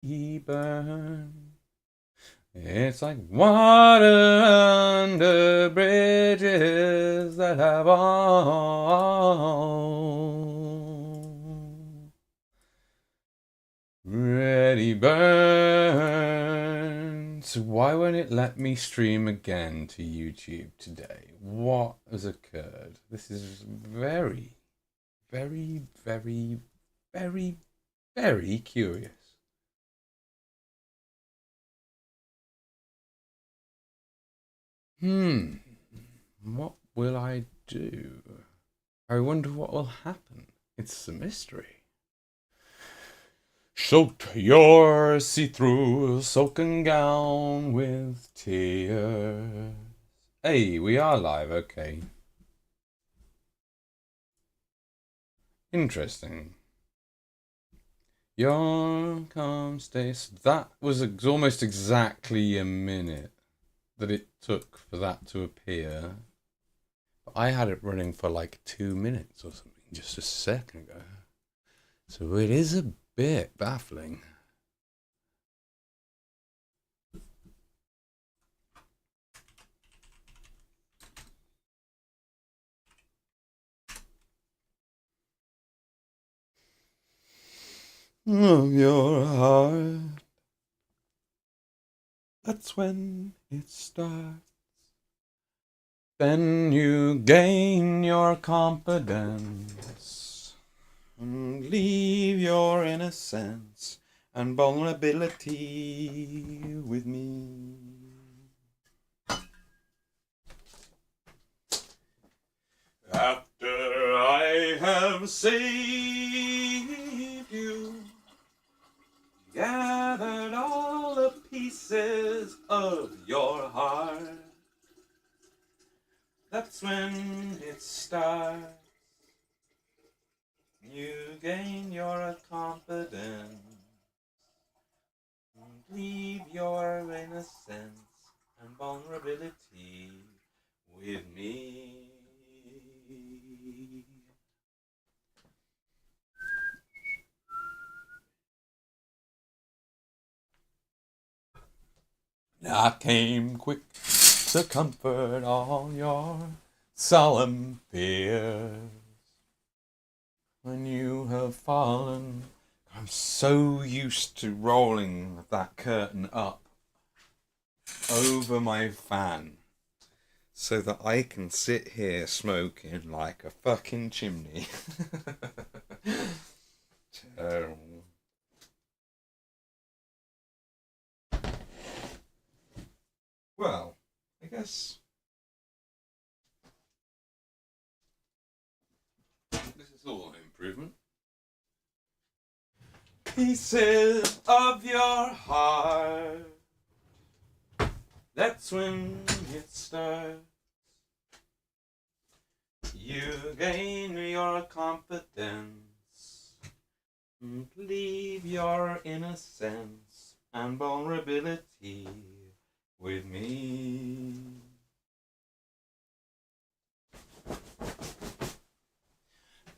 burn. It's like water under bridges that have already burned. So why won't it let me stream again to YouTube today? What has occurred? This is very, very, very, very, very curious. What will I do? I wonder what will happen. It's a mystery. Soak your see-through soaking gown with tears. Hey, we are live, okay. Interesting. Your calm stays. That was almost exactly a minute that it took for that to appear. But I had it running for like 2 minutes or something just a second ago. So it is a bit baffling. Of your heart, that's when it starts. Then you gain your confidence and leave your innocence and vulnerability with me. After I have saved you, gathered all the pieces of your heart, that's when it starts. You gain your confidence and leave your innocence and vulnerability with me. I came quick to comfort all your solemn fears. When you have fallen, I'm so used to rolling that curtain up over my fan so that I can sit here smoking like a fucking chimney. Terrible. Well, I guess this is all an improvement. Pieces of your heart, that's when it starts. You gain your confidence and leave your innocence and vulnerability with me.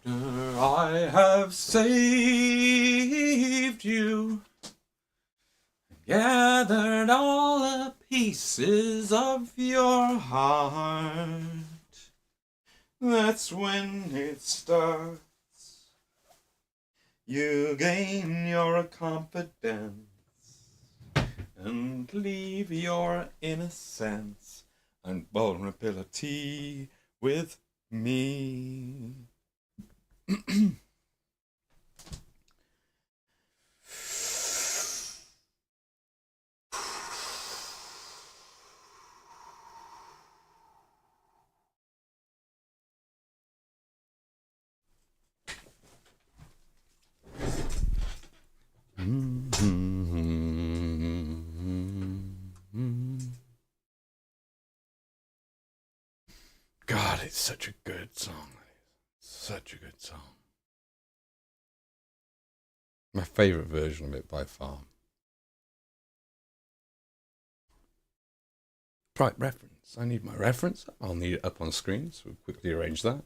I have saved you, gathered all the pieces of your heart. That's when it starts. You gain your confidence and leave your innocence and vulnerability with me. God, it's such a good song. Such a good song. My favourite version of it by far. Right, reference. I need my reference. I'll need it up on screen, so we'll quickly arrange that.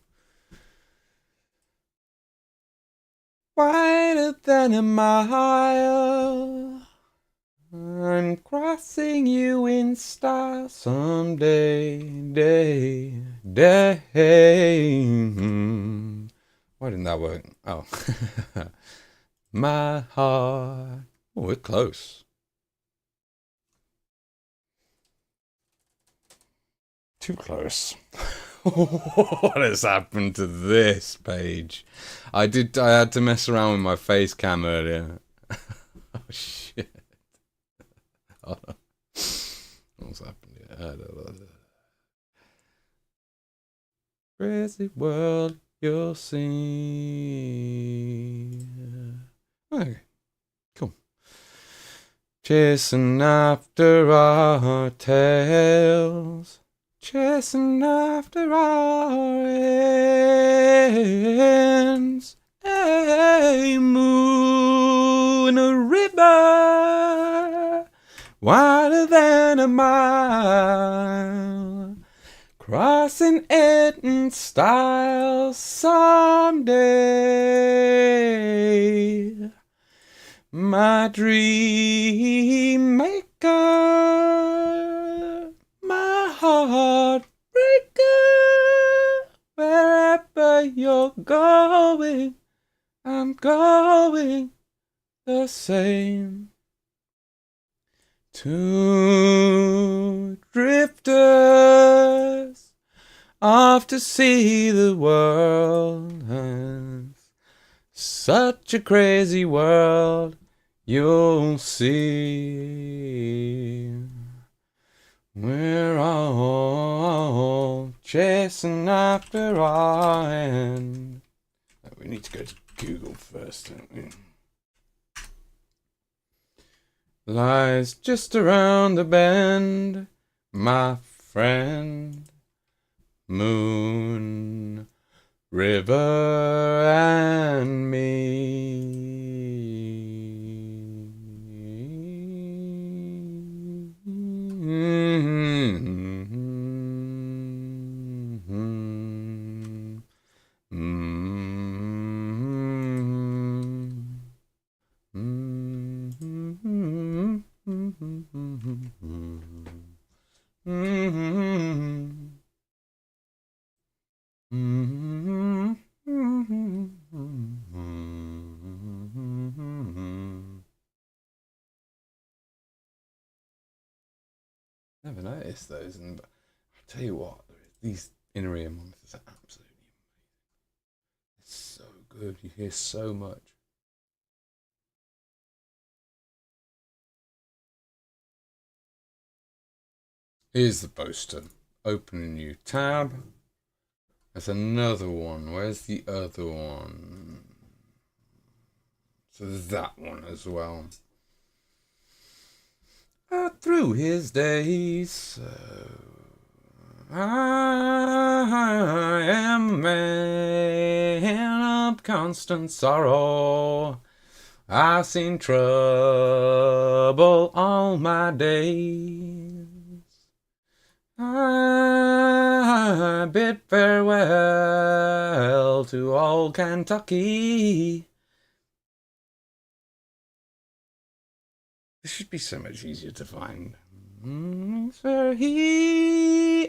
Wider than a mile, passing you in style someday, day. Why didn't that work? Oh. My heart. Oh, we're close. Too close. What has happened to this page? I had to mess around with my face cam earlier. Oh shit. What's happened here? Crazy world you'll see. Okay, cool. Chasing after our tails. Chasing after our ends. A moon, a river, wider than a mile, crossing it in style someday. My dream maker, my heartbreaker, wherever you're going, I'm going the same. Two drifters off to see the world. Such a crazy world you'll see. We're all chasing after our end. We need to go to Google first, don't we? Lies just around the bend, my friend. Moon, river, and me. Never noticed those, and I'll tell you what, these inner ear monitors are absolutely amazing. It's so good, you hear so much. Here's the poster. Open a new tab. There's another one. Where's the other one? So there's that one as well. Through his days, I am a man of constant sorrow. I've seen trouble all my days. I bid farewell to old Kentucky. This should be so much easier to find.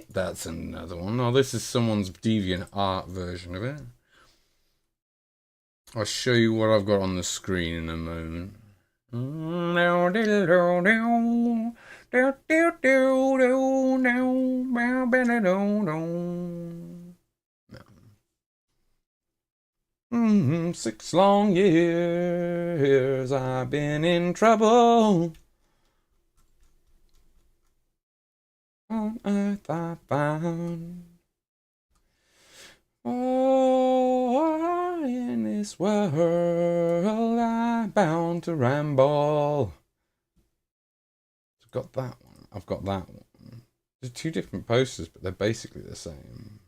That's another one. Oh, this is someone's deviant art version of it. I'll show you what I've got on the screen in a moment. No. 6 long years I've been in trouble. On earth I found. Oh, in this world I'm bound to ramble. I've got that one. I've got that one. There's 2 different posters, but they're basically the same.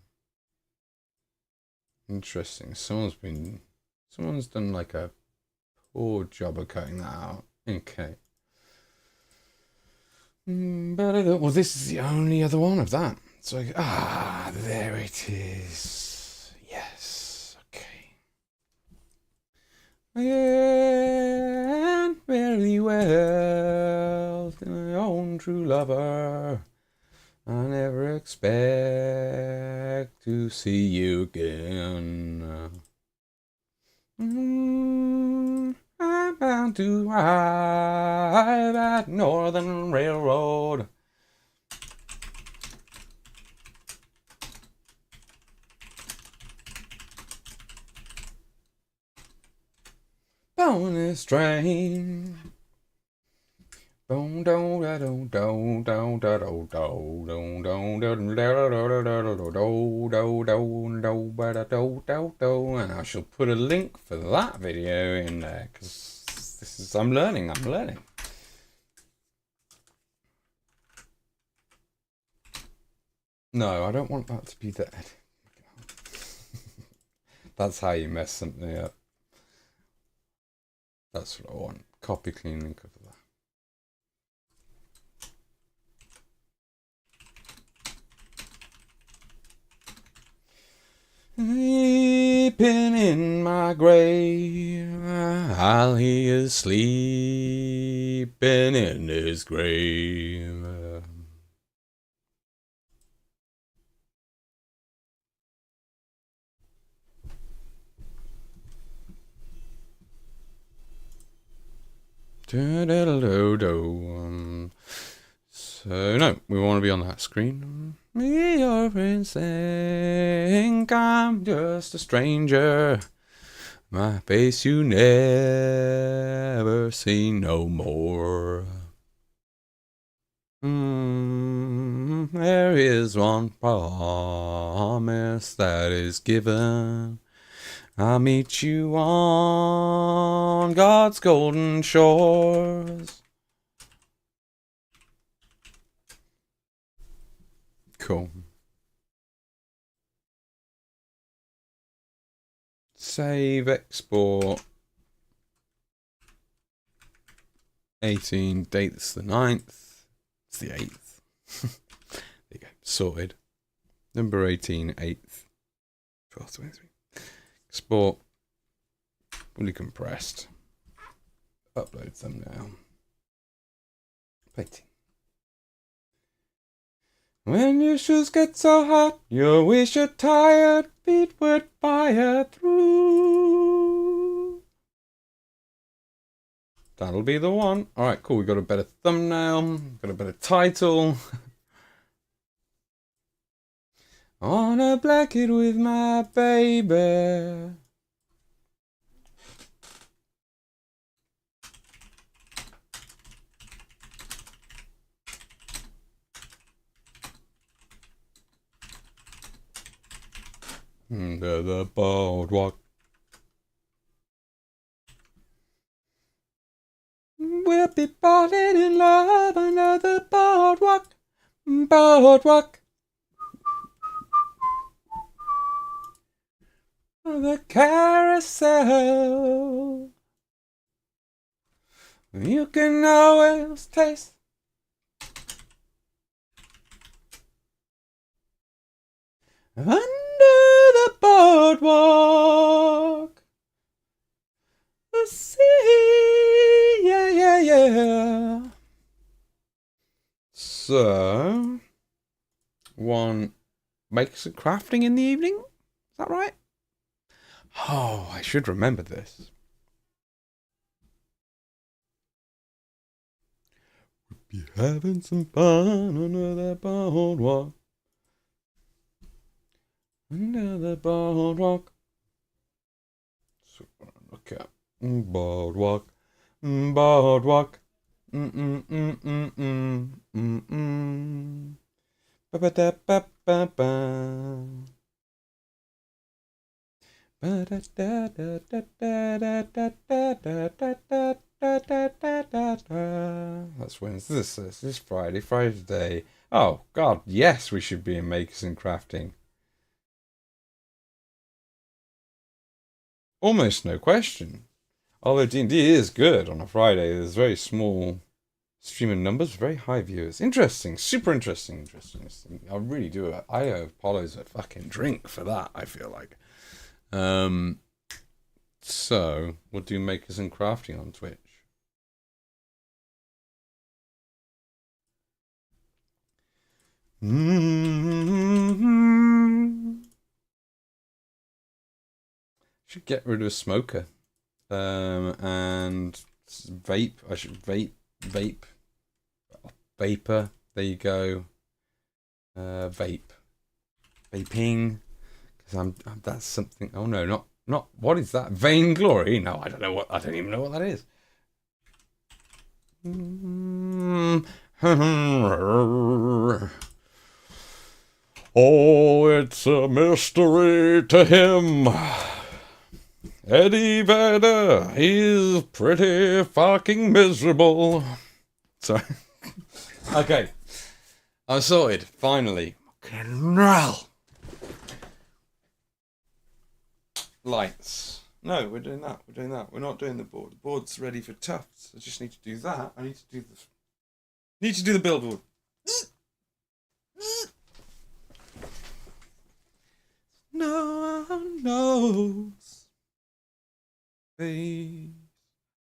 Interesting. Someone's done like a poor job of cutting that out. Okay. Well, this is the only other one of that. So, there it is. Yes. Okay. And very well, I own true lover. I never expect to see you again. I'm bound to ride that northern railroad. On this train. I shall put a link for that video in there because this is I'm learning. No, I don't want that to be there. That's how you mess something up. That's what I want. Copy, clean, link over that. Sleeping in my grave, while he is sleeping in his grave. So no, we want to be on that screen. Me, your friends think I'm just a stranger. My face you never see no more. There is one promise that is given. I'll meet you on God's golden shores. Cool. Save, export. 18, date's the 9th. It's the 8th. There you go. Sorted. Number 18, 8th. 12th, 23. Export. Fully compressed. Upload thumbnail. Waiting. When your shoes get so hot, you wish your tired feet would fire through. That'll be the one. Alright, cool. We got a better thumbnail. Got a better title. On a blanket with my baby. Under the boardwalk. We'll be falling in love under the boardwalk. Boardwalk. The carousel. You can always taste under the boardwalk. The sea, yeah. So, one makes a crafting in the evening. Is that right? Oh, I should remember this. We'll be having some fun under the boardwalk. Under the boardwalk. So, look at boardwalk. Boardwalk. Ba-ba-da-ba-ba-ba. That's Wednesday. This is Friday. Friday today. Oh God, yes, we should be in Makers and Crafting. Almost no question. Although D&D is good on a Friday, there's very small streaming numbers, very high viewers. Interesting, super interesting. I really do. I owe Apollo's a fucking drink for that. I feel like. So we'll do Makers and Crafting on Twitch. Should get rid of a smoker. And vape. I should vape. Vapor. There you go. Vape. Vaping. Because that's something. Oh no, not. What is that? Vainglory? No, I don't know what. I don't even know what that is. Oh, it's a mystery to him. Eddie Vedder, he's pretty fucking miserable. Sorry. Okay. I'm sorted, finally. Lights. No, we're doing that. We're not doing the board. The board's ready for tufts. I just need to do that. I need to do the billboard. No one knows. There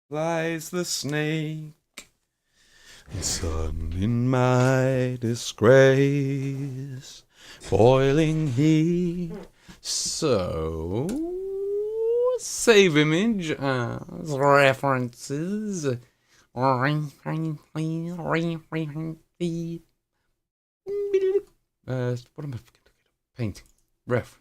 lies the snake. Sun in my disgrace, boiling heat. So, save image as references. What am I painting? Reference.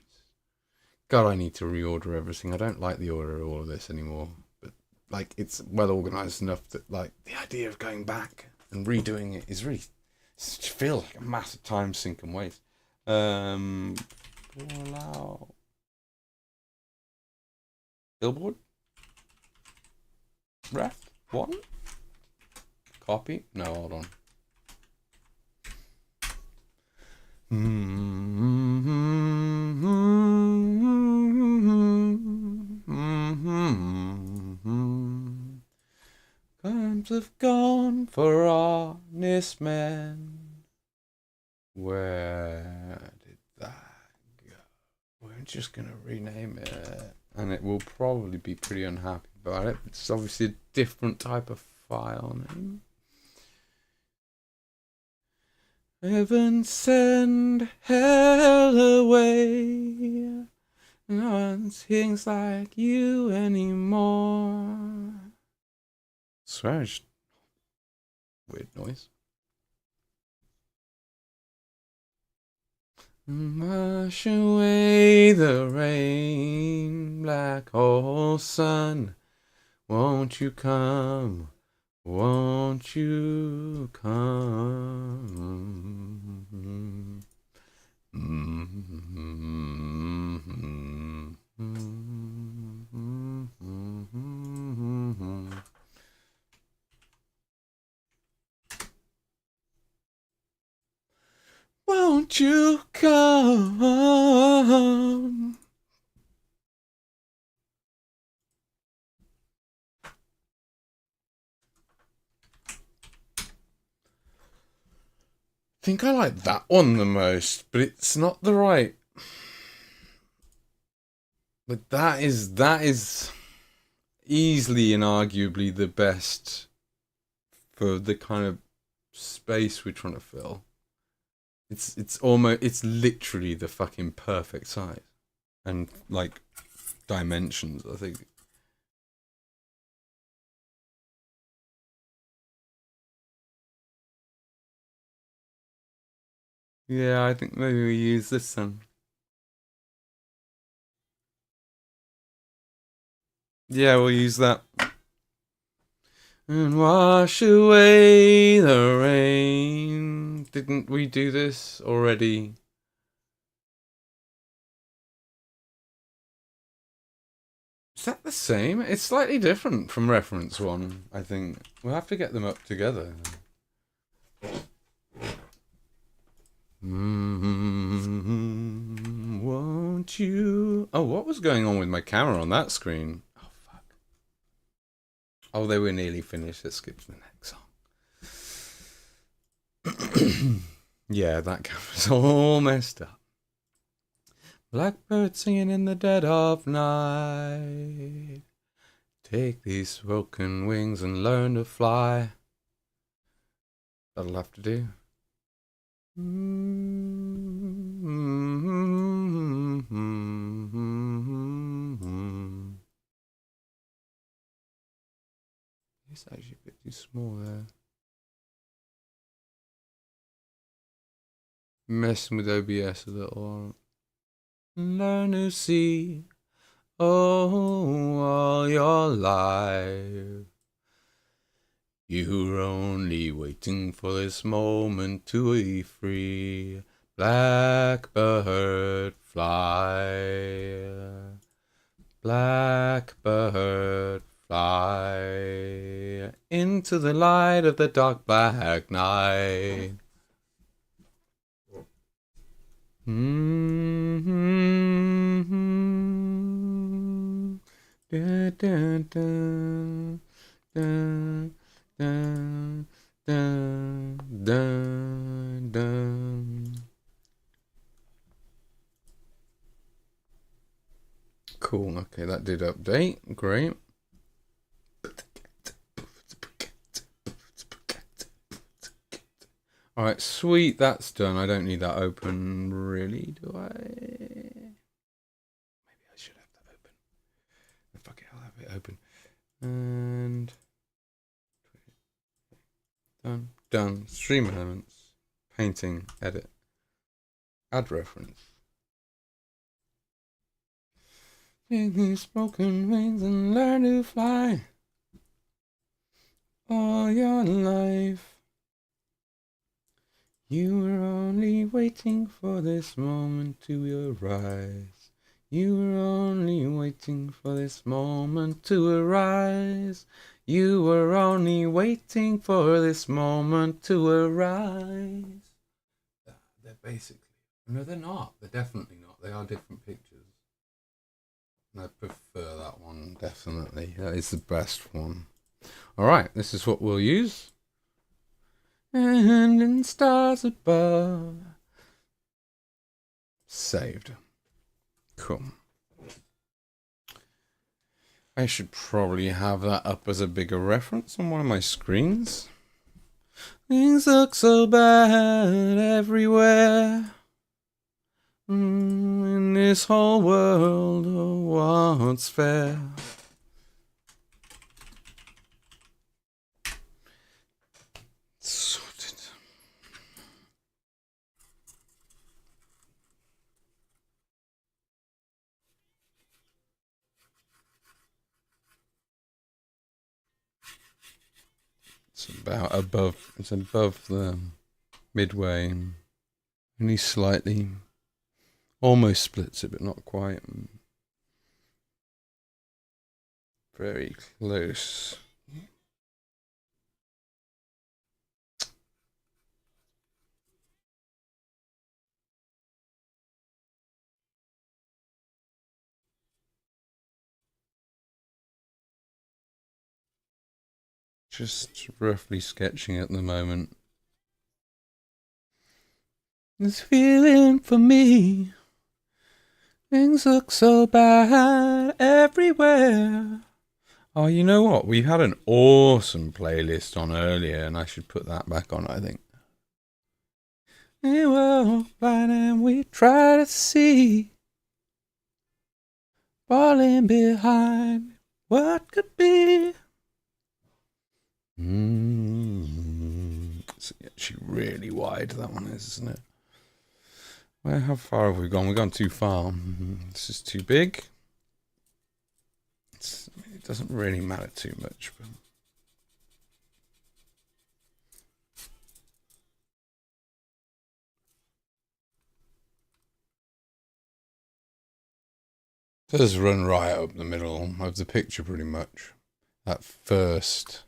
God, I need to reorder everything. I don't like the order of all of this anymore. But, like, it's well organized enough that, like, the idea of going back and redoing it is really, it feels like a massive time sink and waste. Allow billboard. Ref. One. Copy. No, hold on. Times have gone for honest men. Where did that go? We're just gonna rename it, and it will probably be pretty unhappy about it. It's obviously a different type of file name. Heaven send hell away. No one sings like you anymore. Swear, it's weird noise. Wash away the rain, black hole sun. Won't you come? Won't you come? Won't you come? I think I like that one the most, but it's not the right. But that is easily and arguably the best for the kind of space we're trying to fill. It's literally the fucking perfect size and like dimensions, I think. Yeah, I think maybe we use this one. Yeah, we'll use that. And wash away the rain. Didn't we do this already? Is that the same? It's slightly different from reference one, I think. We'll have to get them up together. Won't you? Oh, what was going on with my camera on that screen? Oh, fuck. Oh, they were nearly finished. Let's skip to the next song. Yeah, that camera's all messed up. Blackbird singing in the dead of night. Take these broken wings and learn to fly. That'll have to do. It's actually a bit too small there. Messing with OBS a little. Learn to see, all your life. You're only waiting for this moment to be free. Blackbird fly. Blackbird fly into the light of the dark black night. Dun, dun, dun, dun, dun, dun, dun, dun. Cool. Okay, that did update. Great. All right, sweet. That's done. I don't need that open, really, do I? Maybe I should have that open. Fuck it, I'll have it open. And done. Done. Stream elements. Painting. Edit. Add reference. Take these broken wings and learn to fly all your life. You were only waiting for this moment to arise. You were only waiting for this moment to arise. You were only waiting for this moment to arise. They're basically... No, they're not. They're definitely not. They are different pictures. I prefer that one, definitely. That is the best one. Alright, this is what we'll use. And in stars above. Saved. Cool. I should probably have that up as a bigger reference on one of my screens. Things look so bad everywhere. In this whole world, oh, what's fair? Sorted. It's about above. It's above the midway. Only slightly. Almost splits it, but not quite. Very close. Just roughly sketching at the moment. This feeling for me. Things look so bad everywhere. Oh, you know what? We had an awesome playlist on earlier, and I should put that back on, I think. We walk by and we try to see. Falling behind what could be. It's actually really wide, that one is, isn't it? How far have we gone? We've gone too far. This is too big. It doesn't really matter too much. But... it does run right up the middle of the picture pretty much. At first.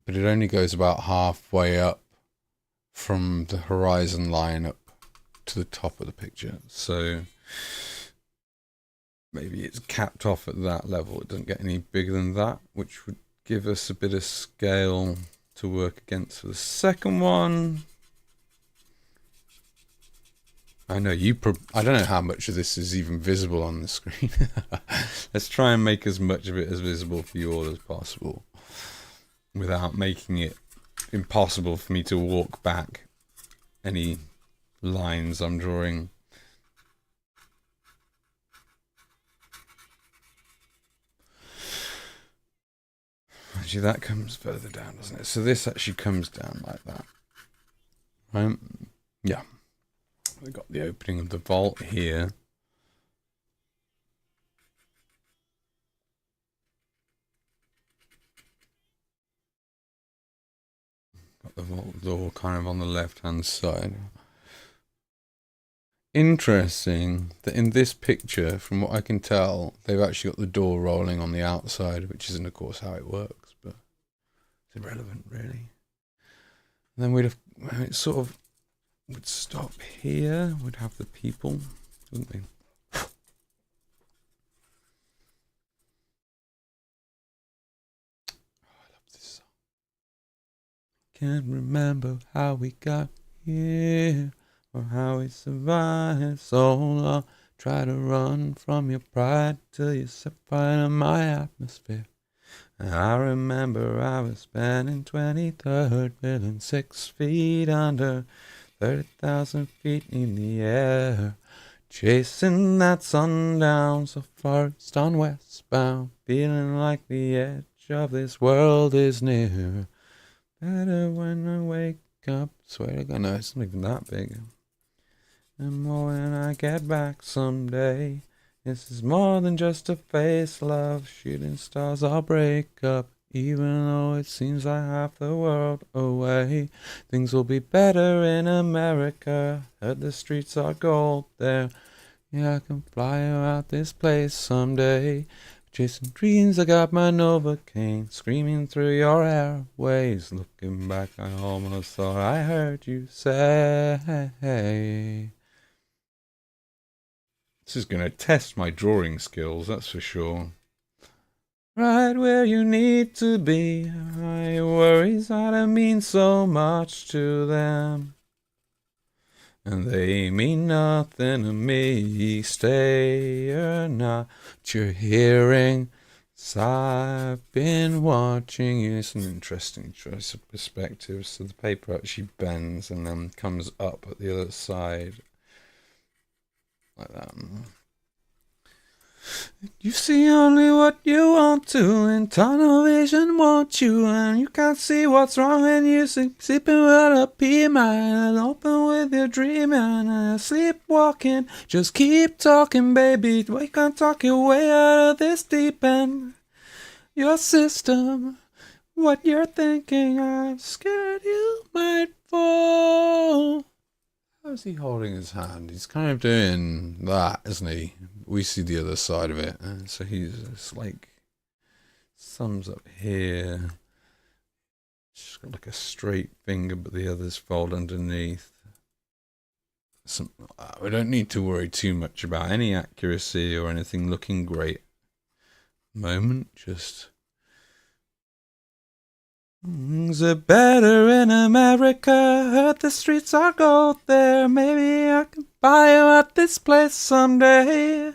But it only goes about halfway up from the horizon line up to the top of the picture. So maybe it's capped off at that level. It doesn't get any bigger than that, which would give us a bit of scale to work against for the second one. I know I don't know how much of this is even visible on the screen. Let's try and make as much of it as visible for you all as possible without making it impossible for me to walk back any lines I'm drawing. Actually, that comes further down, doesn't it? So this actually comes down like that. Right? Yeah. We've got the opening of the vault here. Got the vault door kind of on the left-hand side. Interesting that in this picture, from what I can tell, they've actually got the door rolling on the outside, which isn't, of course, how it works, but it's irrelevant, really. And then we'd have, it sort of would stop here. We'd have the people, wouldn't we? Oh, I love this song. Can't remember how we got here, or how we survived so long. Try to run from your pride till you set fire to my atmosphere. And I remember I was spending 23rd, feeling 6 feet under, 30,000 feet in the air, chasing that sundown so far east on westbound, feeling like the edge of this world is near. Better when I wake up, swear to God, no, it's not even that big. And more when I get back someday. This is more than just a face, love. Shooting stars, I'll break up. Even though it seems like half the world away. Things will be better in America. Heard the streets are gold there. Yeah, I can fly out this place someday. Chasing dreams, I got my Novocaine, screaming through your airways. Looking back, I almost thought I heard you say. This is going to test my drawing skills, that's for sure. Right where you need to be. My worries I don't mean so much to them, and they mean nothing to me. Stay or not, you're hearing. So I've been watching you. It's an interesting choice of perspective. So the paper actually bends and then comes up at the other side. Like that. You see only what you want to, and tunnel vision wants you, and you can't see what's wrong when you sleeping with a pea mind, open with your dreaming, and sleepwalking. Just keep talking, baby. We can't talk your way out of this deep end. Your system, what you're thinking, I'm scared you might fall. How's he holding his hand? He's kind of doing that, isn't he? We see the other side of it. So he's just like thumbs up here. Just got like a straight finger, but the others fold underneath. We don't need to worry too much about any accuracy or anything looking great. Moment, just things are better in America. Heard the streets are gold there. Maybe I can buy you at this place someday.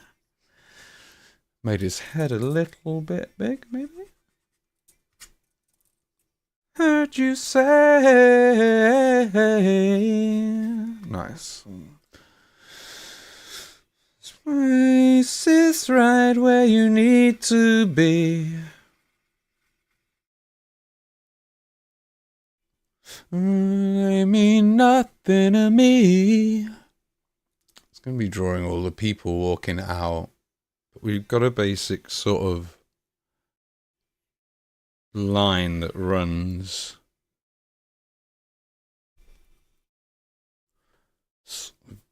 Made his head a little bit big, maybe. Heard you say. Nice. This place is right where you need to be. They mean nothing to me. It's going to be drawing all the people walking out. But we've got a basic sort of line that runs.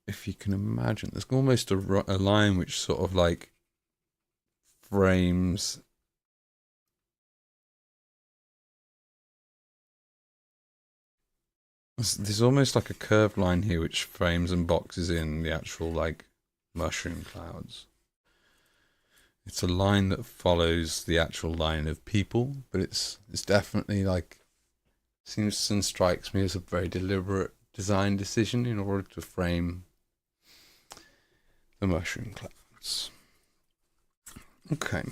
If you can imagine, there's almost a line which sort of like frames. There's almost like a curved line here which frames and boxes in the actual like mushroom clouds. It's a line that follows the actual line of people, but it's definitely like seems and strikes me as a very deliberate design decision in order to frame the mushroom clouds. Okay.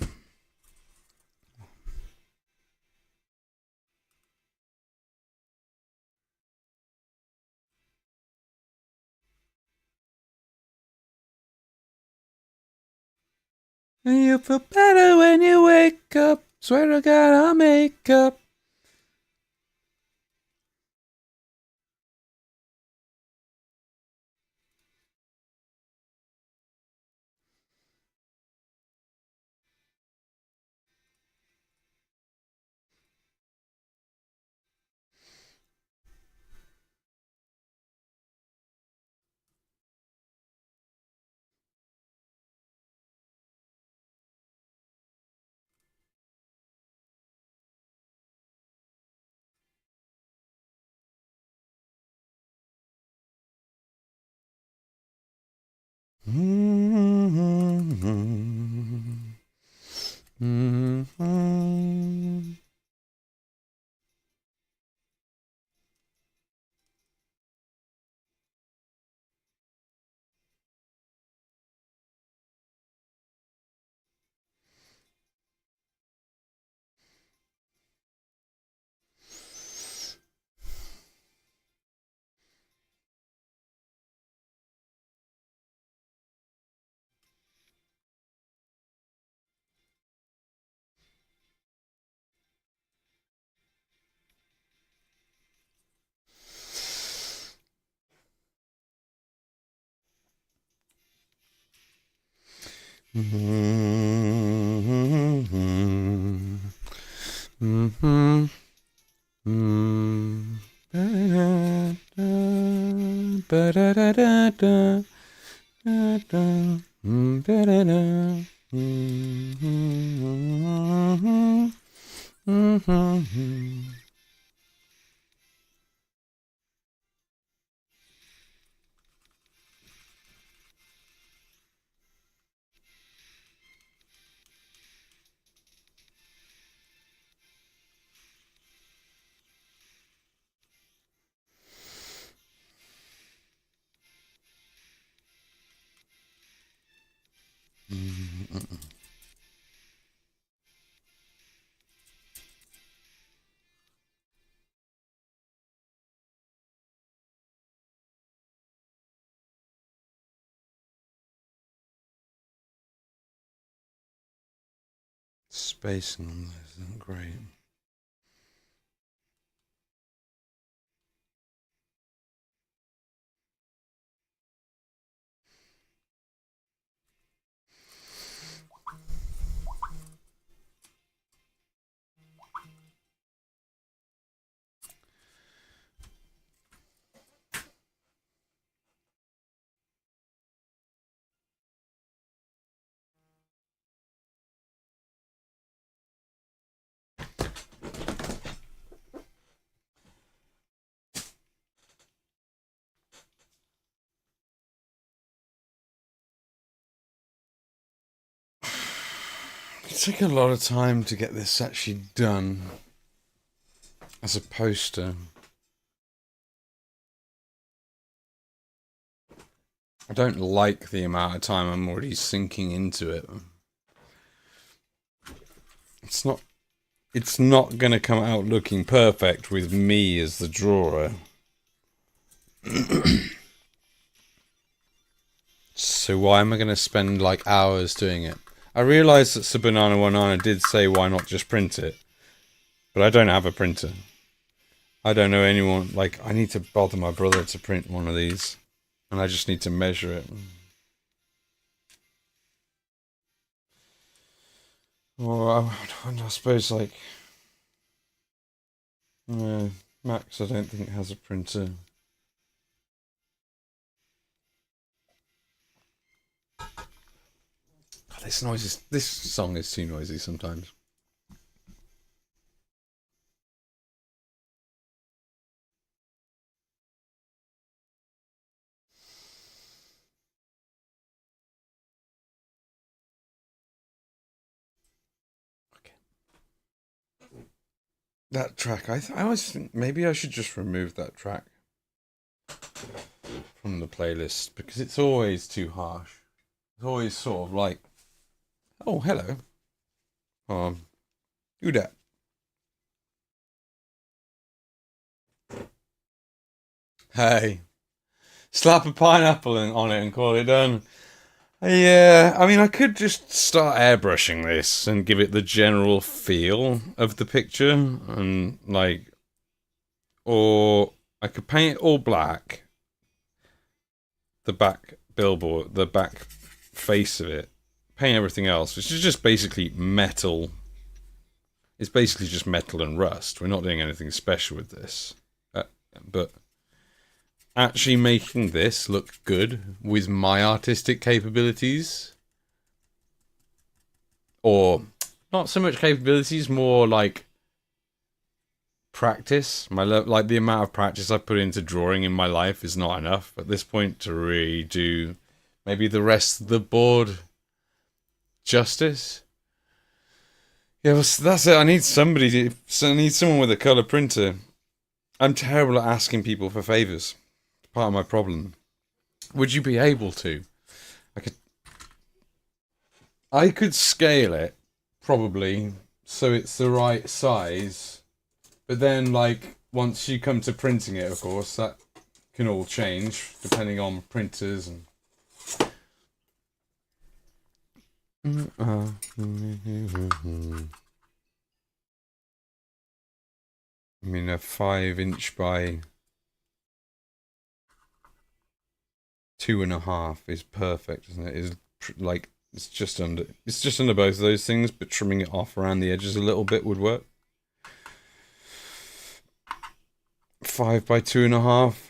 And you feel better when you wake up. Swear to God, I'll make up. Spacing on this isn't great. It took a lot of time to get this actually done, as opposed to. I don't like the amount of time I'm already sinking into it. It's not. It's not going to come out looking perfect with me as the drawer. So why am I going to spend like hours doing it? I realised that Sabanana Wanana did say why not just print it. But I don't have a printer. I don't know anyone. Like, I need to bother my brother to print one of these. And I just need to measure it. Or I suppose, like... Max, I don't think has a printer. God, this song is too noisy sometimes. That track, I always think maybe I should just remove that track from the playlist because it's always too harsh. It's always sort of like, oh, hello. Do that. Hey, slap a pineapple on it and call it done. Yeah, I mean, I could just start airbrushing this and give it the general feel of the picture, and like, or I could paint it all black, the back billboard, the back face of it, paint everything else, which is just basically metal. It's basically just metal and rust. We're not doing anything special with this, but actually making this look good with my artistic capabilities, or not so much capabilities, more like practice. Like the amount of practice I put into drawing in my life is not enough at this point to really do maybe the rest of the board justice. Yeah, well, that's it. I need someone with a color printer. I'm terrible at asking people for favors. It's part of my problem. Would you be able to? I could. I could scale it probably so it's the right size, but then like once you come to printing it, of course, that can all change depending on printers and. I mean, a 5" by 2.5 is perfect, isn't it? Is like it's just under both of those things, but trimming it off around the edges a little bit would work. 5 by 2.5.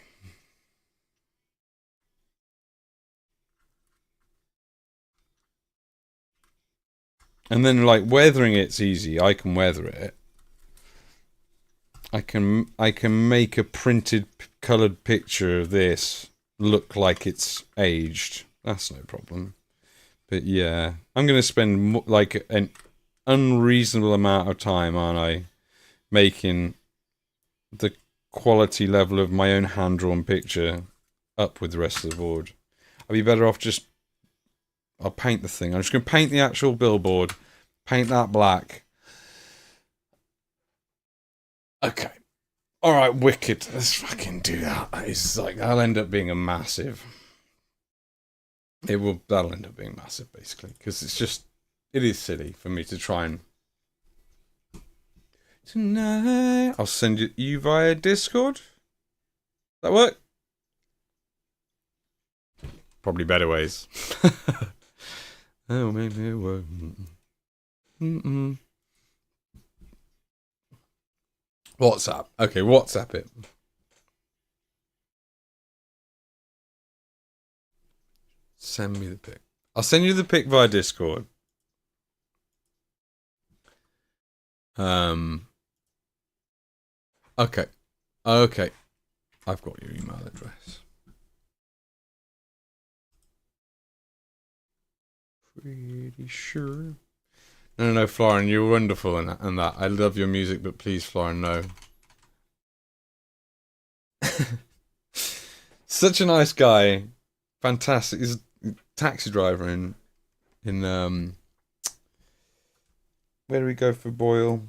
And then like weathering it's easy. I can weather it. I can make a printed colored picture of this look like it's aged. That's no problem. But yeah, I'm going to spend like an unreasonable amount of time, aren't I, making the quality level of my own hand-drawn picture up with the rest of the board. I'd be better off just... I'll paint the thing. I'm just going to paint the actual billboard. Paint that black. Okay. Alright, wicked. Let's fucking do that. It's like, that'll end up being a massive... That'll end up being massive, basically. Because it is silly for me to try and... Tonight... I'll send you via Discord. That work? Probably better ways. Oh, maybe it won't. WhatsApp. Okay, WhatsApp it. Send me the pic. I'll send you the pic via Discord. Okay. Okay. I've got your email address. Pretty sure. No, Florin, you're wonderful and that. I love your music, but please, Florin, no. Such a nice guy. Fantastic. He's a taxi driver in where do we go for Boyle?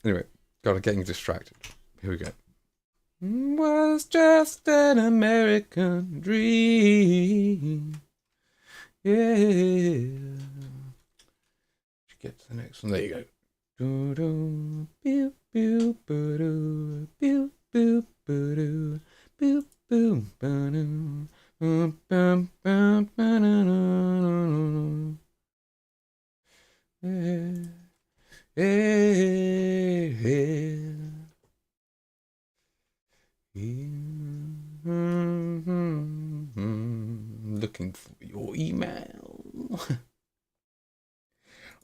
Anyway, God, getting distracted. Here we go. Was just an American dream. Yeah. Get to the next one. There you go. Do do pew pew do pew pew do pew pew do bum bum bum. Looking for your email.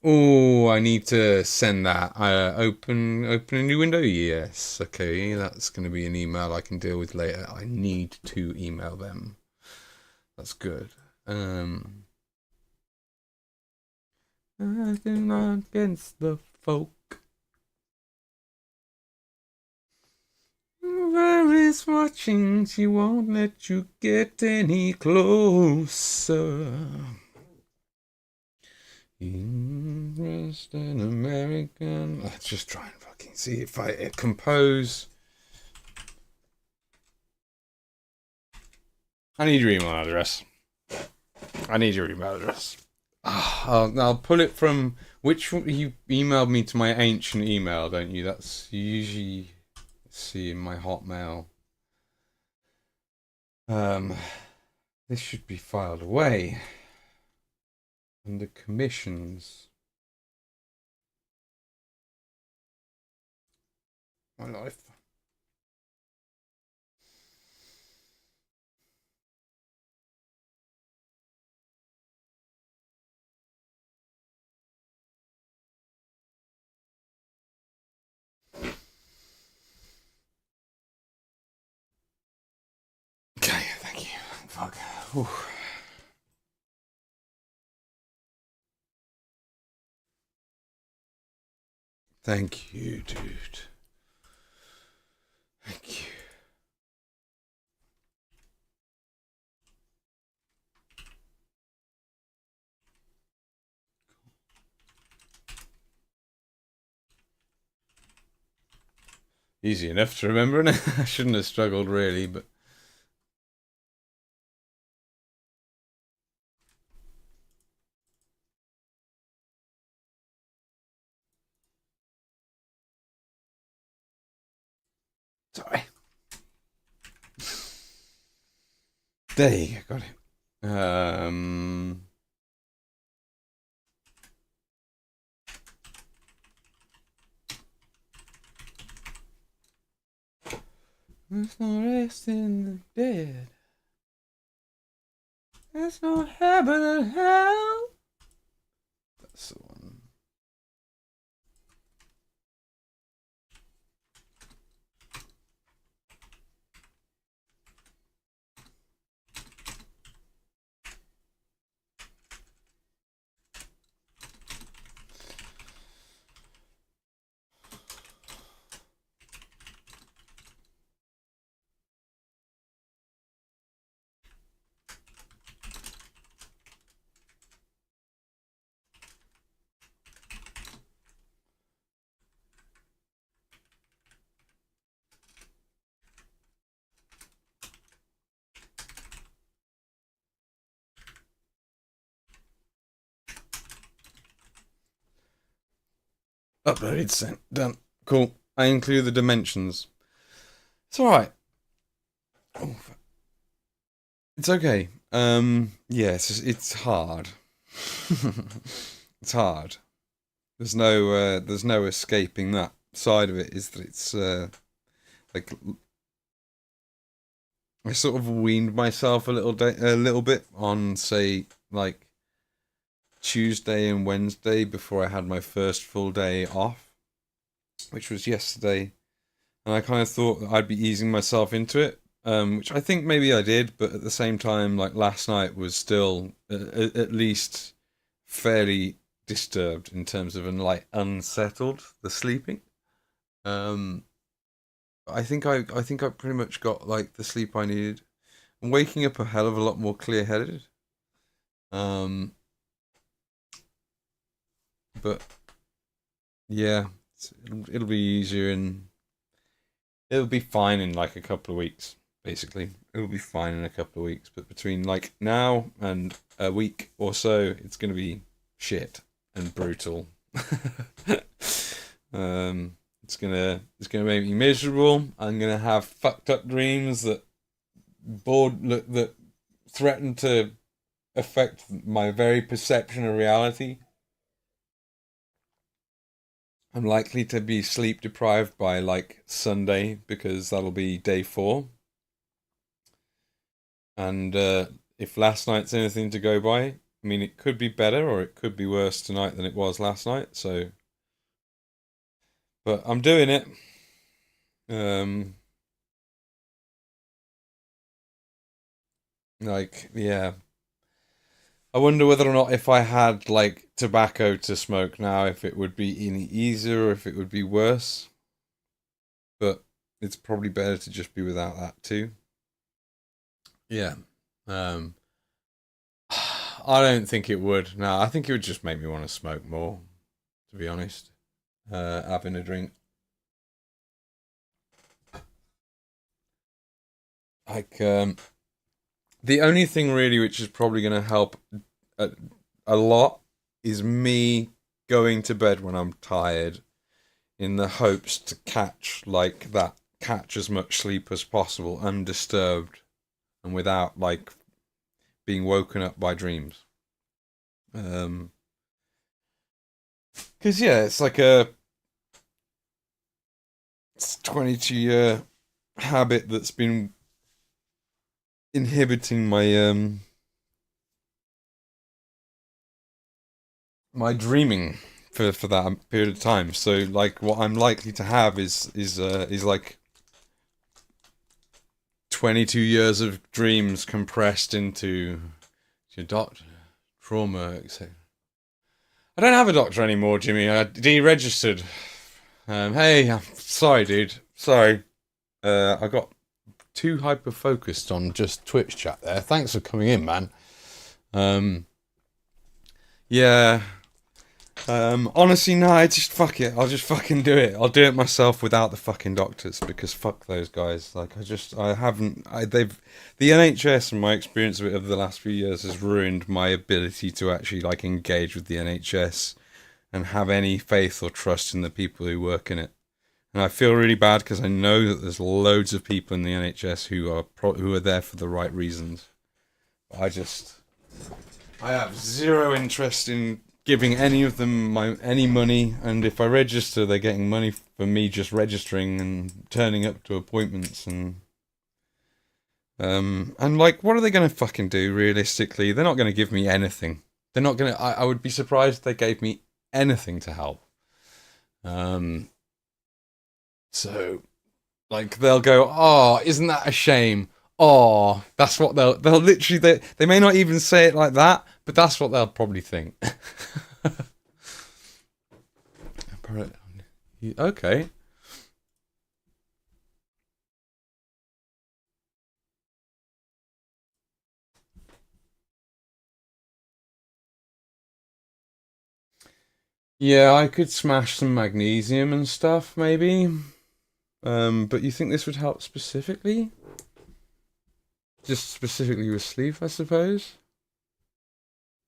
Oh, I need to send that. Open a new window. Yes, okay, that's going to be an email I can deal with later. I need to email them. That's good. Nothing against the folk. Whoever watching, she won't let you get any closer. Just an American. Let's just try and fucking see if I compose. I need your email address. I need your email address. I'll pull it from which one, you emailed me to my ancient email, don't you? That's usually see in my Hotmail. This should be filed away under commissions. My life. Okay, thank you. Fuck. Whew. Thank you, dude. Thank you. Easy enough to remember, and I shouldn't have struggled really, but sorry. There you go, got it. There's no rest in the dead. There's no heaven and hell. That's the one. Uploaded, sent, done. Cool. I include the dimensions. It's alright. Oh, it's okay. Yeah, it's hard. It's hard. There's no escaping that side of it. Is that it's like I sort of weaned myself a little bit on, say, like Tuesday and Wednesday before I had my first full day off, which was yesterday, and I kind of thought that I'd be easing myself into it, which I think maybe I did, but at the same time, like last night was still at least fairly disturbed in terms of like unsettled the sleeping. Um, I think I pretty much got like the sleep I needed. I'm waking up a hell of a lot more clear-headed. Um, but yeah, it'll be easier and it'll be fine in like a couple of weeks. Basically, it'll be fine in a couple of weeks. But between like now and a week or so, it's gonna be shit and brutal. um, it's gonna make me miserable. I'm gonna have fucked up dreams that threaten to affect my very perception of reality. I'm likely to be sleep deprived by like Sunday because that'll be day 4. And if last night's anything to go by, I mean, it could be better or it could be worse tonight than it was last night. So, but I'm doing it. Um, like, yeah. I wonder whether or not if I had like tobacco to smoke now, if it would be any easier or if it would be worse. But it's probably better to just be without that too. Yeah. Um, I don't think it would. No, I think it would just make me want to smoke more, to be honest. Having a drink. Like, The only thing really which is probably going to help a, a lot is me going to bed when I'm tired in the hopes to catch as much sleep as possible undisturbed and without like being woken up by dreams. Because yeah, it's like a 22-year habit that's been inhibiting my dreaming for that period of time. So like what I'm likely to have is like 22 years of dreams compressed into your doctor, trauma, etc. I don't have a doctor anymore, Jimmy. I deregistered. Hey, I'm sorry, dude. Sorry. I got too hyper focused on just Twitch chat there. Thanks for coming in, man. Yeah. Honestly, no, I just fuck it. I'll just fucking do it. I'll do it myself without the fucking doctors because fuck those guys. Like, the NHS and my experience of it over the last few years has ruined my ability to actually like engage with the NHS and have any faith or trust in the people who work in it. And I feel really bad because I know that there's loads of people in the NHS who are there for the right reasons. I have zero interest in giving any of them any money, and if I register, they're getting money for me just registering and turning up to appointments and like, what are they going to fucking do realistically? They're not going to give me anything. They're not going to. I would be surprised if they gave me anything to help. So, like, they'll go, "Oh, isn't that a shame?" Oh, that's what they'll literally they may not even say it like that, but that's what they'll probably think. Okay. Yeah, I could smash some magnesium and stuff, maybe. But you think this would help specifically? Just specifically with sleep, I suppose?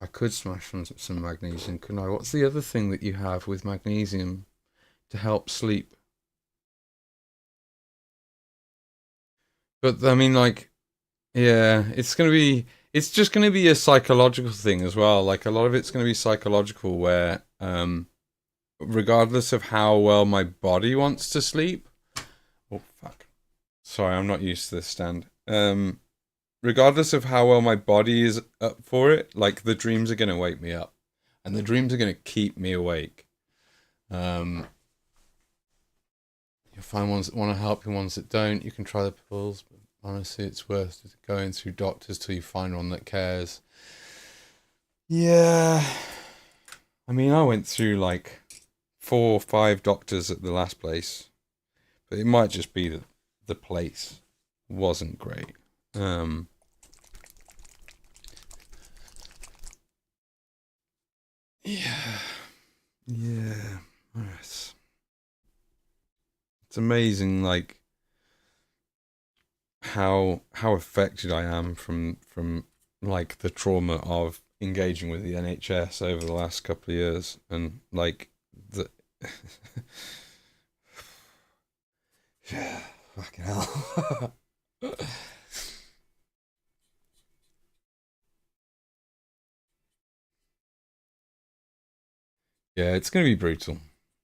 I could smash some magnesium, couldn't I? What's the other thing that you have with magnesium to help sleep? But I mean, like, yeah, it's just gonna be a psychological thing as well. Like a lot of it's gonna be psychological, where regardless of how well my body wants to sleep. Oh fuck! Sorry, I'm not used to this stand. Regardless of how well my body is up for it, like the dreams are gonna wake me up, and the dreams are gonna keep me awake. Um, you'll find ones that want to help you, ones that don't. You can try the pills, but honestly, it's worth going through doctors till you find one that cares. Yeah, I mean, I went through like 4 or 5 doctors at the last place, but it might just be that the place wasn't great. Yeah, yeah, it's amazing, like how affected I am from like the trauma of engaging with the NHS over the last couple of years, and like the yeah, fucking hell. Yeah, it's gonna be brutal.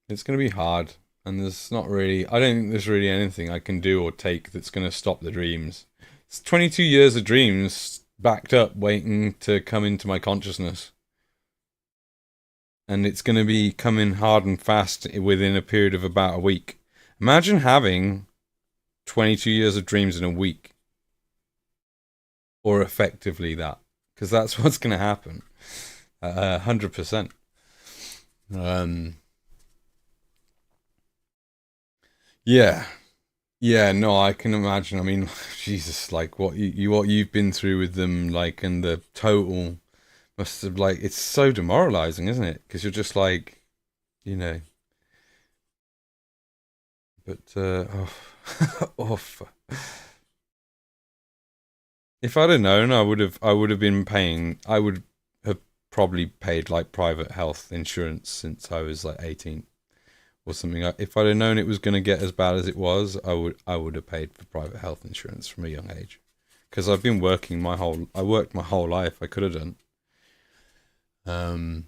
It's gonna be hard, and there's not really. I don't think there's really anything I can do or take that's gonna stop the dreams. It's 22 years of dreams backed up, waiting to come into my consciousness, and it's gonna be coming hard and fast within a period of about a week. Imagine having 22 years of dreams in a week, or effectively that, because that's what's gonna happen. 100%. Um, yeah, yeah, no, I can imagine. I mean, Jesus, like what you've been through with them, like, and the total must have like it's so demoralizing, isn't it? Because you're just like, you know, but oh, oh, If I'd have known, I would have been paying. I would have probably paid like private health insurance since I was like 18 or something. If I'd have known it was going to get as bad as it was, I would have paid for private health insurance from a young age. Because I've been working I worked my whole life. I could have done.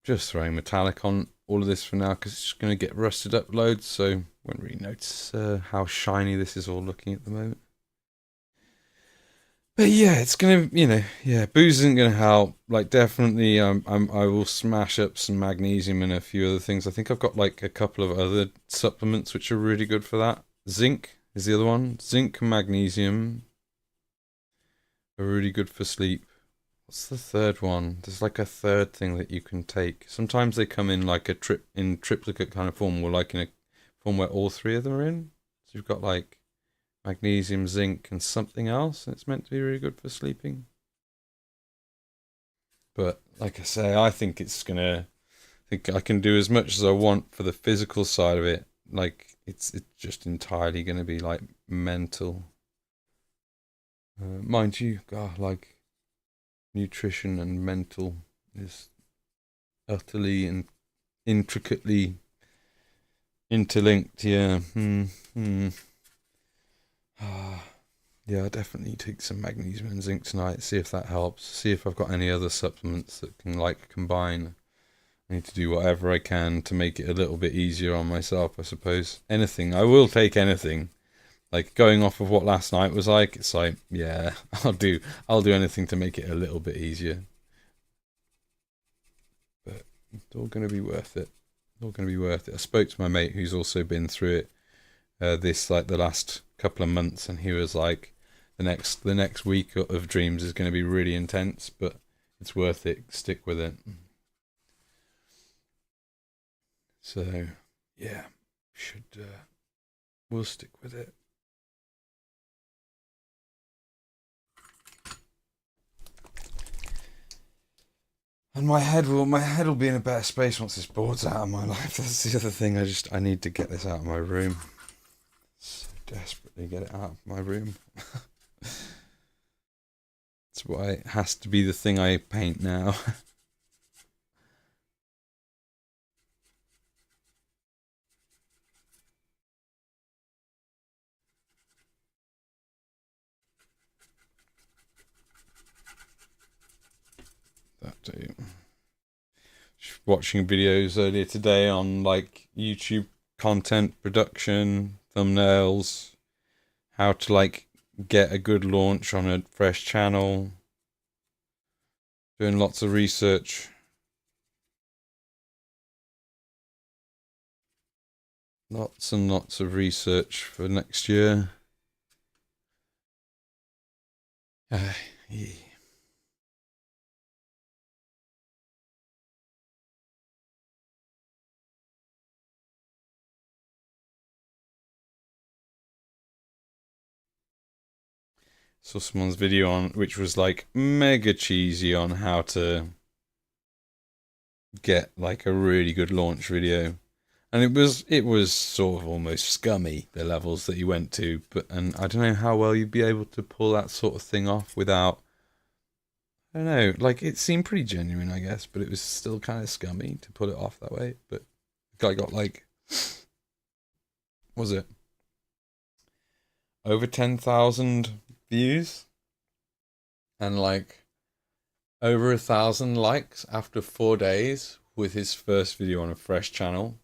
Just throwing metallic on all of this for now because it's going to get rusted up loads, so won't really notice how shiny this is all looking at the moment. But yeah, it's gonna, yeah, booze isn't gonna help. Like, definitely, I will smash up some magnesium and a few other things. I think I've got like a couple of other supplements which are really good for that. Zinc is the other one. Zinc and magnesium are really good for sleep. What's the third one? There's like a third thing that you can take. Sometimes they come in like in triplicate kind of form, or like in a form where all three of them are in. So you've got like magnesium, zinc, and something else. And it's meant to be really good for sleeping. But like I say, I think I think I can do as much as I want for the physical side of it. Like it's just entirely gonna be like mental. Mind you, God, like nutrition and mental is utterly and intricately interlinked. Yeah. Yeah, I definitely take some magnesium and zinc tonight. See if that helps. See if I've got any other supplements that can like combine. I need to do whatever I can to make it a little bit easier on myself, I suppose. Anything. I will take anything. Like, going off of what last night was like, it's like, yeah, I'll do anything to make it a little bit easier. But it's all going to be worth it. All going to be worth it. I spoke to my mate who's also been through it the last couple of months, and he was like, the next week of dreams is going to be really intense, but it's worth it. Stick with it. So yeah, we'll stick with it. And my head will be in a better space once this board's out of my life. That's the other thing. I need to get this out of my room. So desperately get it out of my room. That's why it has to be the thing I paint now. That too. Watching videos earlier today on like YouTube content production, thumbnails, how to like get a good launch on a fresh channel, doing lots of research. Lots and lots of research for next year. Yeah. Saw someone's video on which was like mega cheesy on how to get like a really good launch video, and it was sort of almost scummy, the levels that you went to, and I don't know how well you'd be able to pull that sort of thing off without, I don't know, like it seemed pretty genuine, I guess, but it was still kind of scummy to put it off that way. But the guy got like, was it over 10,000 views and like over 1,000 likes after 4 days with his first video on a fresh channel,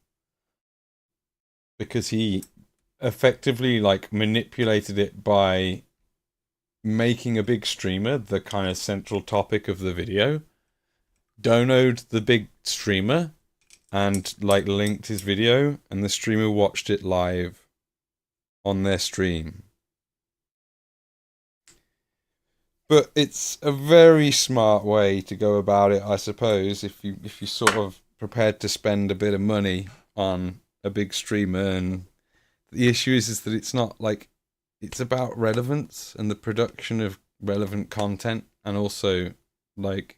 because he effectively like manipulated it by making a big streamer the kind of central topic of the video, donoed the big streamer, and like linked his video, and the streamer watched it live on their stream. But it's a very smart way to go about it, I suppose, if you sort of prepared to spend a bit of money on a big streamer. And the issue is that it's not like, it's about relevance and the production of relevant content, and also like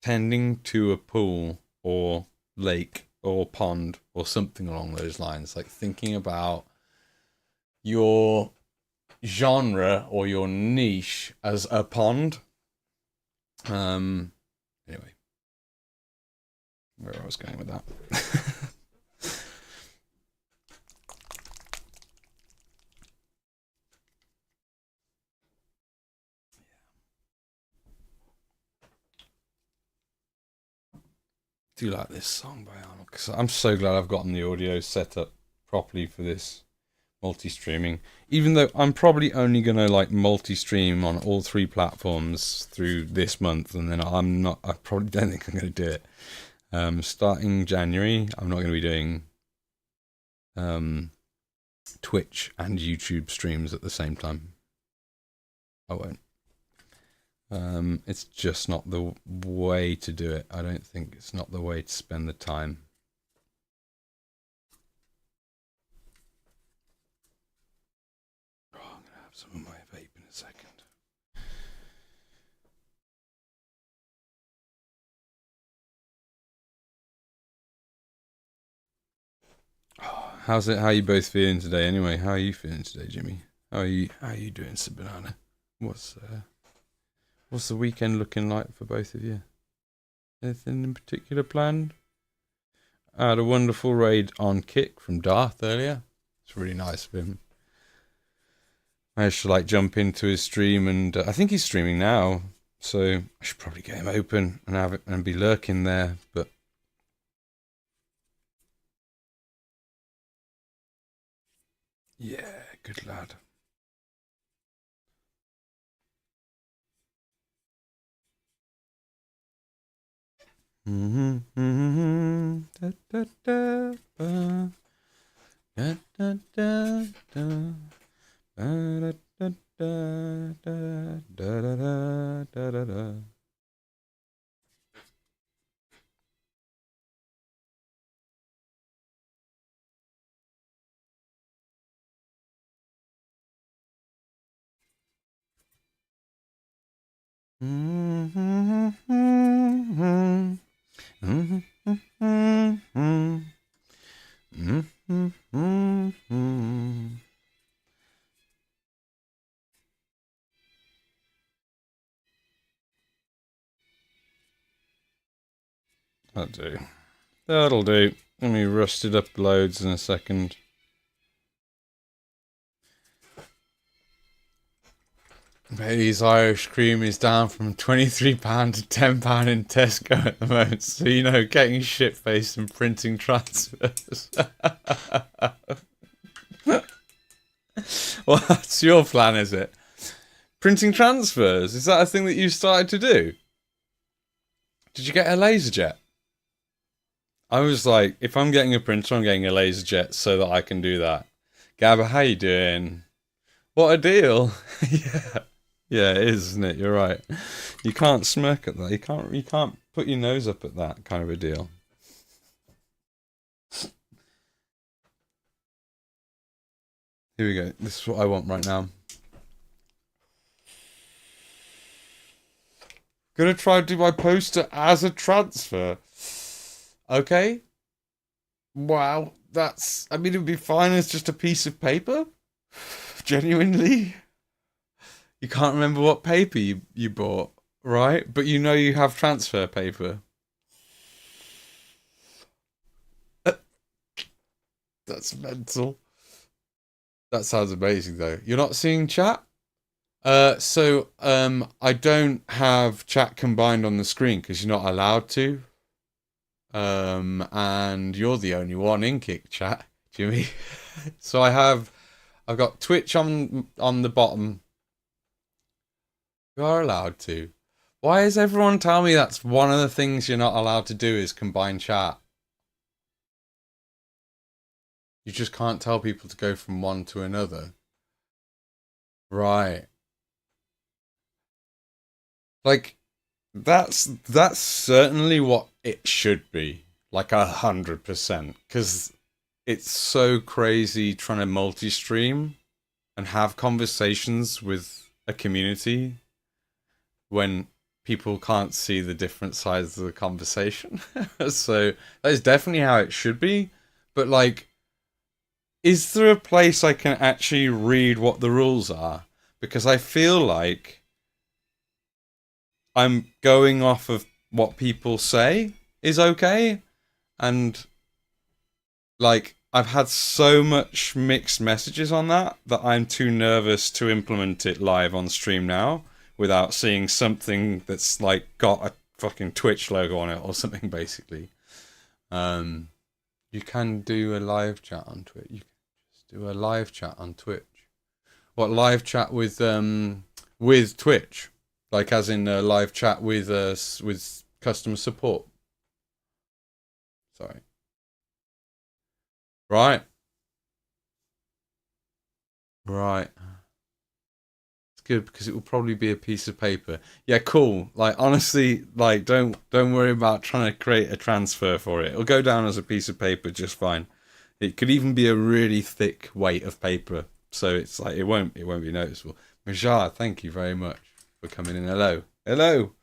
tending to a pool or lake or pond or something along those lines, like thinking about your genre or your niche as a pond. Anyway, where I was going with that. Do like this song by Arnold, because I'm so glad I've gotten the audio set up properly for this multi-streaming, even though I'm probably only gonna like multi-stream on all 3 platforms through this month, and then I probably don't think I'm gonna do it. Starting January, I'm not going to be doing Twitch and YouTube streams at the same time. I won't. It's just not the way to do it. I don't think it's not the way to spend the time. Oh, I'm going to have some of my vape in a second. Oh, how's it? How are you both feeling today? Anyway, how are you feeling today, Jimmy? How are you doing, Sabinana? What's the weekend looking like for both of you? Anything in particular planned? I had a wonderful raid on Kick from Darth earlier. It's really nice of him. I should like jump into his stream, and I think he's streaming now, so I should probably get him open and have it and be lurking there. But yeah, good lad. Da, da, da, ba. Da, da, da, da. Da, da, da, da, da, da, da, da, da. That'll do. That'll do. Let me rust it up loads in a second. Bailey's Irish Cream is down from £23 to £10 in Tesco at the moment. So, you know, getting shit-faced and printing transfers. Well, that's your plan, is it? Printing transfers? Is that a thing that you started to do? Did you get a LaserJet? I was like, if I'm getting a printer, I'm getting a LaserJet so that I can do that. Gabba, how you doing? What a deal! Yeah. Yeah, it is, isn't it? You're right. You can't smirk at that. You can't put your nose up at that kind of a deal. Here we go. This is what I want right now. Gonna try to do my poster as a transfer. Okay. Wow. I mean, it would be fine as just a piece of paper. Genuinely. You can't remember what paper you bought, right? But you know you have transfer paper. That's mental. That sounds amazing, though. You're not seeing chat? So I don't have chat combined on the screen because you're not allowed to. And you're the only one in Kick chat, Jimmy. So I've got Twitch on the bottom. You are allowed to. Why does everyone tell me that's one of the things you're not allowed to do is combine chat? You just can't tell people to go from one to another. Right. Like, that's certainly what it should be. Like 100%. Because it's so crazy trying to multi-stream and have conversations with a community when people can't see the different sides of the conversation. So that is definitely how it should be. But like, is there a place I can actually read what the rules are? Because I feel like I'm going off of what people say is okay, and like I've had so much mixed messages on that I'm too nervous to implement it live on stream now without seeing something that's like got a fucking Twitch logo on it or something basically. You can do a live chat on Twitch. You can just do a live chat on Twitch. What, live chat with Twitch? Like as in a live chat with customer support. Sorry. Right. Right. It's good because it will probably be a piece of paper. Yeah, cool. Like honestly, like don't worry about trying to create a transfer for it. It'll go down as a piece of paper just fine. It could even be a really thick weight of paper, so it's like it won't be noticeable. Majah, thank you very much for coming in. Hello. Hello.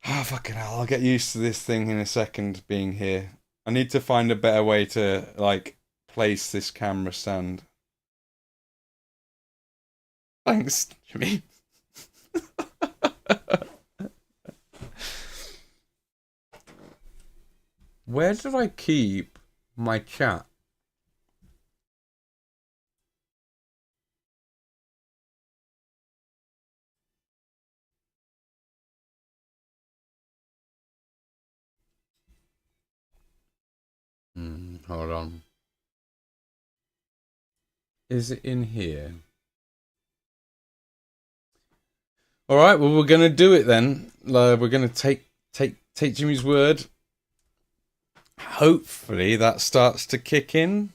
Oh, fucking hell. I'll get used to this thing in a second being here. I need to find a better way to, like, place this camera stand. Thanks, Jimmy. Where did I keep my chat? Hold on. Is it in here? All right. Well, we're gonna do it then. We're gonna take Jimmy's word. Hopefully, that starts to kick in.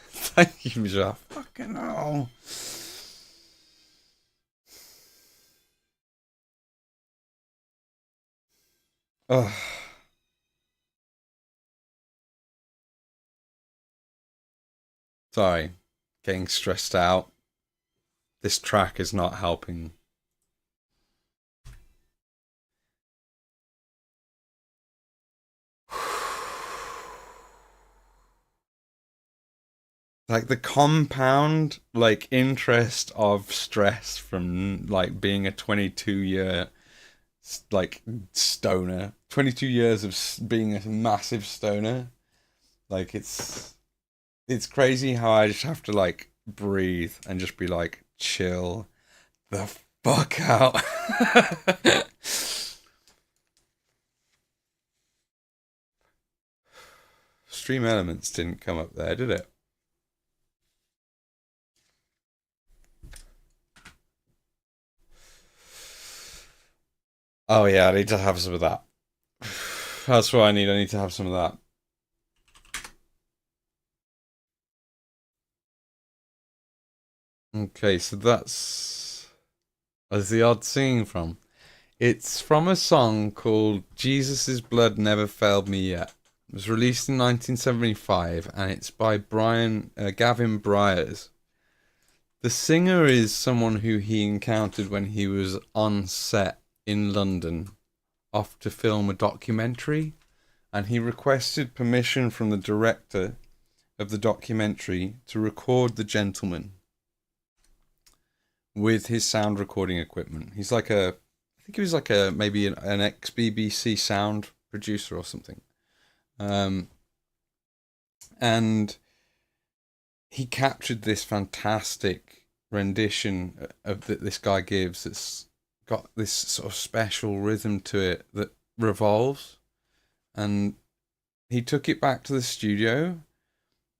Thank you, Majah. Fucking hell. Oh. Sorry, getting stressed out. This track is not helping. Like the compound like interest of stress from like being a 22-year like stoner, 22 years of being a massive stoner. Like it's crazy how I just have to like breathe and just be like chill the fuck out. Stream Elements didn't come up there, did it? Oh yeah, I need to have some of that. That's what I need. I need to have some of that. Okay, so that's the odd singing from. It's from a song called "Jesus' Blood Never Failed Me Yet." It was released in 1975, and it's by Gavin Bryars. The singer is someone who he encountered when he was on set in London, off to film a documentary, and he requested permission from the director of the documentary to record the gentleman with his sound recording equipment. He's like I think he was like maybe an ex-BBC sound producer or something. And he captured this fantastic rendition of that this guy gives that's got this sort of special rhythm to it that revolves, and he took it back to the studio,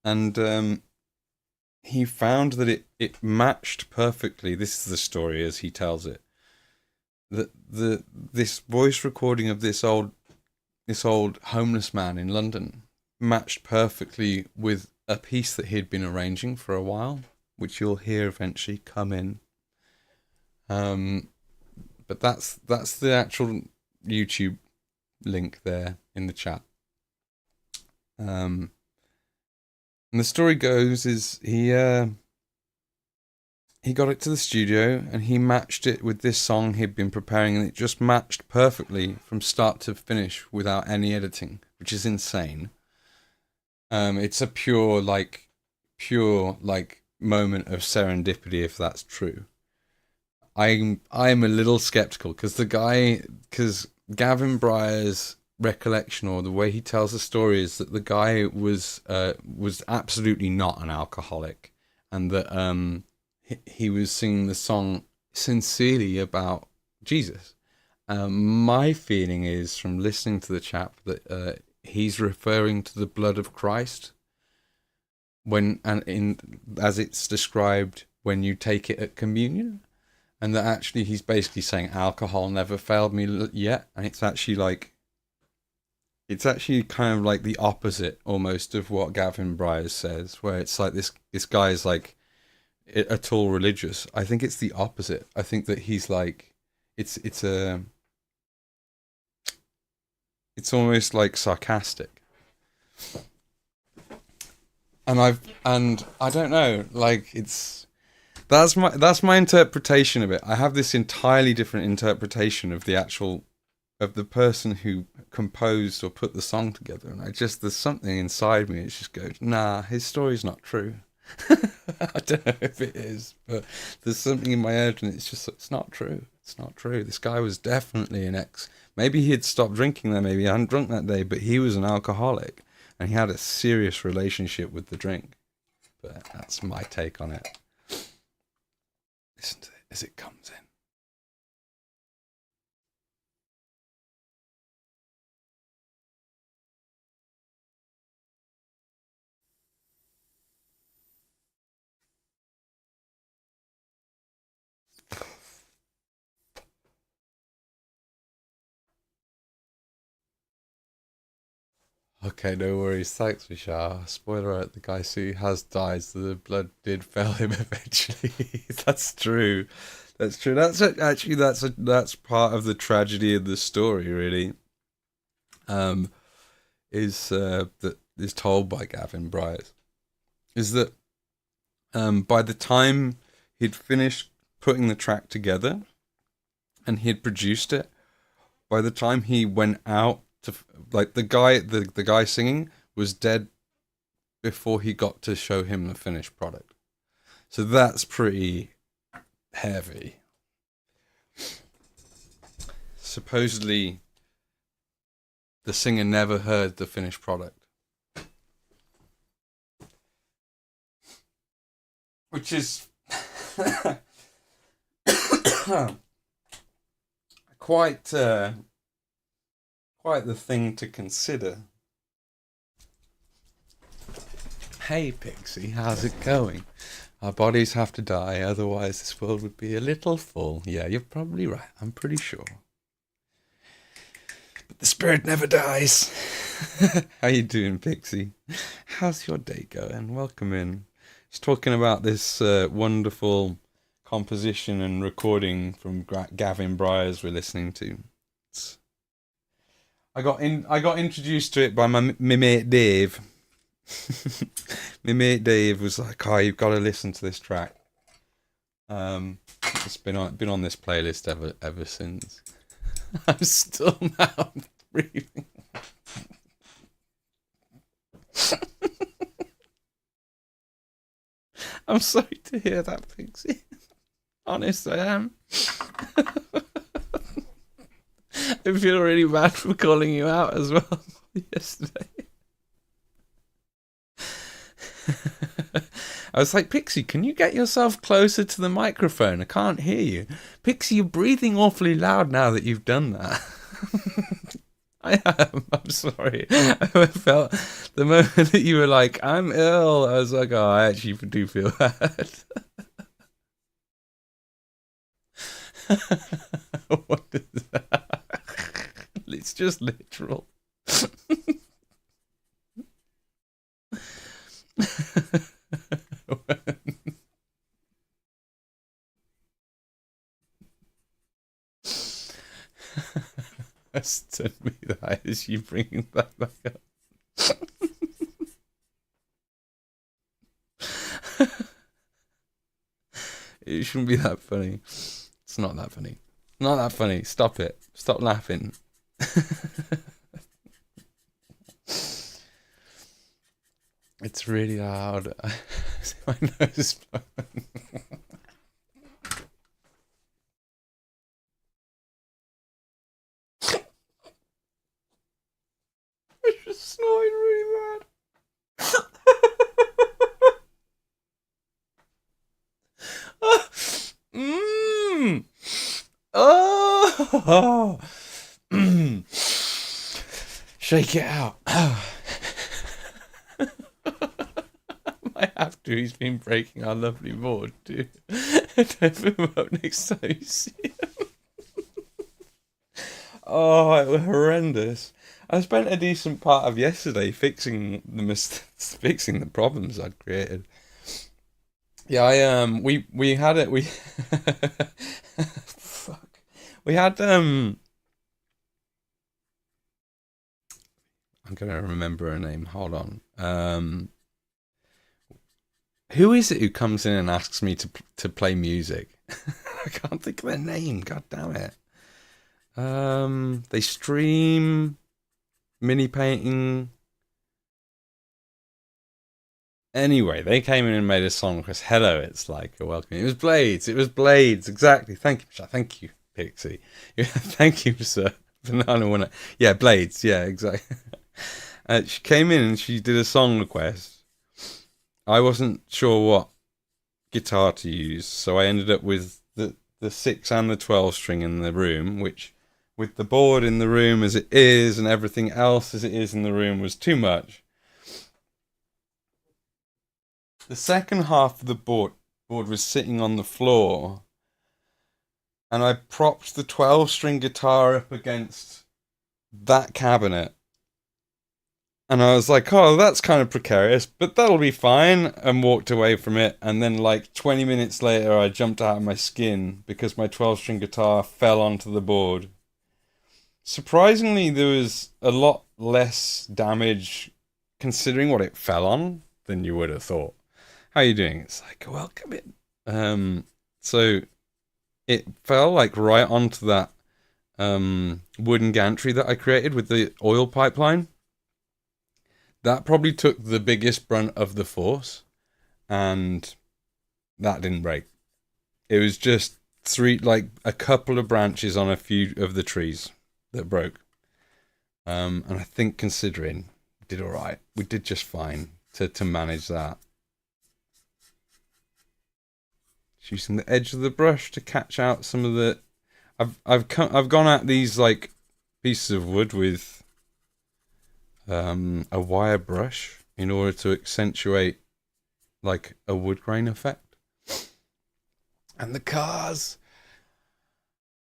and he found that it matched perfectly. This is the story as he tells it. That this voice recording of this old homeless man in London matched perfectly with a piece that he'd been arranging for a while, which you'll hear eventually come in. But that's the actual YouTube link there in the chat. And the story goes is he got it to the studio and he matched it with this song he'd been preparing, and it just matched perfectly from start to finish without any editing, which is insane. It's a pure moment of serendipity, if that's true. I'm a little skeptical because Gavin Bryar's recollection, or the way he tells the story, is that the guy was absolutely not an alcoholic, and that he was singing the song sincerely about Jesus. My feeling is, from listening to the chap, that he's referring to the blood of Christ as it's described when you take it at communion, and that actually he's basically saying alcohol never failed me yet, and it's actually kind of like the opposite almost of what Gavin Bryars says, where it's like this guy is like at all religious. I think it's the opposite. I think that he's like it's almost like sarcastic. And I don't know, like that's my interpretation of it. I have this entirely different interpretation of the person who composed or put the song together, and there's something inside me. It just goes, nah, his story's not true. I don't know if it is, but there's something in my head, and it's not true. It's not true. This guy was definitely maybe he had stopped drinking then, maybe he hadn't drunk that day, but he was an alcoholic, and he had a serious relationship with the drink. But that's my take on it. Listen to it as it comes in. Okay, no worries. Thanks, Vishal. Spoiler alert, the guy who has died, so the blood did fail him eventually. That's true. That's true. That's part of the tragedy of the story, really. Um, that is told by Gavin Bryars, is that by the time he'd finished putting the track together and he had produced it, by the time he went out to, like, the guy singing was dead before he got to show him the finished product. So that's pretty heavy. Supposedly the singer never heard the finished product, which is quite the thing to consider. Hey Pixie, how's it going? Our bodies have to die, otherwise this world would be a little full. Yeah, you're probably right, I'm pretty sure. But the spirit never dies. How you doing, Pixie? How's your day going? Welcome in. Just talking about this wonderful composition and recording from Gavin Bryars we're listening to. I got introduced to it by my mate Dave. My mate Dave was like, "Oh, you've got to listen to this track." It's been on this playlist ever since. I'm still now breathing. I'm sorry to hear that, Pixie. Honest, I am. I feel really bad for calling you out as well yesterday. I was like, Pixie, can you get yourself closer to the microphone? I can't hear you. Pixie, you're breathing awfully loud now that you've done that. I am. I'm sorry. I felt the moment that you were like, I'm ill, I was like, oh, I actually do feel bad. What is that? It's just literal. Send me that as you bringing that back up. It shouldn't be that funny. It's not that funny. Not that funny. Stop it. Stop laughing. It's really loud. My nose is blown. I just snorted really bad. Mmm. Oh. Shake it out. I have to. He's been breaking our lovely board too. Don't put him up next time you see him. Oh, it was horrendous. I spent a decent part of yesterday fixing fixing the problems I'd created. Yeah, we had it. We fuck. We had I'm gonna remember her name. Hold on. Who is it who comes in and asks me to play music? I can't think of their name. God damn it. They stream mini painting. Anyway, they came in and made a song because hello, it's like a welcome. It was Blades. It was Blades. Exactly. Thank you, Michelle. Thank you, Pixie. Thank you, sir. Banana one. Yeah, Blades. Yeah, exactly. She came in and she did a song request. I wasn't sure what guitar to use, so I ended up with the 6 and the 12 string in the room, which with the board in the room as it is and everything else as it is in the room was too much. The second half of the board was sitting on the floor, and I propped the 12 string guitar up against that cabinet. And I was like, oh, that's kind of precarious, but that'll be fine, and walked away from it. And then, like 20 minutes later, I jumped out of my skin because my 12 string guitar fell onto the board. Surprisingly, there was a lot less damage considering what it fell on than you would have thought. How are you doing? It's like, welcome in. So it fell like right onto that wooden gantry that I created with the oil pipeline. That probably took the biggest brunt of the force, and that didn't break. It was just a couple of branches on a few of the trees that broke. And I think considering we did all right. We did just fine to manage that. Just using the edge of the brush to catch out some of the. I've gone at these like pieces of wood with a wire brush in order to accentuate like a wood grain effect. And the cars.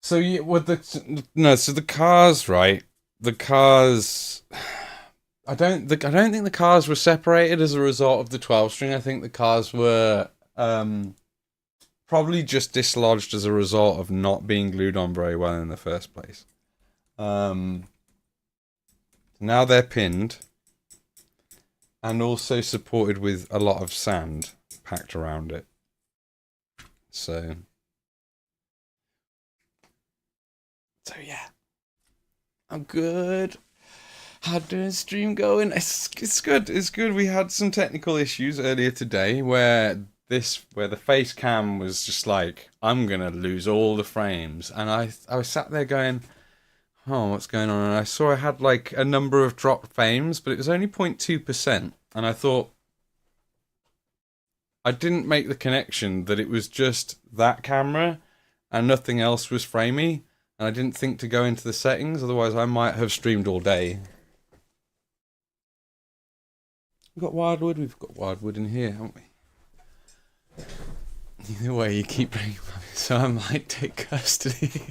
So yeah, so the cars, right? The cars. I don't think the cars were separated as a result of the 12 string. I think the cars were probably just dislodged as a result of not being glued on very well in the first place. Now they're pinned and also supported with a lot of sand packed around it. So yeah, I'm good. How did the stream going? It's good. It's good. We had some technical issues earlier today where the face cam was just like, I'm gonna lose all the frames, and I was sat there going, oh, what's going on? And I saw I had like a number of dropped frames, but it was only 0.2%. And I thought, I didn't make the connection that it was just that camera and nothing else was framey. And I didn't think to go into the settings, otherwise I might have streamed all day. We've got wildwood in here, haven't we? Either way, you keep bringing up, so I might take custody.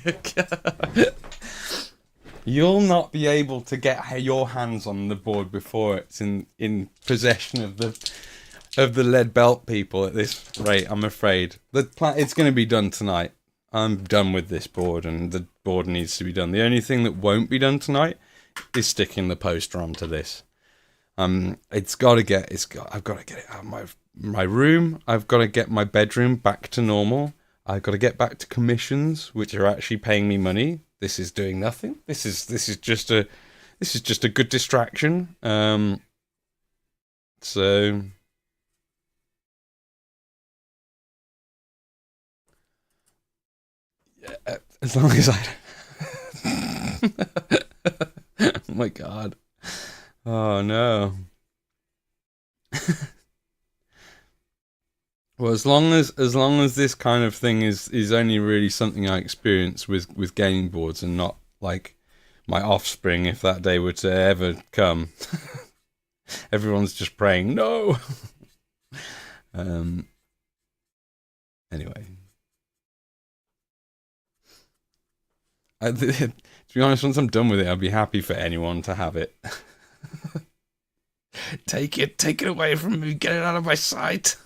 You'll not be able to get your hands on the board before it's in possession of the lead belt people at this rate, I'm afraid. It's going to be done tonight. I'm done with this board, and the board needs to be done. The only thing that won't be done tonight is sticking the poster onto this. I've got to get it out of my room. I've got to get my bedroom back to normal. I've got to get back to commissions, which are actually paying me money. This is doing nothing. This is just a good distraction. So as long as I oh my god. Oh no. Well, as long as this kind of thing is only really something I experience with gaming boards and not like my offspring, if that day were to ever come, everyone's just praying no. um. Anyway, to be honest, once I'm done with it, I'd be happy for anyone to have it. Take it away from me. Get it out of my sight.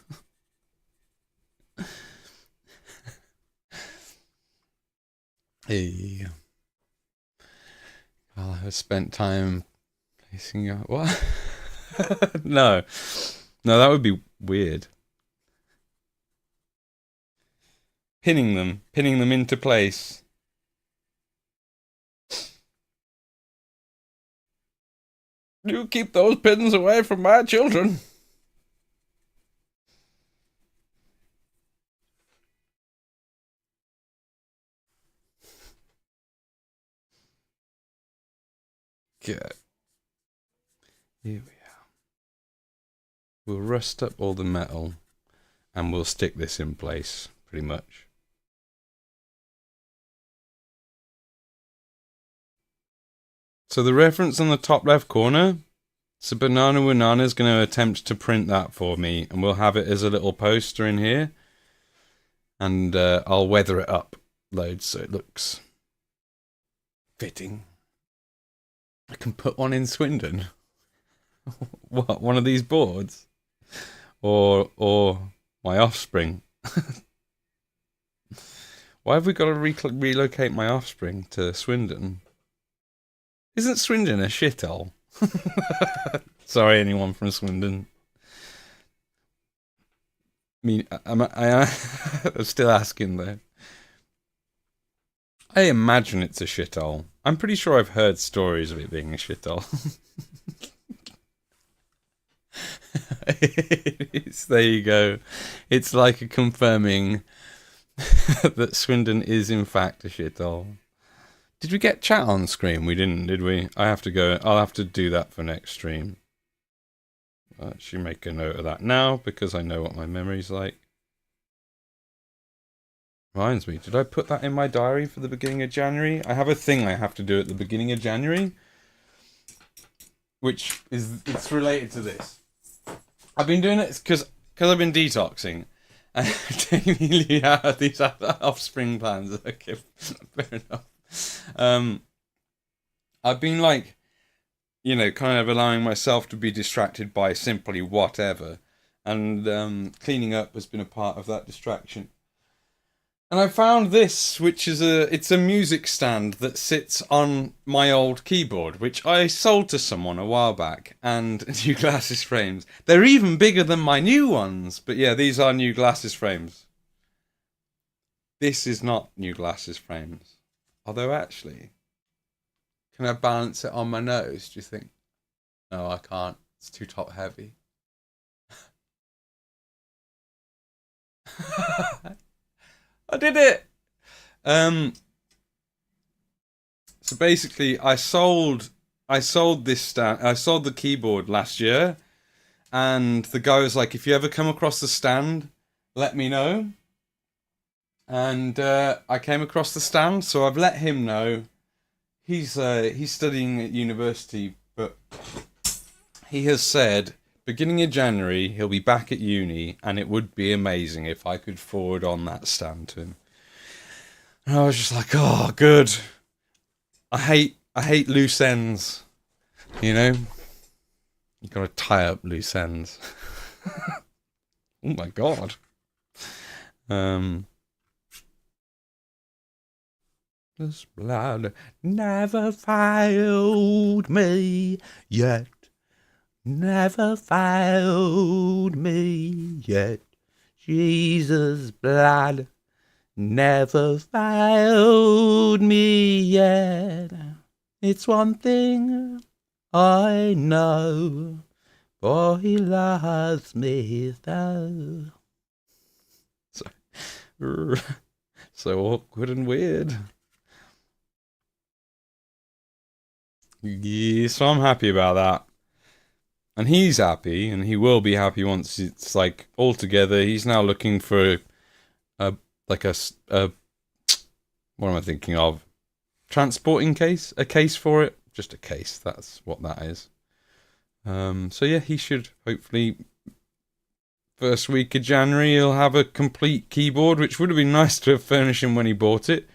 Hey, I have spent time placing your what? No, no, that would be weird. Pinning them into place. You keep those pins away from my children. Good. Here we are. We'll rust up all the metal and we'll stick this in place, pretty much. So the reference on the top left corner, so Banana Banana is going to attempt to print that for me, and we'll have it as a little poster in here. And I'll weather it up loads so it looks fitting. I can put one in Swindon. What, one of these boards? Or my offspring? Why have we got to relocate my offspring to Swindon? Isn't Swindon a shithole? Sorry, anyone from Swindon. I mean, I'm still asking though. I imagine it's a shithole. I'm pretty sure I've heard stories of it being a shithole. There you go. It's like a confirming that Swindon is in fact a shithole. Did we get chat on screen? We didn't, did we? I'll have to do that for next stream. I'll actually make a note of that now because I know what my memory's like. Reminds me, did I put that in my diary for the beginning of January? I have a thing I have to do at the beginning of January, which it's related to this. I've been doing it because I've been detoxing. And technically, these offspring plans. Okay, fair enough. I've been like, kind of allowing myself to be distracted by simply whatever, and cleaning up has been a part of that distraction. And I found this, which is it's a music stand that sits on my old keyboard, which I sold to someone a while back, and new glasses frames. They're even bigger than my new ones, but yeah, these are new glasses frames. This is not new glasses frames. Although actually, can I balance it on my nose, do you think? No, I can't. It's too top heavy. I did it. So basically, I sold this stand. I sold the keyboard last year, and the guy was like, "If you ever come across the stand, let me know." And I came across the stand, so I've let him know. He's studying at university, but he has said beginning of January he'll be back at uni, and it would be amazing if I could forward on that stand to him. And I was just like, oh, good. I hate loose ends. You gotta tie up loose ends. Oh my god. This blood never failed me yet. Never failed me yet. Jesus' blood never failed me yet. It's one thing I know, for he loves me so. So awkward and weird. Yeah, so I'm happy about that. And he's happy, and he will be happy once it's like all together. He's now looking for a like a what am I thinking of? Transporting case, a case for it, just a case. That's what that is. So yeah, he should hopefully first week of January he'll have a complete keyboard, which would have been nice to have furnished him when he bought it.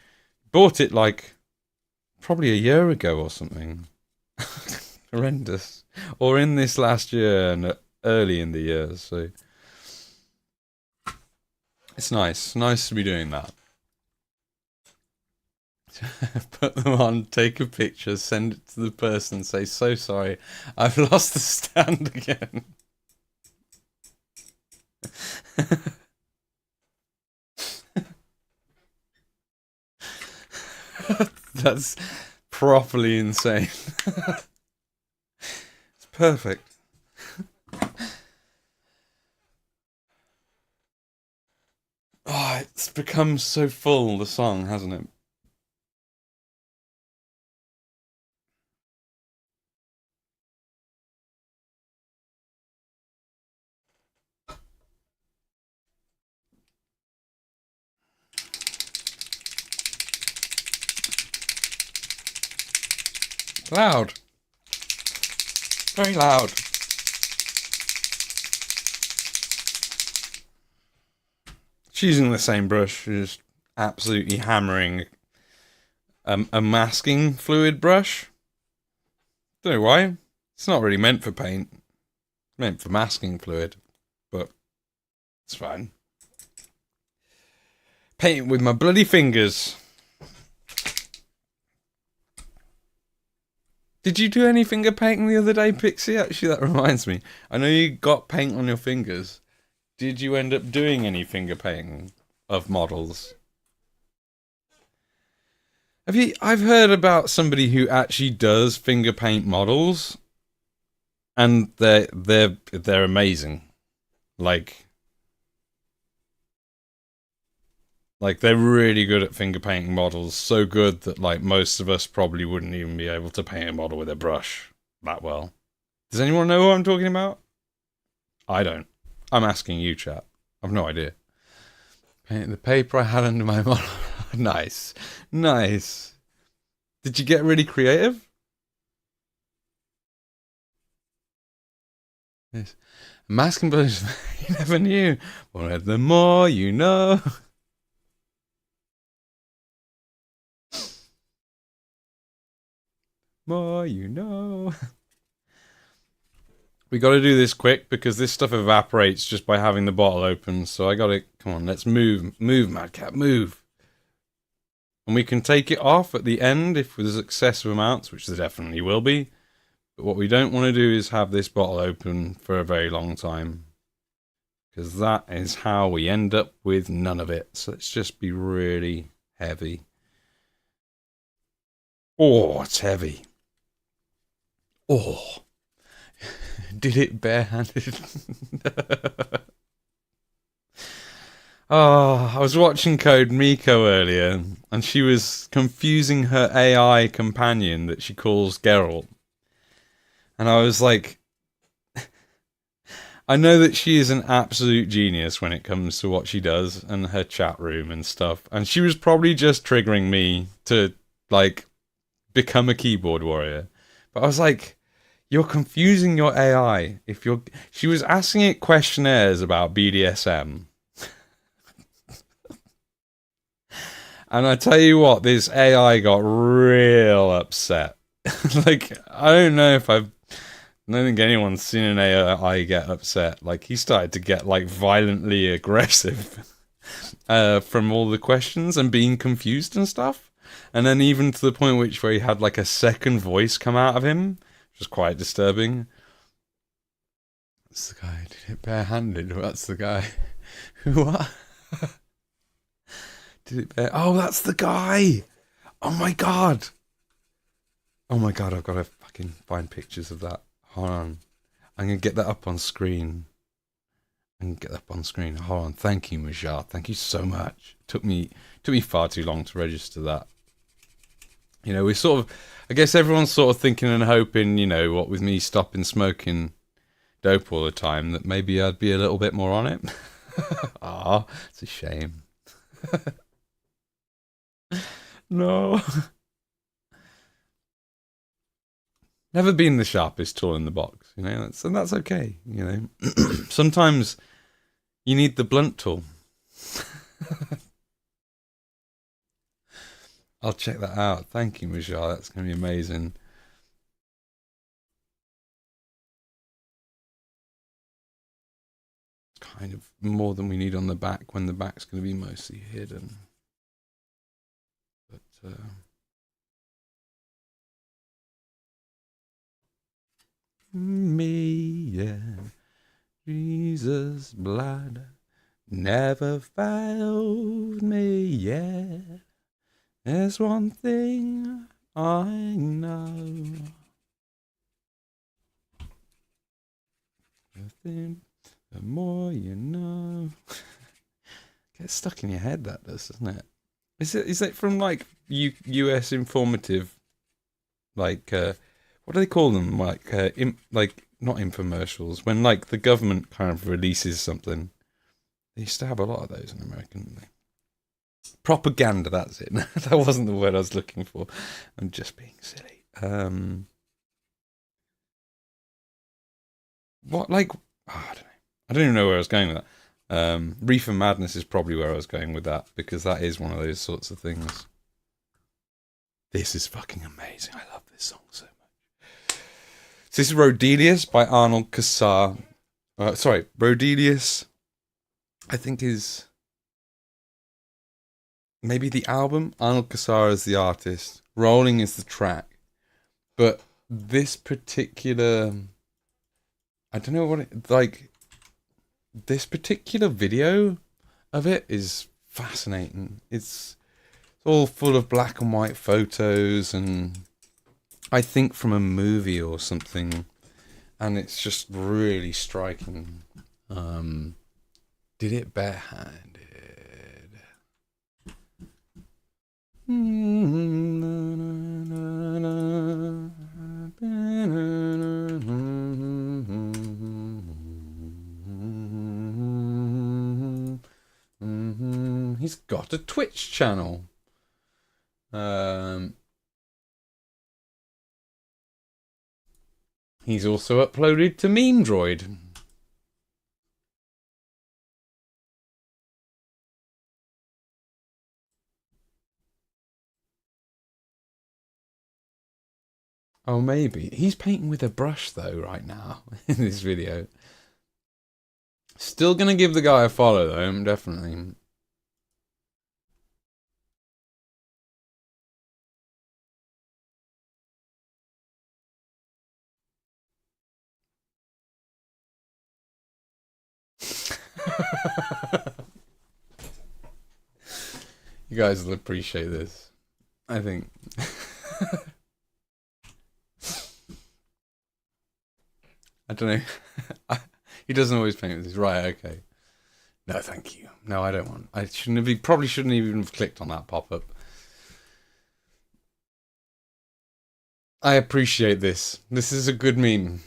Bought it like probably a year ago or something. Horrendous. Or in this last year and early in the year, so it's nice to be doing that. Put them on, take a picture, send it to the person, say, so sorry, I've lost the stand again. That's properly insane. It's perfect. Oh, it's become so full, the song, hasn't it? Loud. Very loud. She's using the same brush, just absolutely hammering a masking fluid brush. Don't know why. It's not really meant for paint. It's meant for masking fluid, but it's fine. Paint with my bloody fingers. Did you do any finger painting the other day, Pixie? Actually, that reminds me. I know you got paint on your fingers. Did you end up doing any finger painting of models? I've heard about somebody who actually does finger paint models, and they're amazing. Like they're really good at finger painting models, so good that like most of us probably wouldn't even be able to paint a model with a brush that well. Does anyone know who I'm talking about? I don't. I'm asking you, chat. I've no idea. Painting the paper I had under my model. Nice. Nice. Did you get really creative? Yes. Masking blues, you never knew. Well, the more you know. More you know. We got to do this quick because this stuff evaporates just by having the bottle open. So I got to, come on, let's move, Madcap, move. And we can take it off at the end if there's excessive amounts, which there definitely will be. But what we don't want to do is have this bottle open for a very long time, because that is how we end up with none of it. So let's just be really heavy. Oh, it's heavy. Oh, did it barehanded? Oh, I was watching Code Miko earlier, and she was confusing her AI companion that she calls Geralt. And I was like, I know that she is an absolute genius when it comes to what she does and her chat room and stuff. And she was probably just triggering me to, like, become a keyboard warrior. But I was like, you're confusing your AI. She was asking it questionnaires about BDSM. And I tell you what, this AI got real upset. Like, I don't think anyone's seen an AI get upset. Like, he started to get, like, violently aggressive from all the questions and being confused and stuff. And then even to the point where he had, like, a second voice come out of him, which was quite disturbing. That's the guy who did it barehanded. That's the guy who what? Did it bare... Oh, that's the guy! Oh my god! Oh my god, I've got to fucking find pictures of that. Hold on. I'm going to get that up on screen. Hold on. Thank you, Majah. Thank you so much. It took me far too long to register that. You know, I guess everyone's sort of thinking and hoping, you know, what with me stopping smoking dope all the time, that maybe I'd be a little bit more on it. Ah, it's a shame. No. Never been the sharpest tool in the box, you know, and that's okay, you know. Sometimes you need the blunt tool. I'll check that out. Thank you, Majah. That's going to be amazing. Kind of more than we need on the back, when the back's going to be mostly hidden. But me, yeah, Jesus' blood never failed me yet. There's one thing I know. The more you know. Gets stuck in your head, that does, doesn't it? Is it from like US informative, like what do they call them? Like like not infomercials, when like the government kind of releases something. They used to have a lot of those in America, didn't they? Propaganda, that's it. That wasn't the word I was looking for. I'm just being silly. What, like, I don't know. I don't even know where I was going with that. Reefer Madness is probably where I was going with that, because that is one of those sorts of things. This is fucking amazing. I love this song so much. So this is Rodelius by Arnold Cassar. Rodelius, I think, is maybe the album. Arnold Cassar is the artist. Rolling is the track. But this particular, I don't know what it, like, this particular video of it is fascinating. It's all full of black and white photos, and I think from a movie or something, and it's just really striking. Did it barehanded. He's got a Twitch channel. He's also uploaded to Meme Droid. Oh, maybe. He's painting with a brush, though, right now, in this video. Still gonna give the guy a follow, though, definitely. You guys will appreciate this, I think. I don't know. He doesn't always paint with this. Right, okay. No, thank you. No, I don't want. Probably shouldn't even have clicked on that pop-up. I appreciate this. This is a good meme.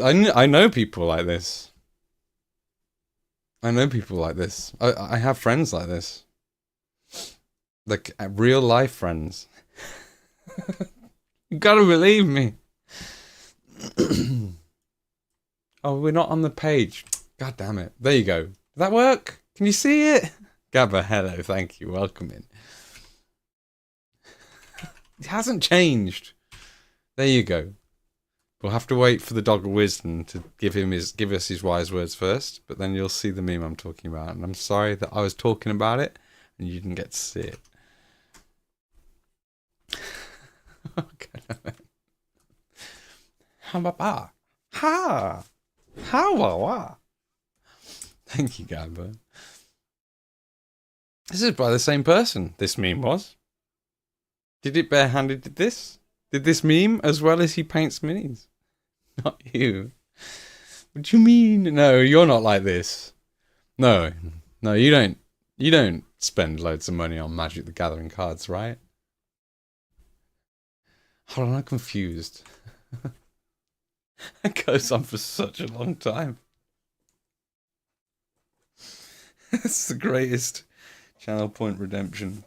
I know people like this. I know people like this. I have friends like this. Like, real life friends. You gotta believe me. Oh, we're not on the page. God damn it. There you go. Did that work? Can you see it? Gabba, hello. Thank you. Welcome in. It hasn't changed. There you go. We'll have to wait for the dog of wisdom to give us his wise words first, but then you'll see the meme I'm talking about. And I'm sorry that I was talking about it and you didn't get to see it. Okay. Ha! Ha! How? Thank you, Gabba. This is by the same person, this meme was. Did it barehanded did this? Did this meme as well as he paints minis? Not you. What do you mean? No, you're not like this. No, no, you don't. You don't spend loads of money on Magic the Gathering cards, right? Hold on, I'm confused. It goes on for such a long time. It's the greatest channel point redemption.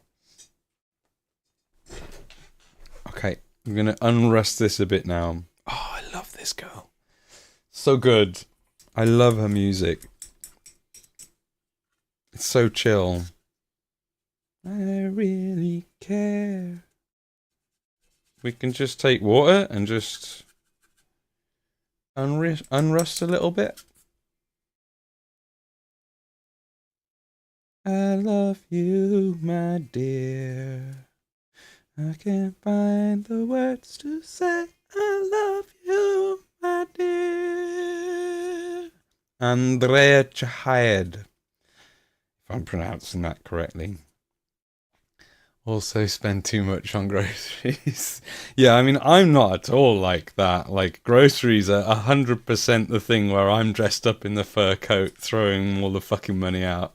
Okay, I'm gonna unrest this a bit now. Oh, I love this girl. So good. I love her music. It's so chill. I really care. We can just take water and just unrust a little bit. I love you, my dear. I can't find the words to say I love you, my dear. Andrea Chahed, if I'm pronouncing that correctly. Also spend too much on groceries. Yeah, I mean, I'm not at all like that. Like, groceries are 100% the thing where I'm dressed up in the fur coat, throwing all the fucking money out.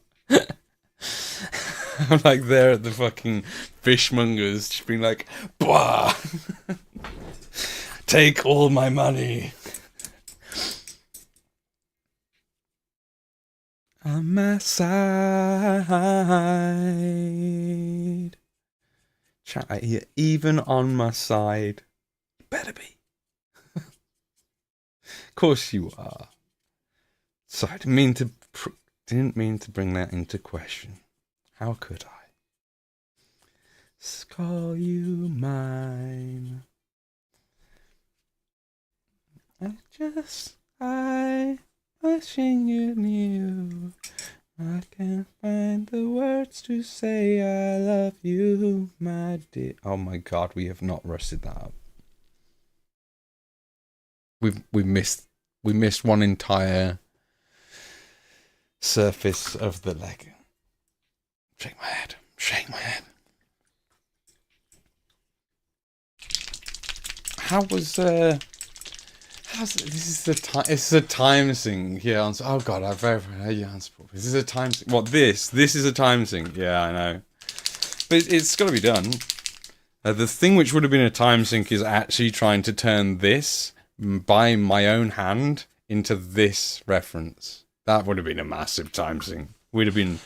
I'm like there at the fucking fishmongers, just being like, "Blah, take all my money." On my side, chat here, even on my side. Better be. Of course you are. Sorry, didn't mean to bring that into question. How could I? Call you mine. I wishing you knew. I can't find the words to say I love you, my dear. Oh my god, we have not rusted that up. We missed one entire surface of the leg. Shake my head. Shake my head. This is a time sync. Yeah. Oh god, I've very answer. This is a time sync. What this? This is a time sync. Yeah, I know. But it's got to be done. The thing which would have been a time sync is actually trying to turn this by my own hand into this reference. That would have been a massive time sync. We'd have been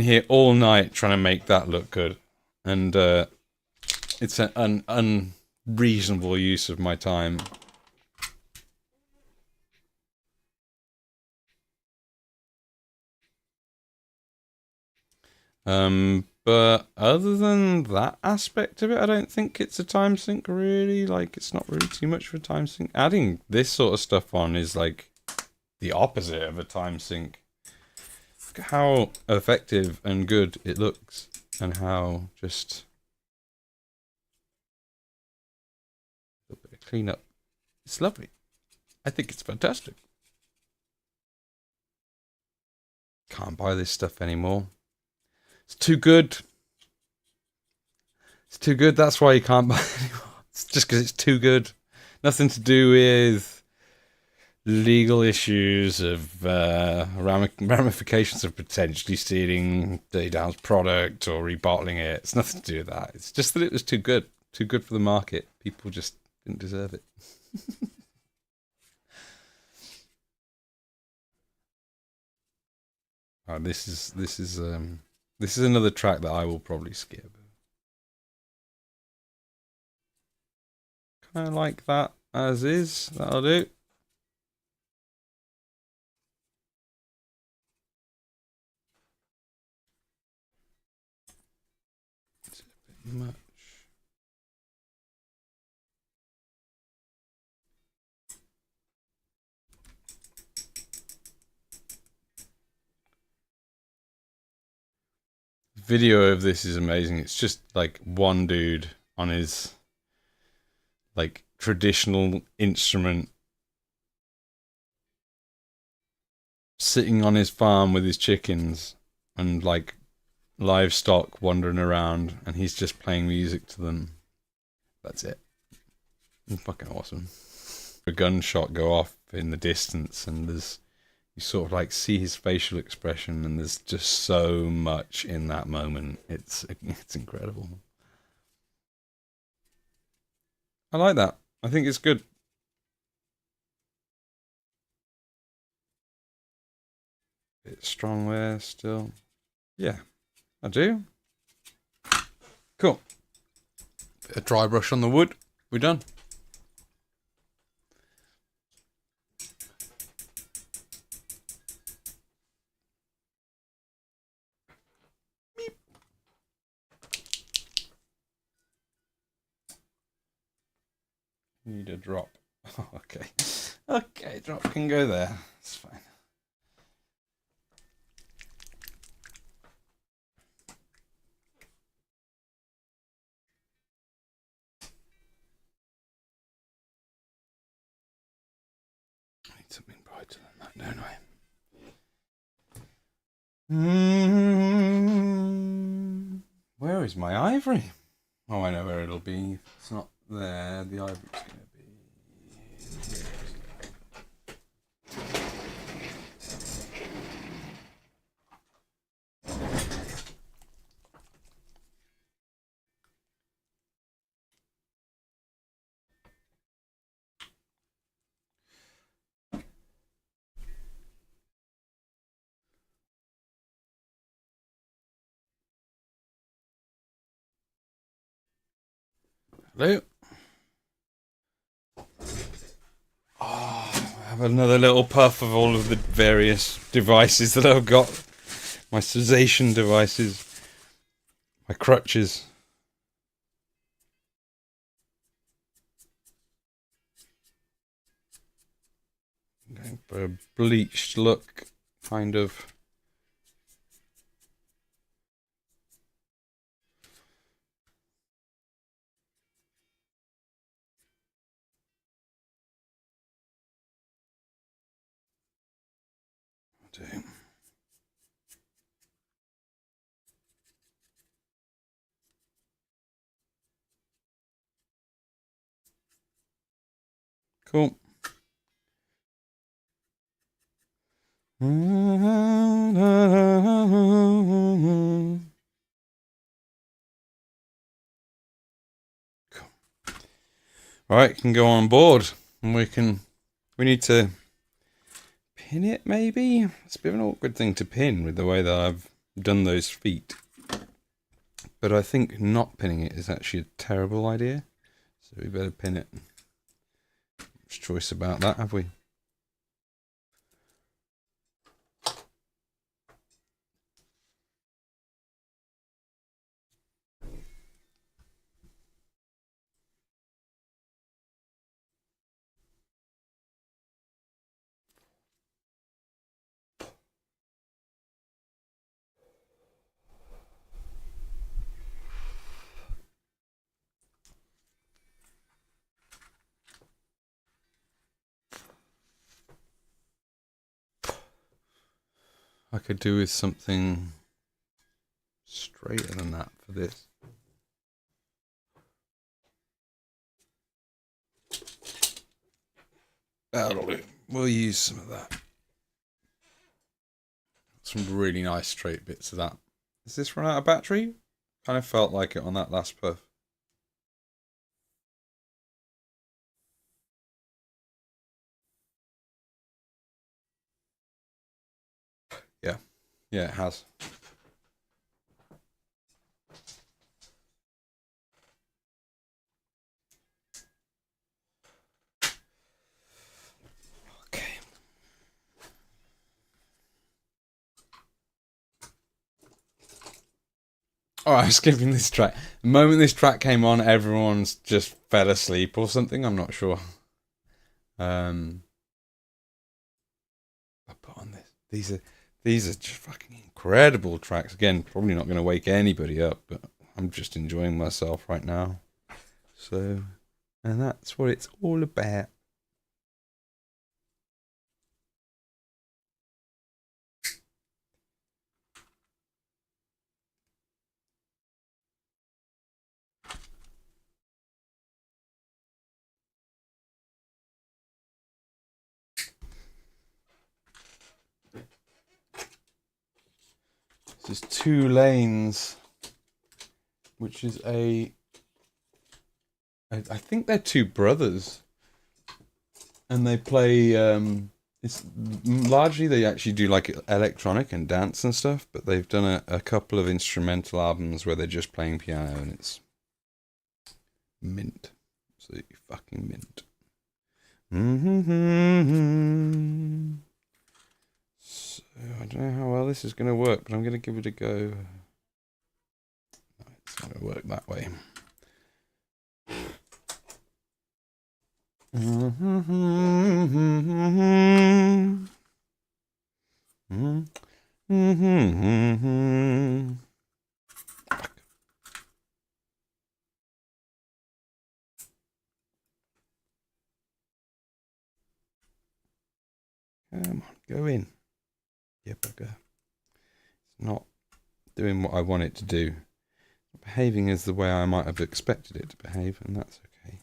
here all night trying to make that look good, and it's an unreasonable use of my time. But other than that aspect of it, I don't think it's a time sync really. Like, it's not really too much of a time sync. Adding this sort of stuff on is like the opposite of a time sync. Look at how effective and good it looks, and how just a little bit of cleanup. It's lovely. I think it's fantastic. Can't buy this stuff anymore. It's too good. It's too good. That's why you can't buy it anymore. It's just because it's too good. Nothing to do with legal issues of ramifications of potentially stealing Daydown's product or rebottling it. It's nothing to do with that. It's just that it was too good. Too good for the market. People just didn't deserve it. This is another track that I will probably skip. Kind of like that as is. That'll do. It's a bit much. Video of this is amazing. It's just like one dude on his like traditional instrument, sitting on his farm with his chickens and like livestock wandering around, and he's just playing music to them. That's it. It's fucking awesome. A gunshot go off in the distance, and you sort of like see his facial expression, and there's just so much in that moment. It's incredible. I like that. I think it's good. Bit strong there still. Yeah, I do. Cool. Bit of dry brush on the wood. We're done. Need a drop. Oh, okay. Okay, drop can go there. It's fine. I need something brighter than that, don't I? Where is my ivory? Oh, I know where it'll be. It's not there. The ivory's going to be here. Hello. Oh, I have another little puff of all of the various devices that I've got. My cessation devices. My crutches. I'm going for a bleached look, kind of. Do. Cool. Cool. Right, can go on board, and we need to pin it. Maybe it's a bit of an awkward thing to pin with the way that I've done those feet. But I think not pinning it is actually a terrible idea. So we better pin it. Much choice about that, have we? I could do with something straighter than that for this. That'll do. We'll use some of that. Some really nice straight bits of that. Is this run out of battery? Kind of felt like it on that last puff. Yeah. Yeah, it has. Okay. Alright, I'm skipping this track. The moment this track came on, everyone's just fell asleep or something. I'm not sure. I put on this. These are just fucking incredible tracks. Again, probably not going to wake anybody up, but I'm just enjoying myself right now. So, and that's what it's all about. is Two Lanes, which is I think they're two brothers, and they play. It's largely they actually do like electronic and dance and stuff, but they've done a couple of instrumental albums where they're just playing piano, and it's mint, absolutely fucking mint. So I don't know how well this is going to work, but I'm going to give it a go. No, it's not going to work that way. Come on, go in. Yeah, bugger. It's not doing what I want it to do. Behaving is the way I might have expected it to behave, and that's okay.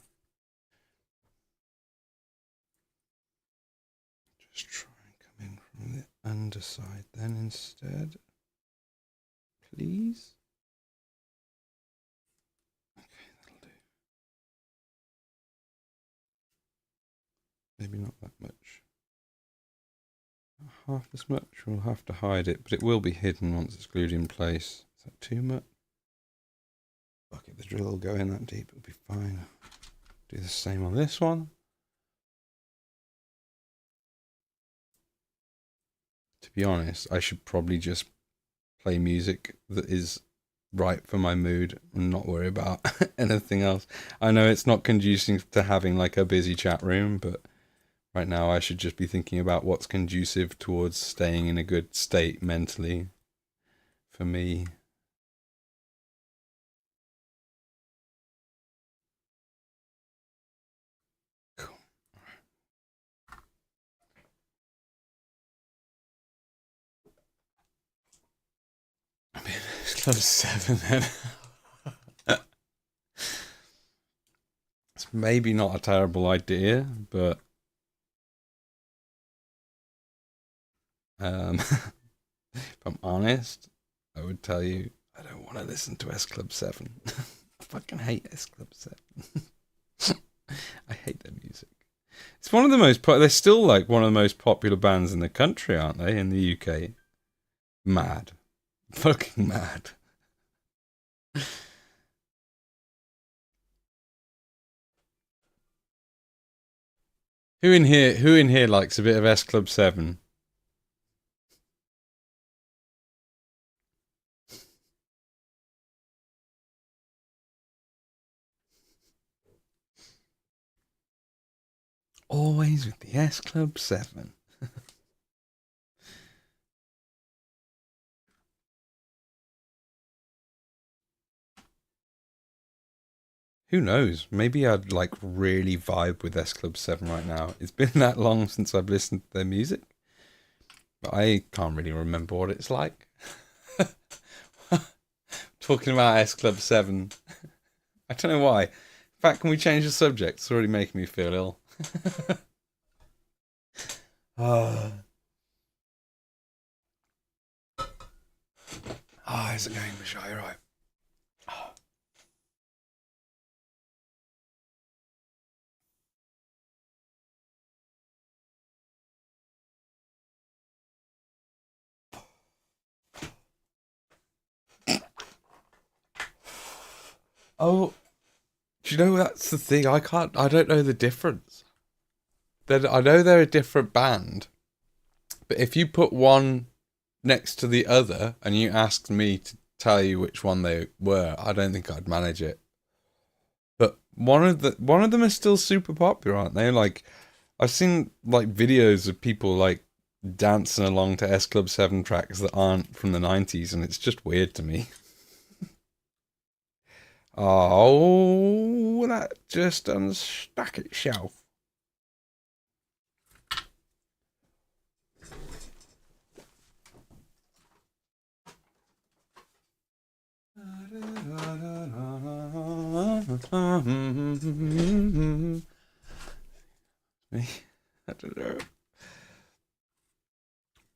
Just try and come in from the underside then instead. Please. Okay, that'll do. Maybe not that much. Not half as much. We'll have to hide it, but it will be hidden once it's glued in place. Is that too much? Fuck it, the drill will go in that deep. It'll be fine. Do the same on this one. To be honest, I should probably just play music that is right for my mood and not worry about anything else. I know it's not conducive to having like a busy chat room, but right now I should just be thinking about what's conducive towards staying in a good state mentally for me. Cool. I mean, it's Club 7 then. It's maybe not a terrible idea, but if I'm honest, I would tell you I don't want to listen to S Club 7. I fucking hate S Club 7. I hate their music. It's one of the most they're still like one of the most popular bands in the country, aren't they? In the UK. Mad. Fucking mad. Who in here likes a bit of S Club 7? Always with the S Club 7. Who knows? Maybe I'd like really vibe with S Club 7 right now. It's been that long since I've listened to their music, but I can't really remember what it's like. Talking about S Club 7. I don't know why. In fact, can we change the subject? It's already making me feel ill. How's it going, Michelle? You're right. Oh, do you know that's the thing? I don't know the difference. I know they're a different band, but if you put one next to the other and you asked me to tell you which one they were, I don't think I'd manage it. But one of them is still super popular, aren't they? Like I've seen like videos of people like dancing along to S Club 7 tracks that aren't from the 90s, and it's just weird to me. Oh, that just unstuck itself. I don't know.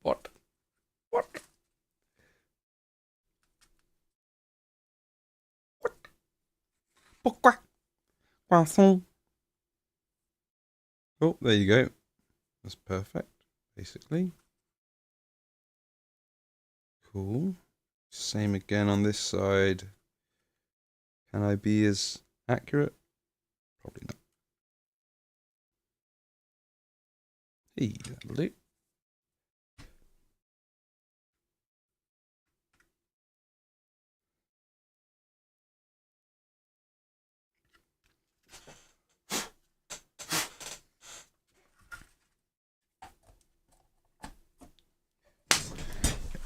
What? Pourquoi? Poisson. Oh, there you go. That's perfect, basically. Cool. Same again on this side. Can I be as accurate? Probably not. Hey, that'll do.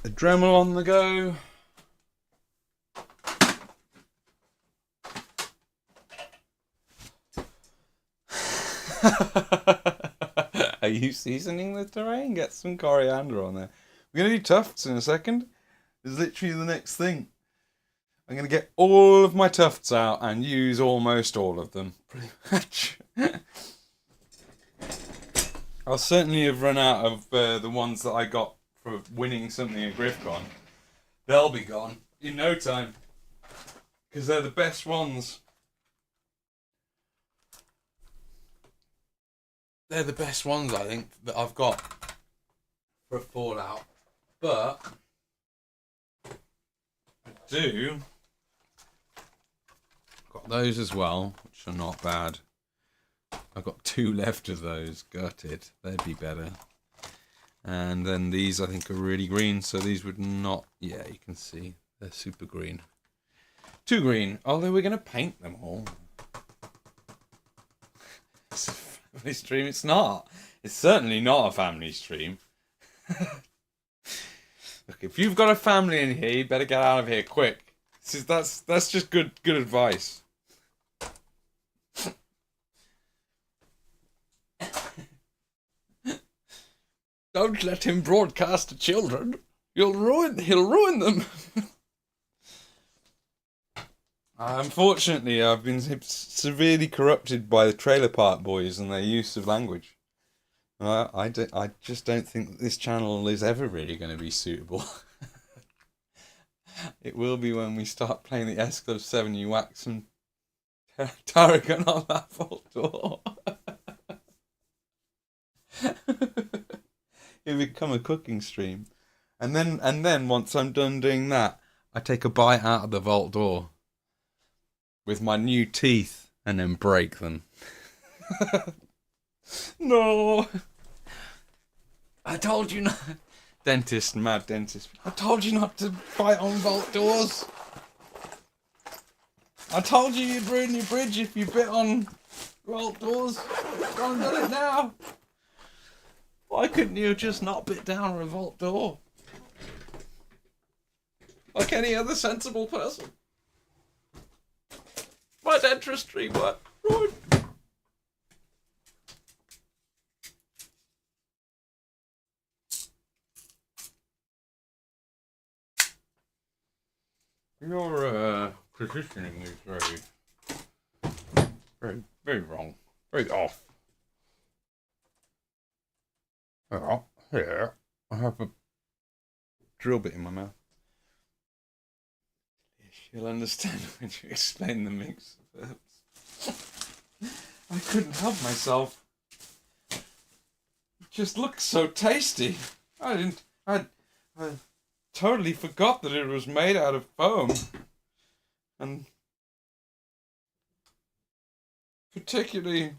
The Dremel on the go. Are you seasoning the terrain? Get some coriander on there. We're going to do tufts in a second. It's literally the next thing. I'm going to get all of my tufts out and use almost all of them, pretty much. I'll certainly have run out of the ones that I got for winning something at GriffCon. They'll be gone in no time. Because they're the best ones. They're the best ones, I think, that I've got for a Fallout. But I do got those as well, which are not bad. I've got 2 left of those. Gutted. They'd be better. And then these I think are really green, so these would not... Yeah, you can see. They're super green. Too green. Although we're going to paint them all. It's a family stream. It's not. It's certainly not a family stream. Look, if you've got a family in here, you better get out of here quick. That's just good advice. Don't let him broadcast to children. He'll ruin them. Unfortunately, I've been severely corrupted by the Trailer Park Boys and their use of language. I just don't think that this channel is ever really going to be suitable. It will be when we start playing the S Club 7, you whack some tarragon on that vault door. It'll become a cooking stream. And then once I'm done doing that, I take a bite out of the vault door with my new teeth and then break them. No! I told you not... Dentist, mad dentist. I told you not to bite on vault doors. I told you you'd ruin your bridge if you bit on vault doors. Go and do it now. Why couldn't you just not bit down on a vault door? Like any other sensible person. My dentistry worked. Right. Your positioning is very wrong. Very off. Oh, here. I have a drill bit in my mouth. You'll understand when you explain the mix of herbs. I couldn't help myself. It just looks so tasty. I totally forgot that it was made out of foam. And particularly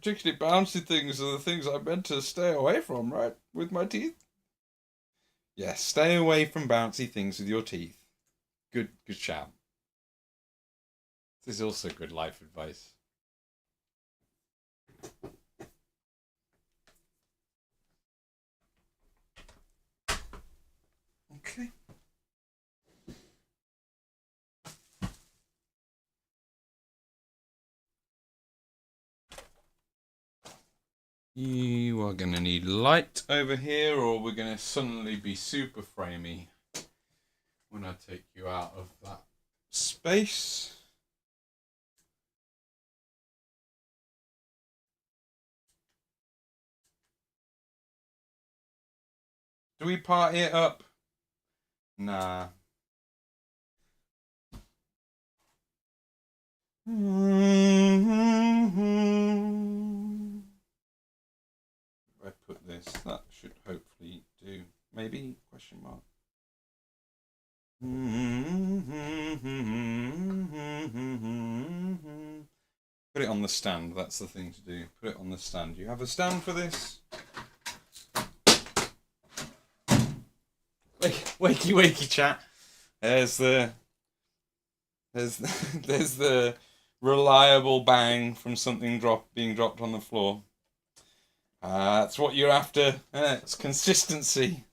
bouncy things are the things I meant to stay away from, right? With my teeth? Yes, stay away from bouncy things with your teeth. Good shout. This is also good life advice. Okay. You are going to need light over here, or we're going to suddenly be super framey when I take you out of that space. Do we party it up? Nah. I put this, that should hopefully do. Maybe? Question mark. Put it on the stand. That's the thing to do. Put it on the stand. You have a stand for this? Wakey, wakey, chat. There's the reliable bang from something being dropped on the floor. That's what you're after. It's consistency.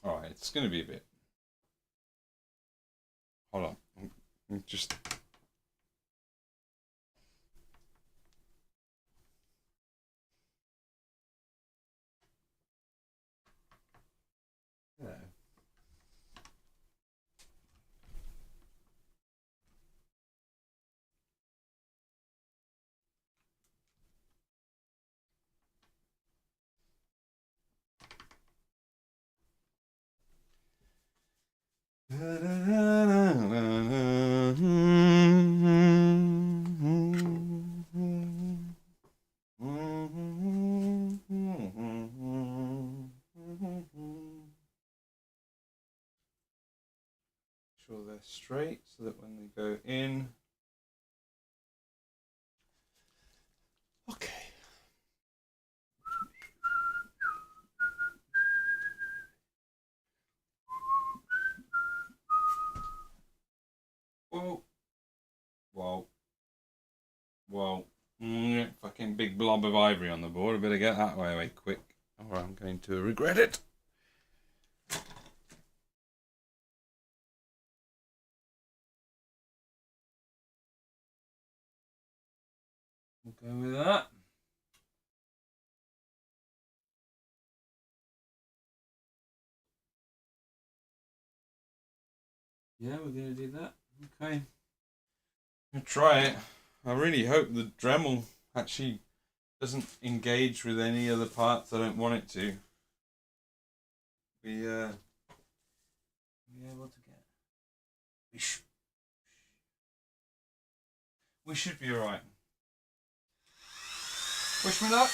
Alright, it's going to be a bit. Hold on. Just. Yeah. Sure they're straight so that when they go in. Okay. Whoa. Whoa. Whoa. Fucking big blob of ivory on the board. I better get that away quick, or I'm going to regret it. We'll go with that. Yeah, we're going to do that. Okay. I'll try it. I really hope the Dremel actually doesn't engage with any other parts I don't want it to. Be able to get. We should be alright. Wish me luck.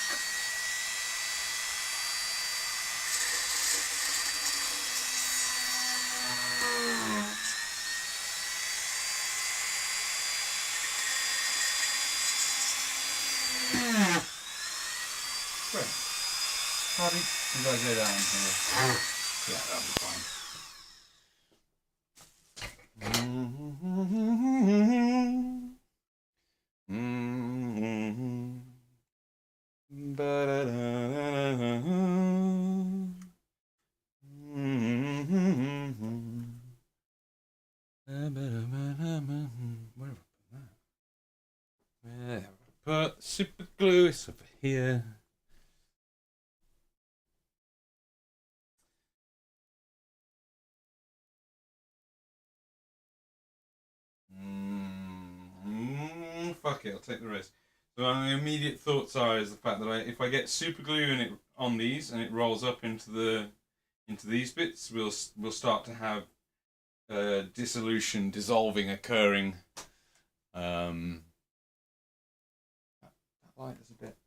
Great. How did I go down here? Yeah, that'll be fine. Put super glue is over here. Fuck it, I'll take the risk. So my immediate thoughts are is the fact that if I get super glue in it on these and it rolls up into these bits, we'll start to have dissolution, dissolving occurring. That light is a bit.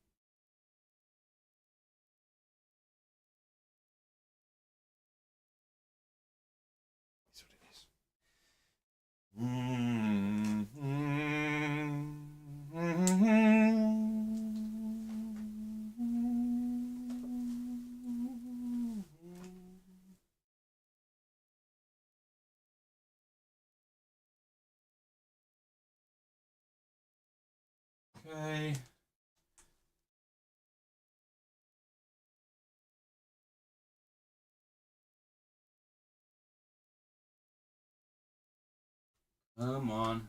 That's what it is. Okay. Come on.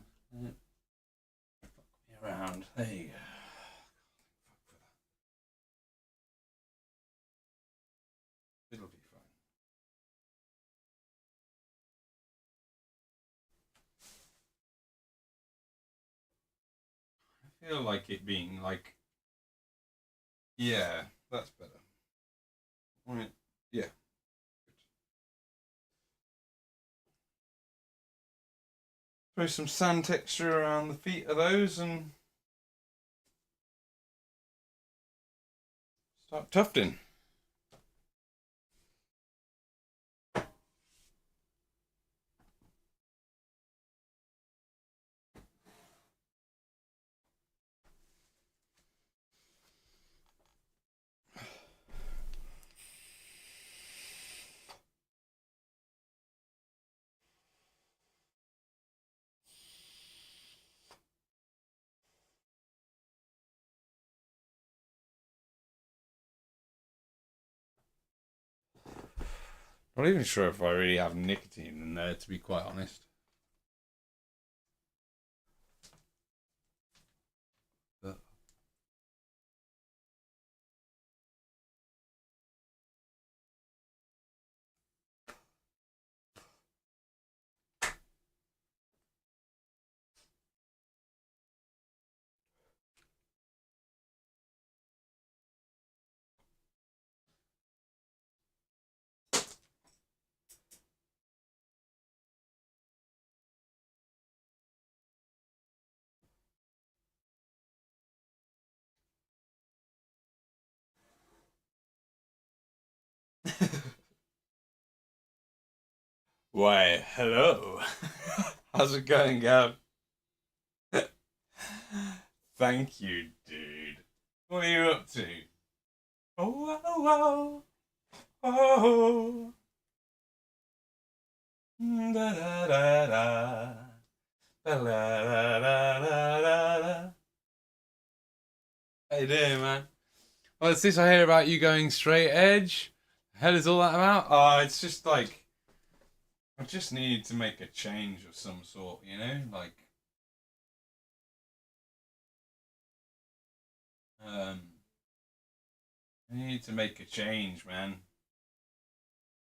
Fuck me around. There you go. It'll be fine. feel like it being like, yeah, that's better. Right. Yeah. Throw some sand texture around the feet of those and start tufting. Not even sure if I really have nicotine in there, to be quite honest. But why, hello. How's it going, Gav? Thank you, dude. What are you up to? Oh, oh, oh, oh. Da da da da. Da da da da da da. How you doing, man? What's this I hear about you going straight edge? The hell is all that about? It's just like I just need to make a change of some sort, you know? Like um I need to make a change, man.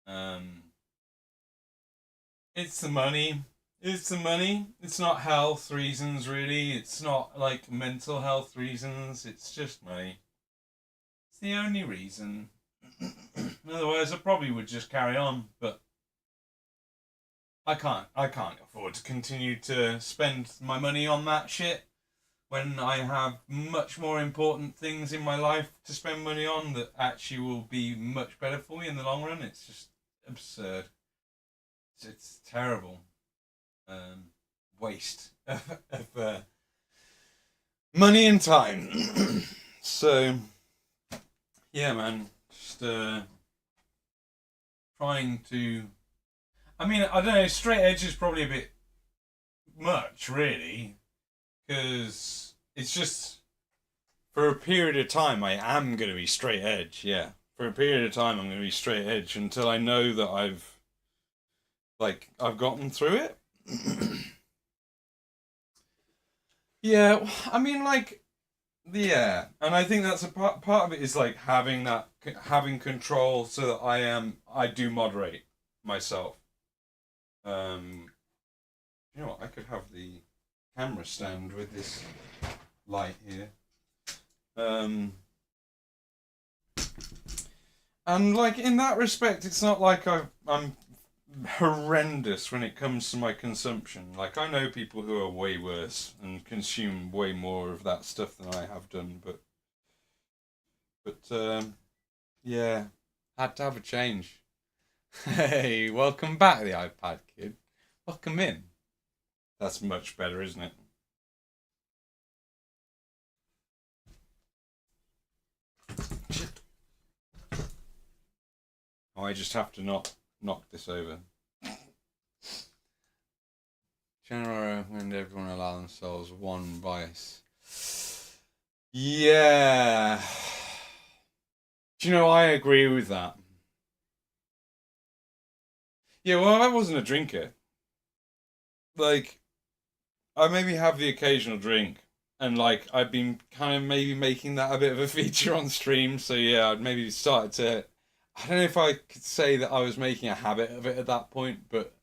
Um it's the money. It's the money. It's not health reasons really. It's not like mental health reasons. It's just money. It's the only reason. Otherwise I probably would just carry on, but I can't afford to continue to spend my money on that shit when I have much more important things in my life to spend money on that actually will be much better for me in the long run. It's just absurd. It's terrible. Waste of money and time. So yeah, man, just trying to. I mean, I don't know. Straight edge is probably a bit much, really, because it's just for a period of time. I am going to be straight edge. Yeah, for a period of time, I'm going to be straight edge until I know that I've gotten through it. Yeah, I mean, like, yeah, and I think that's a part of it is like having control so that I do moderate myself. You know what? I could have the camera stand with this light here. And like in that respect, it's not like I'm horrendous when it comes to my consumption. Like I know people who are way worse and consume way more of that stuff than I have done, but yeah, had to have a change. Hey, welcome back, the iPad kid. Welcome in. That's much better, isn't it? Oh, I just have to not knock this over. Generally recommend everyone allow themselves one vice. Yeah. Do you know, I agree with that. Yeah, well, I wasn't a drinker. Like, I maybe have the occasional drink, and like I've been kind of maybe making that a bit of a feature on stream. So yeah, I'd maybe started to. I don't know if I could say that I was making a habit of it at that point, but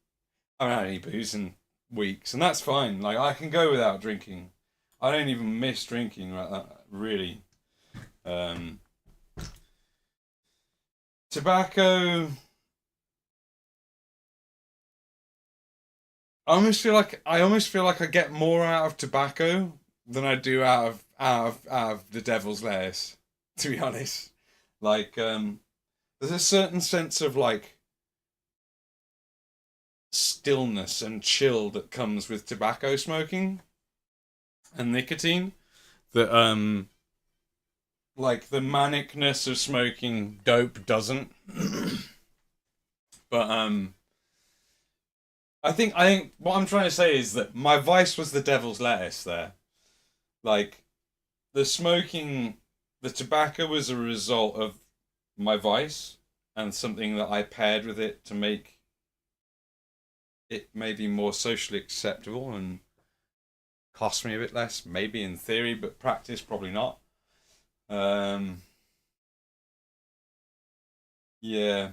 I haven't had any booze in weeks, and that's fine. Like I can go without drinking. I don't even miss drinking like that, really. Um, Tobacco. I almost feel like I get more out of tobacco than I do out of the devil's lettuce. To be honest, like there's a certain sense of like stillness and chill that comes with tobacco smoking and nicotine that like the manicness of smoking dope doesn't. But I think what I'm trying to say is that my vice was the devil's lettuce there. Like the smoking, the tobacco was a result of my vice and something that I paired with it to make it maybe more socially acceptable and cost me a bit less, maybe in theory, but practice probably not. Um, yeah,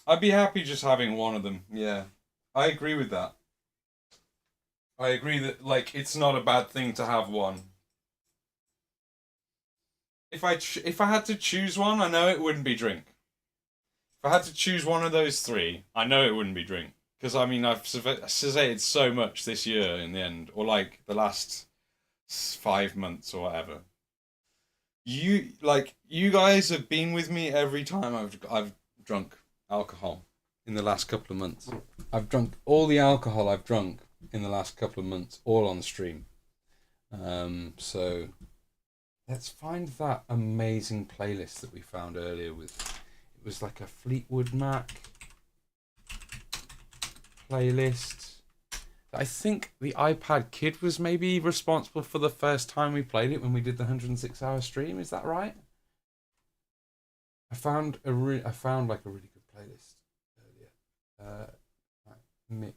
I'd be happy just having one of them. Yeah, I agree with that. I agree that like it's not a bad thing to have one. If I had to choose one, I know it wouldn't be drink. If I had to choose one of those three, I know it wouldn't be drink. Because I mean, I've cessated so much this year in the end, or like the last 5 months or whatever. You guys have been with me every time I've drunk alcohol in the last couple of months. I've drunk all the alcohol I've drunk in the last couple of months, all on stream. So let's find that amazing playlist that we found earlier with it was like a Fleetwood Mac playlist. I think the iPad Kid was maybe responsible for the first time we played it when we did the 106-hour stream. Is that right? I found like a really good playlist earlier. Right, mix.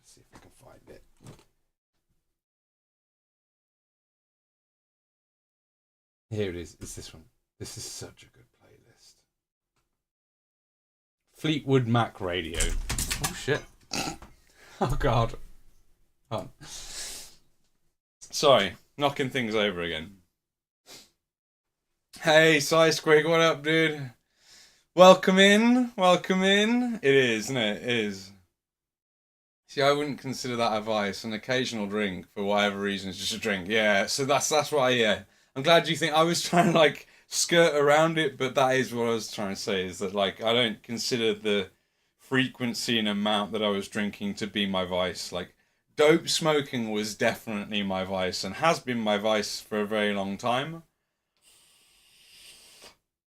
See if I can find it. Here it is. It's this one. This is such a good playlist. Fleetwood Mac Radio. Oh shit. Oh god. Oh. Sorry, knocking things over again. Hey, Squig, what up, dude? Welcome in. Welcome in. It is, isn't it? It is. See, I wouldn't consider that a vice. An occasional drink, for whatever reason, is just a drink. Yeah, so that's why, yeah. I'm glad you think I was trying to, like, skirt around it, but that is what I was trying to say, is that, like, I don't consider the frequency and amount that I was drinking to be my vice. Like, dope smoking was definitely my vice and has been my vice for a very long time.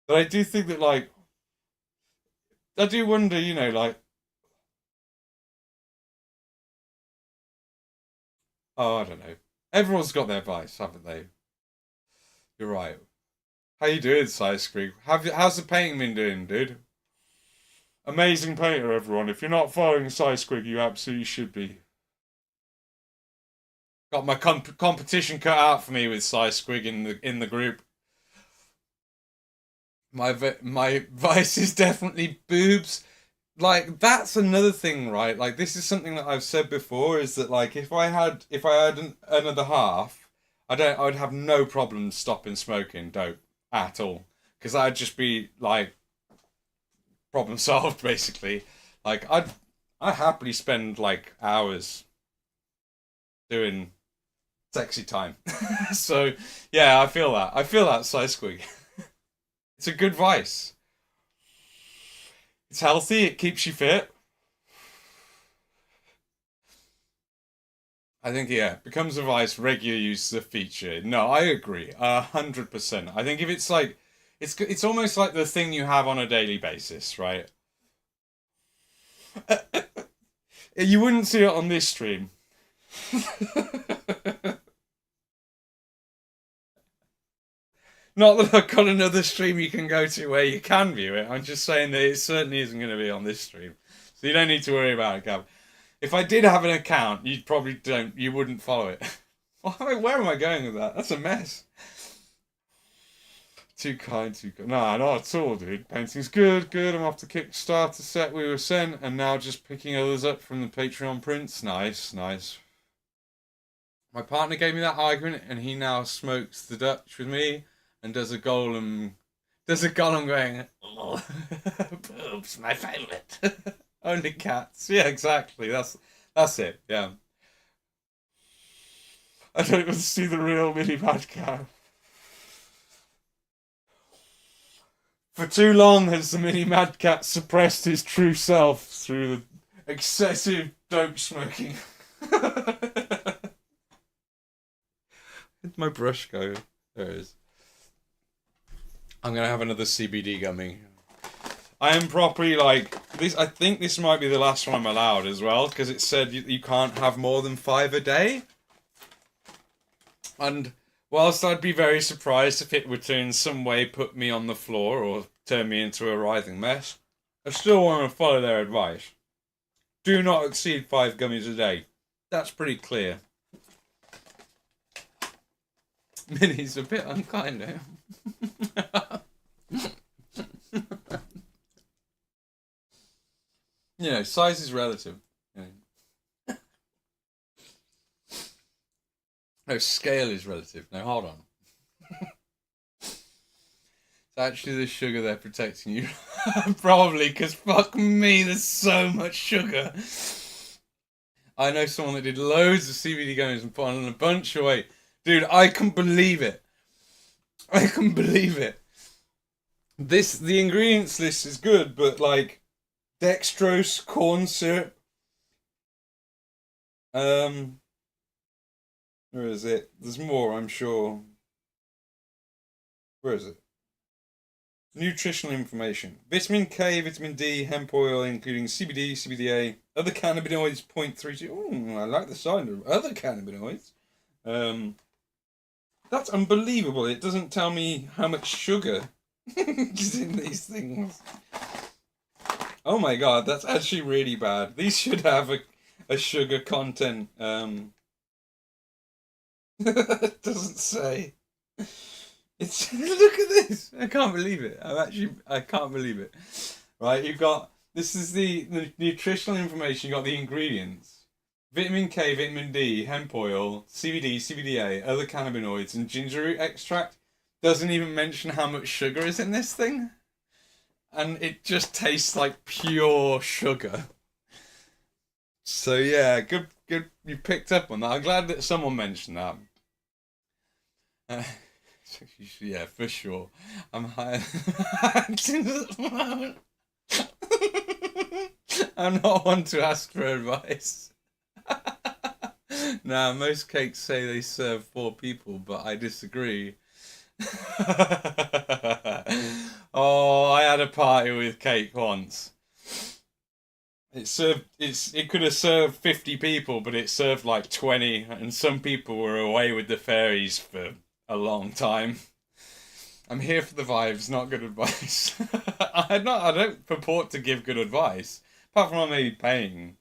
But I do think that, like, I do wonder, you know, like, oh, I don't know. Everyone's got their vice, haven't they? You're right. How you doing, Scream? How's the painting been doing, dude? Amazing painter, everyone. If you're not following Squig, you absolutely should be. Got my competition cut out for me with Squig in the group. My vice is definitely boobs. Like that's another thing, right? Like this is something that I've said before. Is that like if I had another half, I would have no problem stopping smoking dope at all because I'd just be like problem solved basically. Like I happily spend like hours doing sexy time. So yeah, I feel that. I feel that, Squig. It's a good vice. It's healthy. It keeps you fit. I think yeah, becomes a vice. Regular use is a feature. No, I agree, 100%. I think if it's like, it's almost like the thing you have on a daily basis, right? You wouldn't see it on this stream. Not that I've got another stream you can go to where you can view it. I'm just saying that it certainly isn't going to be on this stream, so you don't need to worry about it, Gab. If I did have an account, you wouldn't follow it. Where am I going with that? That's a mess. Too kind, too kind. Nah, not at all, dude. Painting's good, good. I'm off the Kickstarter set we were sent, and now just picking others up from the Patreon prints. Nice, nice. My partner gave me that argument, and he now smokes the Dutch with me, and does a golem going, oh, boobs, my favourite. Only cats. Yeah, exactly. That's it. Yeah. I don't even see the real mini mad cow. For too long has the mini mad cat suppressed his true self through the excessive dope smoking. Where'd my brush go? There it is. I'm gonna have another CBD gummy. I am properly like this. I think this might be the last one I'm allowed as well, because it said you can't have more than 5 a day. And whilst I'd be very surprised if it would in some way put me on the floor or turn me into a writhing mess, I still want to follow their advice. Do not exceed 5 gummies a day. That's pretty clear. Minnie's a bit unkind now. You know, size is relative. No, scale is relative. No, hold on. It's actually the sugar they're protecting you. Probably, because fuck me, there's so much sugar. I know someone that did loads of CBD gummies and put on a bunch of weight. Dude, I can believe it. I can believe it. The ingredients list is good, but like dextrose, corn syrup. Where is it? There's more, I'm sure. Where is it? Nutritional information. Vitamin K, vitamin D, hemp oil, including CBD, CBDA, other cannabinoids, 0.32. Ooh, I like the sound of other cannabinoids. That's unbelievable. It doesn't tell me how much sugar is in these things. Oh my god, that's actually really bad. These should have a sugar content. It doesn't say. It's look at this. I can't believe it. I can't believe it. Right, you've got this is the nutritional information. You got the ingredients: vitamin K, vitamin D, hemp oil, CBD, CBDA, other cannabinoids, and ginger root extract. Doesn't even mention how much sugar is in this thing, and it just tastes like pure sugar. So yeah, good. You picked up on that. I'm glad that someone mentioned that. Yeah, for sure. I'm high. I'm not one to ask for advice. Now, most cakes say they serve 4 people, but I disagree. Oh, I had a party with cake once. It could have served 50 people, but it served like 20, and some people were away with the fairies for a long time. I'm here for the vibes, not good advice. I don't purport to give good advice, apart from I may be paying.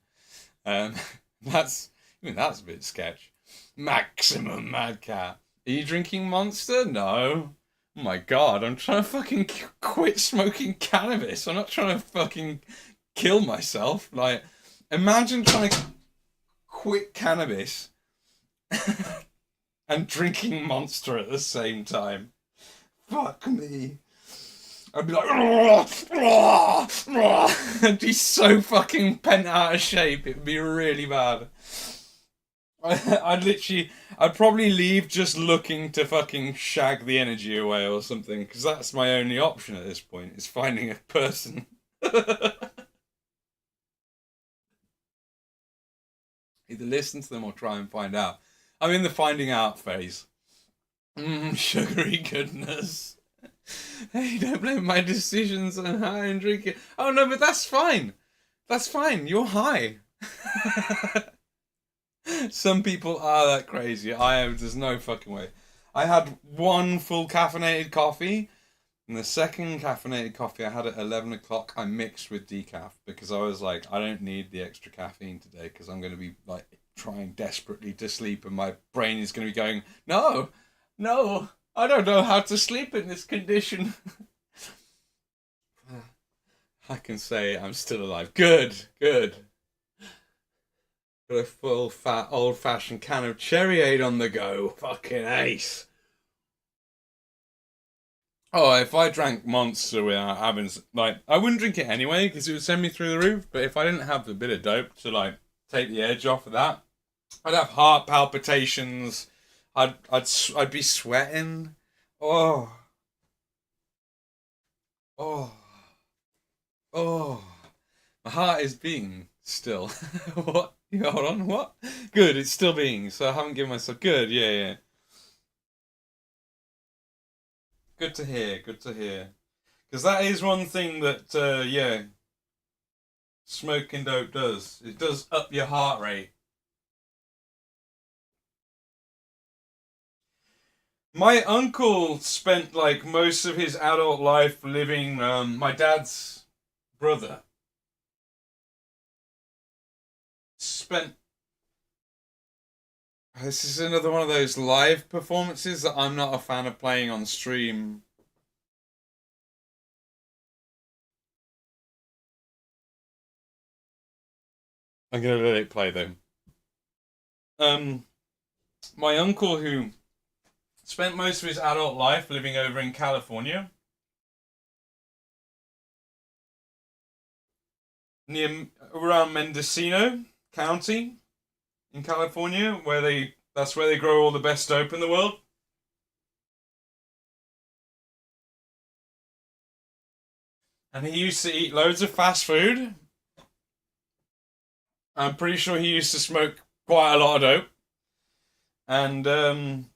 That's a bit sketch. Maximum Mad Cat. Are you drinking Monster? No. Oh my god, I'm trying to fucking quit smoking cannabis. I'm not trying to fucking kill myself. Like, imagine trying to quit cannabis and drinking Monster at the same time. Fuck me. I'd be like, I'd be so fucking bent out of shape. It'd be really bad. I'd probably leave just looking to fucking shag the energy away or something, because that's my only option at this point, is finding a person. Either listen to them or try and find out. I'm in the finding out phase. Sugary goodness. Hey, don't blame my decisions on how I'm drinking. Oh no, but that's fine. That's fine. You're high. Some people are that crazy. There's no fucking way. I had 1 full caffeinated coffee, and the second caffeinated coffee I had at 11 o'clock, I mixed with decaf, because I was like, I don't need the extra caffeine today, because I'm going to be like trying desperately to sleep, and my brain is going to be going, no, I don't know how to sleep in this condition. I can say I'm still alive. Good, good. Got a full fat old fashioned can of cherryade on the go. Fucking ace. Oh, if I drank Monster without having, like, I wouldn't drink it anyway because it would send me through the roof. But if I didn't have a bit of dope to like take the edge off of that, I'd have heart palpitations. I'd be sweating. Oh, oh, oh. My heart is beating still. What? Hold on. What? Good. It's still beating. So I haven't given myself. Good. Yeah, yeah. Good to hear. Good to hear. Because that is one thing that, yeah, smoking dope does. It does up your heart rate. My uncle spent like most of his adult life living. My dad's brother spent. This is another one of those live performances that I'm not a fan of playing on stream. I'm gonna let it play though. Um, my uncle who spent most of his adult life living over in California, near around Mendocino County in California, that's where they grow all the best dope in the world. And he used to eat loads of fast food. I'm pretty sure he used to smoke quite a lot of dope. And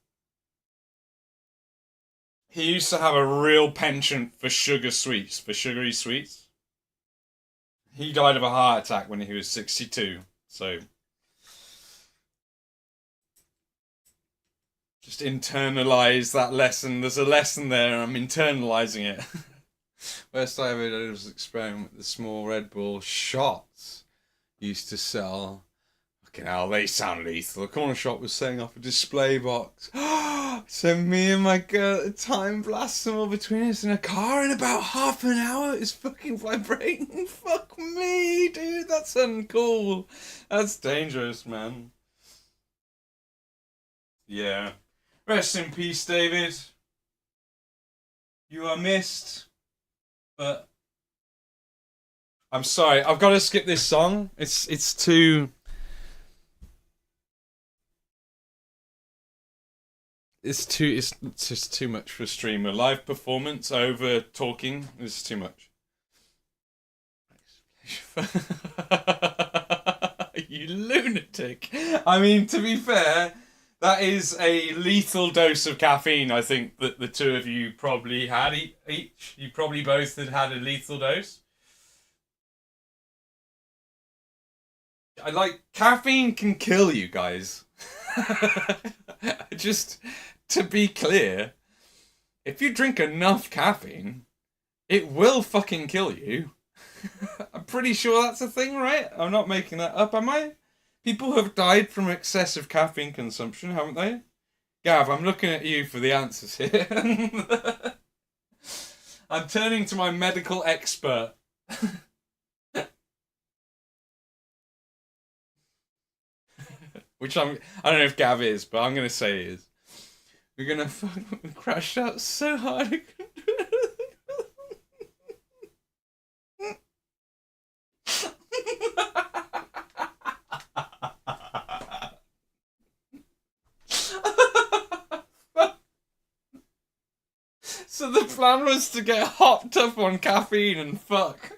he used to have a real penchant for for sugary sweets. He died of a heart attack when he was 62. So just internalize that lesson. There's a lesson there, and I'm internalizing it. First I ever did was experiment with the small Red Bull shots used to sell. Fucking hell, they sound lethal. The corner shop was setting off a display box. So me and my girl at the time blast them all between us in a car in about half an hour. It's fucking vibrating. Fuck me, dude. That's uncool. That's dangerous, man. Yeah. Rest in peace, David. You are missed. But I'm sorry, I've got to skip this song. It's too. It's just too much for a streamer. Live performance over talking is too much. You lunatic. I mean, to be fair, that is a lethal dose of caffeine. I think that the two of you probably had each. You probably both had a lethal dose. I like caffeine can kill you guys. Just to be clear, if you drink enough caffeine, it will fucking kill you. I'm pretty sure that's a thing, right? I'm not making that up, am I? People have died from excessive caffeine consumption, haven't they? Gav, I'm looking at you for the answers here. I'm turning to my medical expert. Which I don't know if Gav is, but I'm going to say he is. We're going to fucking crash out so hard. So the plan was to get hopped up on caffeine and fuck.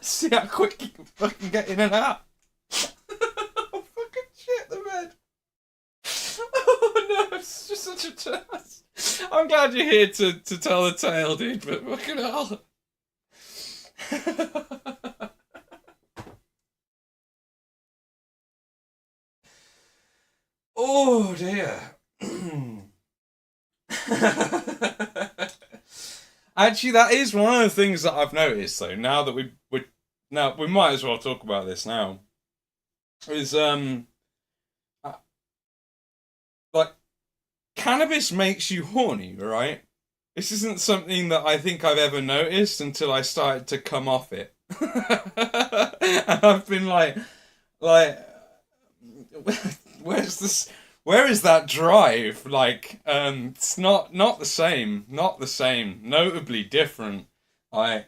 See how quick you can fucking get in and out. Oh, fucking shit the bed. Oh no, it's just such a test. I'm glad you're here to tell the tale, dude, but fucking hell. Oh dear. Actually, that is one of the things that I've noticed, though. Now that we might as well talk about this now. Is cannabis makes you horny, right? This isn't something that I think I've ever noticed until I started to come off it. And I've been like, where's this? Where is that drive? Like, it's not the same, not the same. Notably different. But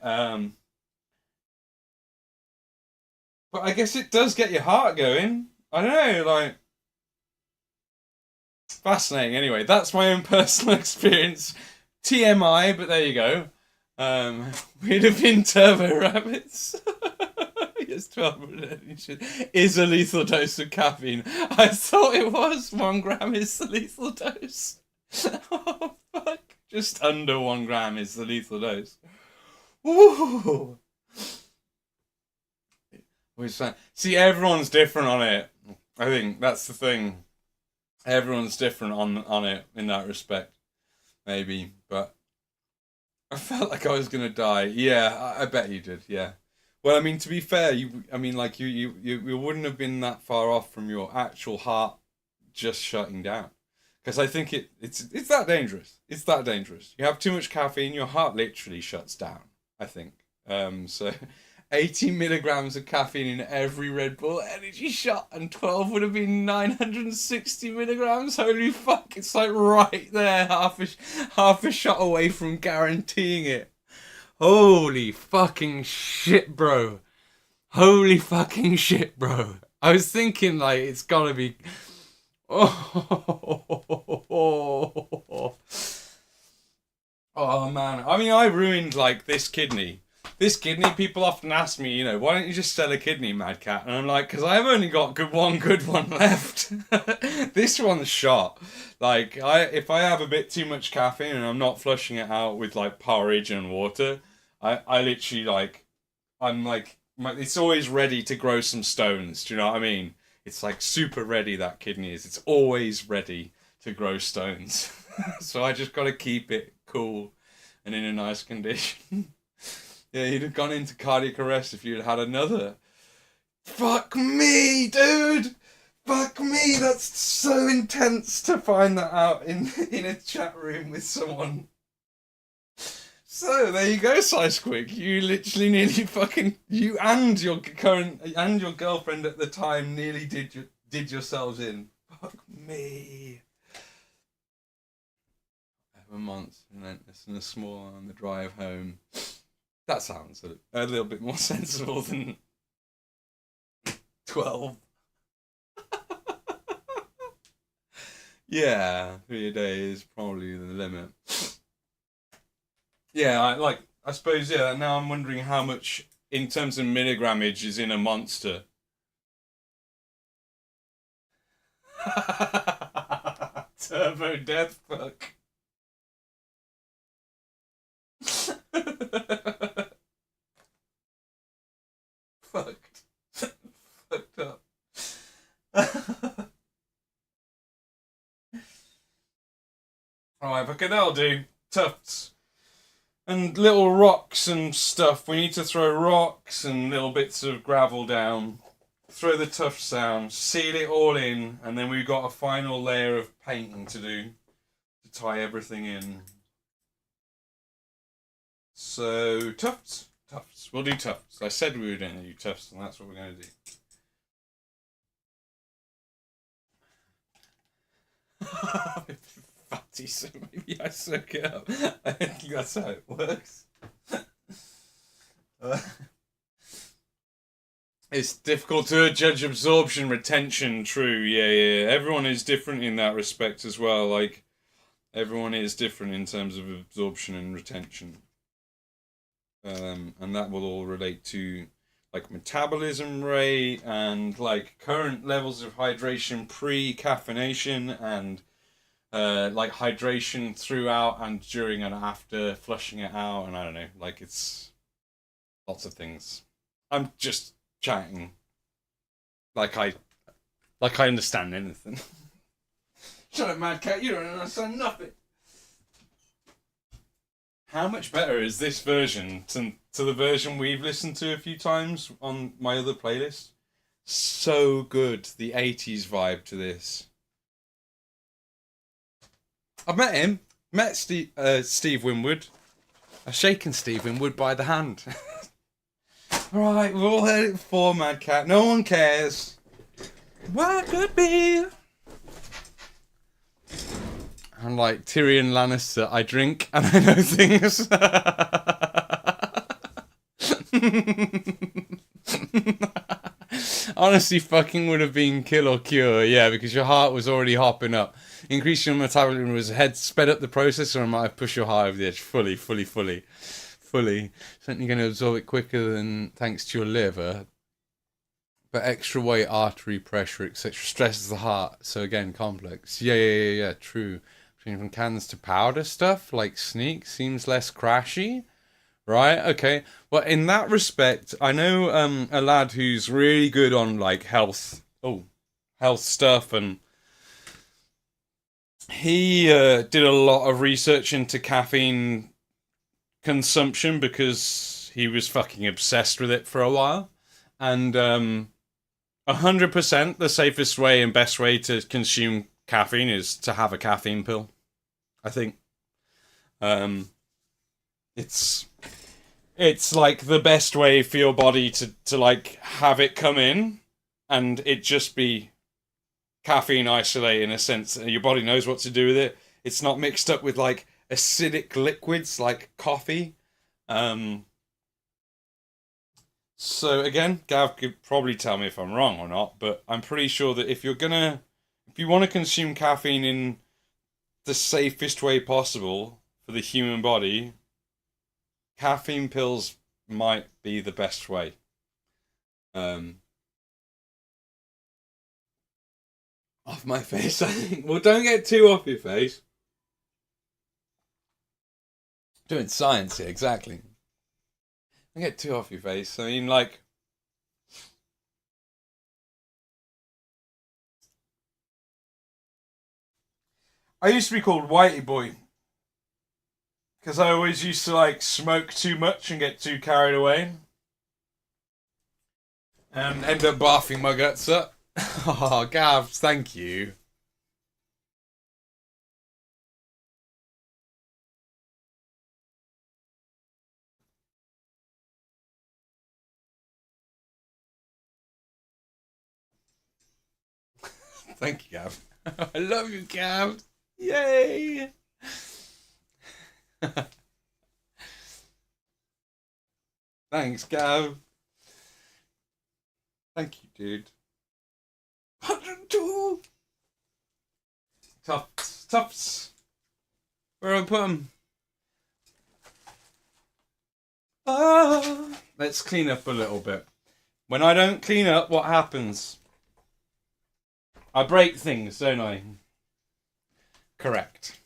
I guess it does get your heart going. I don't know, like, fascinating. Anyway, that's my own personal experience. TMI, but there you go. We'd have been Turbo Rabbits. Yes, 12 is a lethal dose of caffeine. I thought it was 1 gram is the lethal dose. Oh, fuck. Just under 1 gram is the lethal dose. Woo! See, everyone's different on it. I think that's the thing. Everyone's different on it in that respect. Maybe, but I felt like I was gonna die. Yeah, I bet you did. Yeah. Well, I mean, to be fair, you wouldn't have been that far off from your actual heart just shutting down, because I think it's that dangerous. It's that dangerous. You have too much caffeine, your heart literally shuts down. I think. So 80 milligrams of caffeine in every Red Bull energy shot, and 12 would have been 960 milligrams. Holy fuck! It's like right there, half a shot away from guaranteeing it. Holy fucking shit, bro. Holy fucking shit, bro. I was thinking, like, it's gotta be... Oh, man. I mean, I ruined, like, this kidney. This kidney, people often ask me, you know, why don't you just sell a kidney, Mad Cat? And I'm like, because I've only got one good one left. This one's shot. Like, if I have a bit too much caffeine and I'm not flushing it out with, like, porridge and water... I literally, like, I'm like, it's always ready to grow some stones. Do you know what I mean? It's like super ready, that kidney is. It's always ready to grow stones. So I just got to keep it cool and in a nice condition. Yeah, you'd have gone into cardiac arrest if you'd had another. Fuck me, dude! Fuck me, that's so intense to find that out in a chat room with someone. So there you go, Squig. You literally nearly fucking you and your current and your girlfriend at the time nearly did yourselves in. Fuck me. 11 months relentless and a small on the drive home. That sounds a little bit more sensible than 12. Yeah, 3 a day is probably the limit. Yeah, I suppose, yeah, now I'm wondering how much, in terms of milligrammage, is in a monster. Turbo death fuck. Fucked. Fucked up. Alright, okay, that'll do. Tufts. And little rocks and stuff. We need to throw rocks and little bits of gravel down. Throw the tufts down. Seal it all in. And then we've got a final layer of painting to do. To tie everything in. So, tufts. Tufts. We'll do tufts. I said we were going to do tufts, and that's what we're going to do. Fatty, so maybe I soak it up. I think that's how it works. It's difficult to judge absorption, retention. True, yeah. Everyone is different in that respect as well. Like, everyone is different in terms of absorption and retention. And that will all relate to, like, metabolism rate and, like, current levels of hydration pre-caffeination and like hydration throughout and during and after flushing it out, and I don't know, like, it's lots of things. I'm just chatting like I understand anything. Shut up, Mad Cat, you don't understand nothing. How much better is this version to the version we've listened to a few times on my other playlist? So good, the 80s vibe to this. I met him. Met Steve Winwood. I've shaken Steve Winwood by the hand. Right, we've all heard it before, Mad Cat. No one cares. What could be? I'm like Tyrion Lannister. I drink and I know things. Honestly, fucking would have been kill or cure, yeah, because your heart was already hopping up. Increase your metabolism was ahead, sped up the process, or it might have pushed your heart over the edge fully. Certainly going to absorb it quicker than thanks to your liver. But extra weight, artery pressure, etc. stresses the heart. So again, complex. Yeah. True. Changing from cans to powder stuff like Sneak seems less crashy. Right, okay. Well, in that respect, I know a lad who's really good on like health stuff, and he did a lot of research into caffeine consumption because he was fucking obsessed with it for a while, and 100% the safest way and best way to consume caffeine is to have a caffeine pill. I think it's like the best way for your body to like have it come in and it just be caffeine isolate in a sense. Your body knows what to do with it. It's not mixed up with like acidic liquids like coffee. So again, Gav could probably tell me if I'm wrong or not, but I'm pretty sure that if you want to consume caffeine in the safest way possible for the human body, caffeine pills might be the best way. Off my face, I think. Well, don't get too off your face. Doing science here, exactly. Don't get too off your face. I mean, like, I used to be called Whitey Boy because I always used to like smoke too much and get too carried away and end up barfing my guts up. Oh, Gav, thank you. Thank you, Gav. I love you, Gav. Yay! Thanks, Gav. Thank you, dude. 102! Tufts. Where do I put them? Let's clean up a little bit. When I don't clean up, what happens? I break things, don't I? Correct.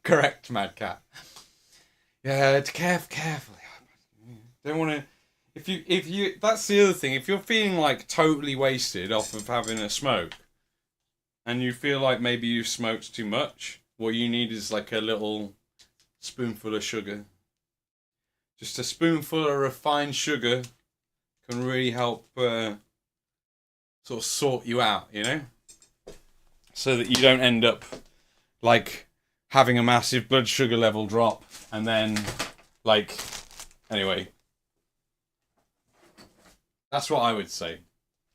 Correct, Mad Cat. Yeah, carefully. Don't want to. If you, that's the other thing. If you're feeling like totally wasted off of having a smoke, and you feel like maybe you've smoked too much, what you need is like a little spoonful of sugar. Just a spoonful of refined sugar can really help sort of sort you out, you know? So that you don't end up like having a massive blood sugar level drop and then like, anyway. That's what I would say.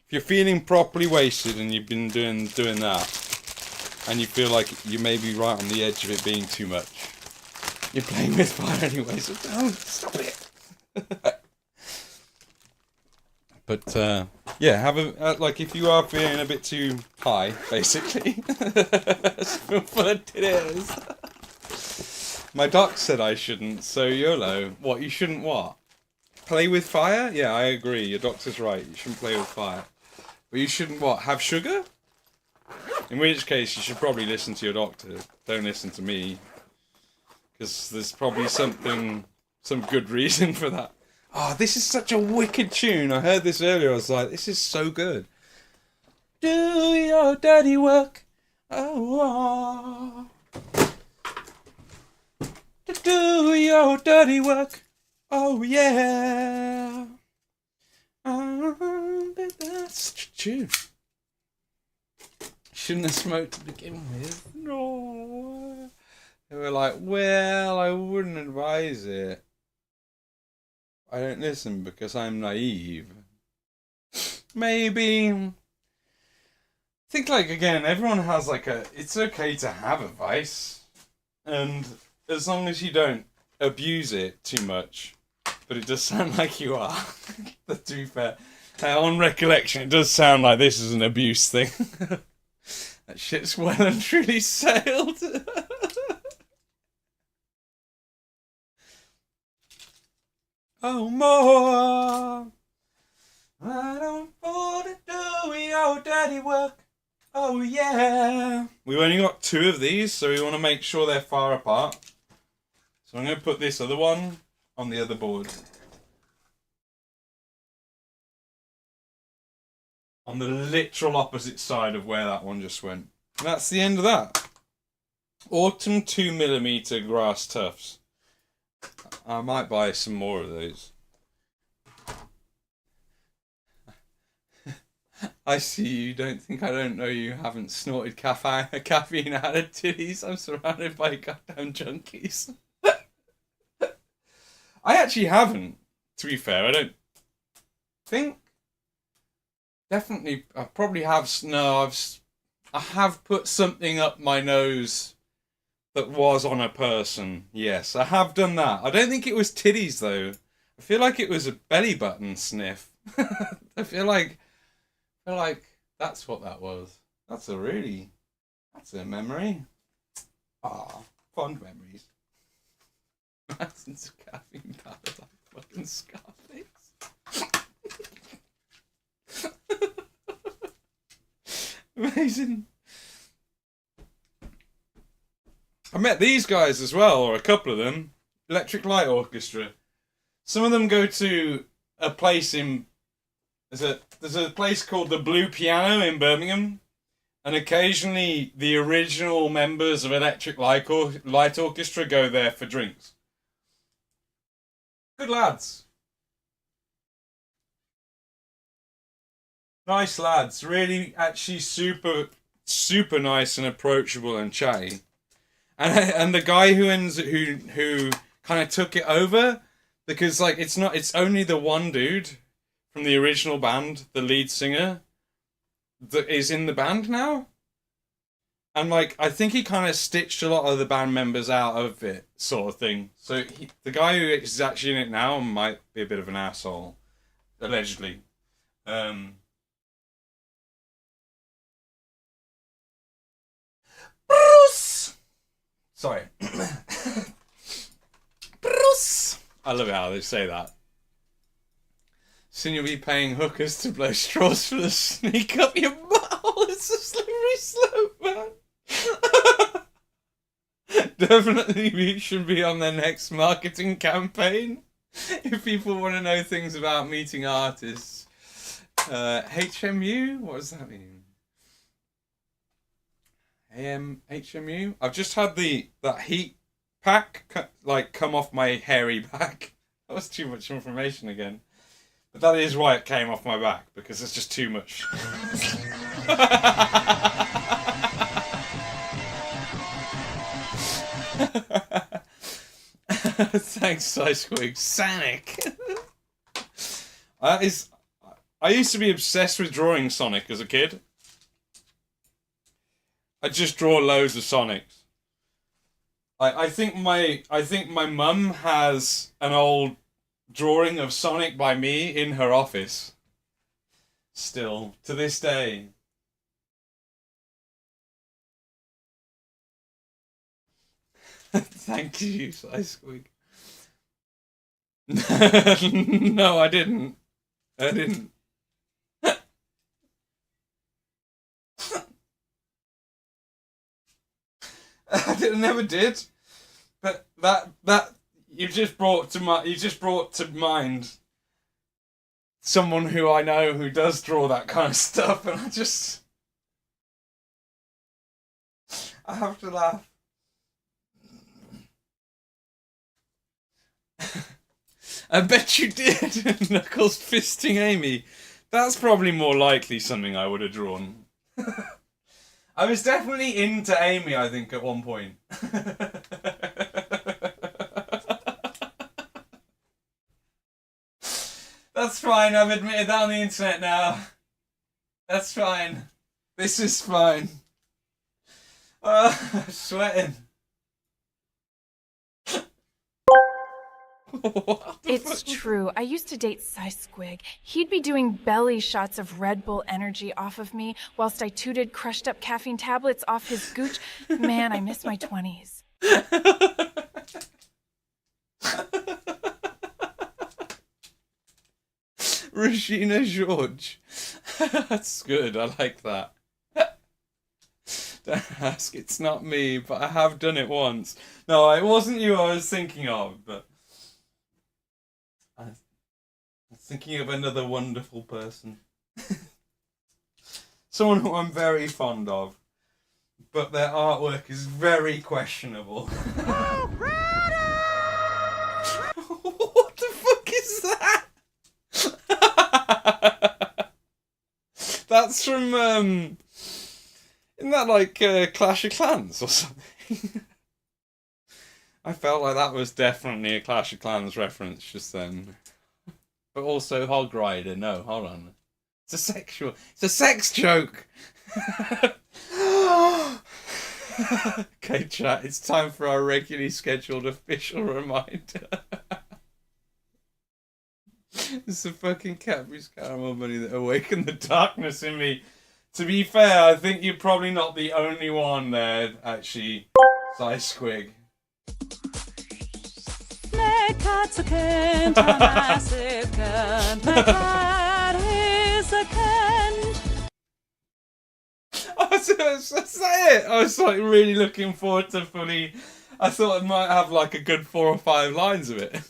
If you're feeling properly wasted and you've been doing that and you feel like you may be right on the edge of it being too much, you're playing with fire anyway, so don't stop it. But yeah, have a like if you are feeling a bit too high, basically. Spoonful of titties. My doc said I shouldn't, so YOLO. What, you shouldn't what? Play with fire? Yeah, I agree. Your doctor's right. You shouldn't play with fire. But you shouldn't what? Have sugar? In which case, you should probably listen to your doctor. Don't listen to me. Because there's probably some good reason for that. Oh, this is such a wicked tune. I heard this earlier. I was like, this is so good. Do your dirty work. Oh. Do your dirty work. Oh, yeah. That's such a tune. Shouldn't have smoked to begin with. No. They were like, well, I wouldn't advise it. I don't listen because I'm naive. Maybe. I think, like, again, everyone has, like, it's okay to have a vice. And as long as you don't abuse it too much. But it does sound like you are. To be fair. On recollection, it does sound like this is an abuse thing. That shit's well and truly sailed. Oh, more. I don't want to do your dirty work. Oh, yeah. We've only got 2 of these, so we want to make sure they're far apart. So I'm going to put this other one on the other board. On the literal opposite side of where that one just went. And that's the end of that. Autumn 2mm grass tufts. I might buy some more of those. I see you don't think I don't know you haven't snorted caffeine out of titties. I'm surrounded by goddamn junkies. I actually haven't, to be fair. I don't think. Definitely, I probably have. No, I have put something up my nose that was on a person. Yes, I have done that. I don't think it was titties though. I feel like it was a belly button sniff. I feel like that's what that was. That's a memory. Ah, fond memories. That's caffeine powder like fucking Scarface. Amazing. I met these guys as well, or a couple of them. Electric Light Orchestra. Some of them go to a place in... There's a place called the Blue Piano in Birmingham. And occasionally the original members of Electric Light Orchestra go there for drinks. Good lads. Nice lads. Really, actually super, super nice and approachable and chatty. And the guy who kind of took it over, because like it's only the one dude from the original band, the lead singer, that is in the band now. And like I think he kind of stitched a lot of the band members out of it, sort of thing. So the guy who is actually in it now might be a bit of an asshole, allegedly. Bruce. Sorry. Bruce. I love how they say that. Soon you'll be paying hookers to blow straws for the sneak up your butthole. It's a slippery slope, man. Definitely should be on their next marketing campaign. If people want to know things about meeting artists. HMU? What does that mean? HMU? I've just had that heat pack come off my hairy back. That was too much information again. But that is why it came off my back, because it's just too much. Thanks, Squig. Sonic. I used to be obsessed with drawing Sonic as a kid. I just draw loads of Sonics. I think my mum has an old drawing of Sonic by me in her office. Still, to this day. Thank you, Squig. No, I didn't. I didn't. I never did. But that you just brought to mind someone who I know who does draw that kind of stuff, and I have to laugh. I bet you did. Knuckles fisting Amy. That's probably more likely something I would have drawn. I was definitely into Amy, I think, at one point. That's fine, I've admitted that on the internet now. That's fine. This is fine. I'm sweating. It's true. I used to date Squig. He'd be doing belly shots of Red Bull energy off of me whilst I tooted crushed up caffeine tablets off his gooch. Man, I miss my 20s. Regina George. That's good. I like that. Don't ask. It's not me, but I have done it once. No, it wasn't you I was thinking of, but I was thinking of another wonderful person. Someone who I'm very fond of, but their artwork is very questionable. What the fuck is that? That's from, isn't that like Clash of Clans or something? I felt like that was definitely a Clash of Clans reference just then. But also Hog Rider. No, hold on. It's a sex joke! Okay, chat, it's time for our regularly scheduled official reminder. It's the fucking Cadbury's Caramel Bunny that awakened the darkness in me. To be fair, I think you're probably not the only one there, actually. Squig. That's it! I was like really looking forward to fully. I thought I might have like a good 4 or 5 lines of it.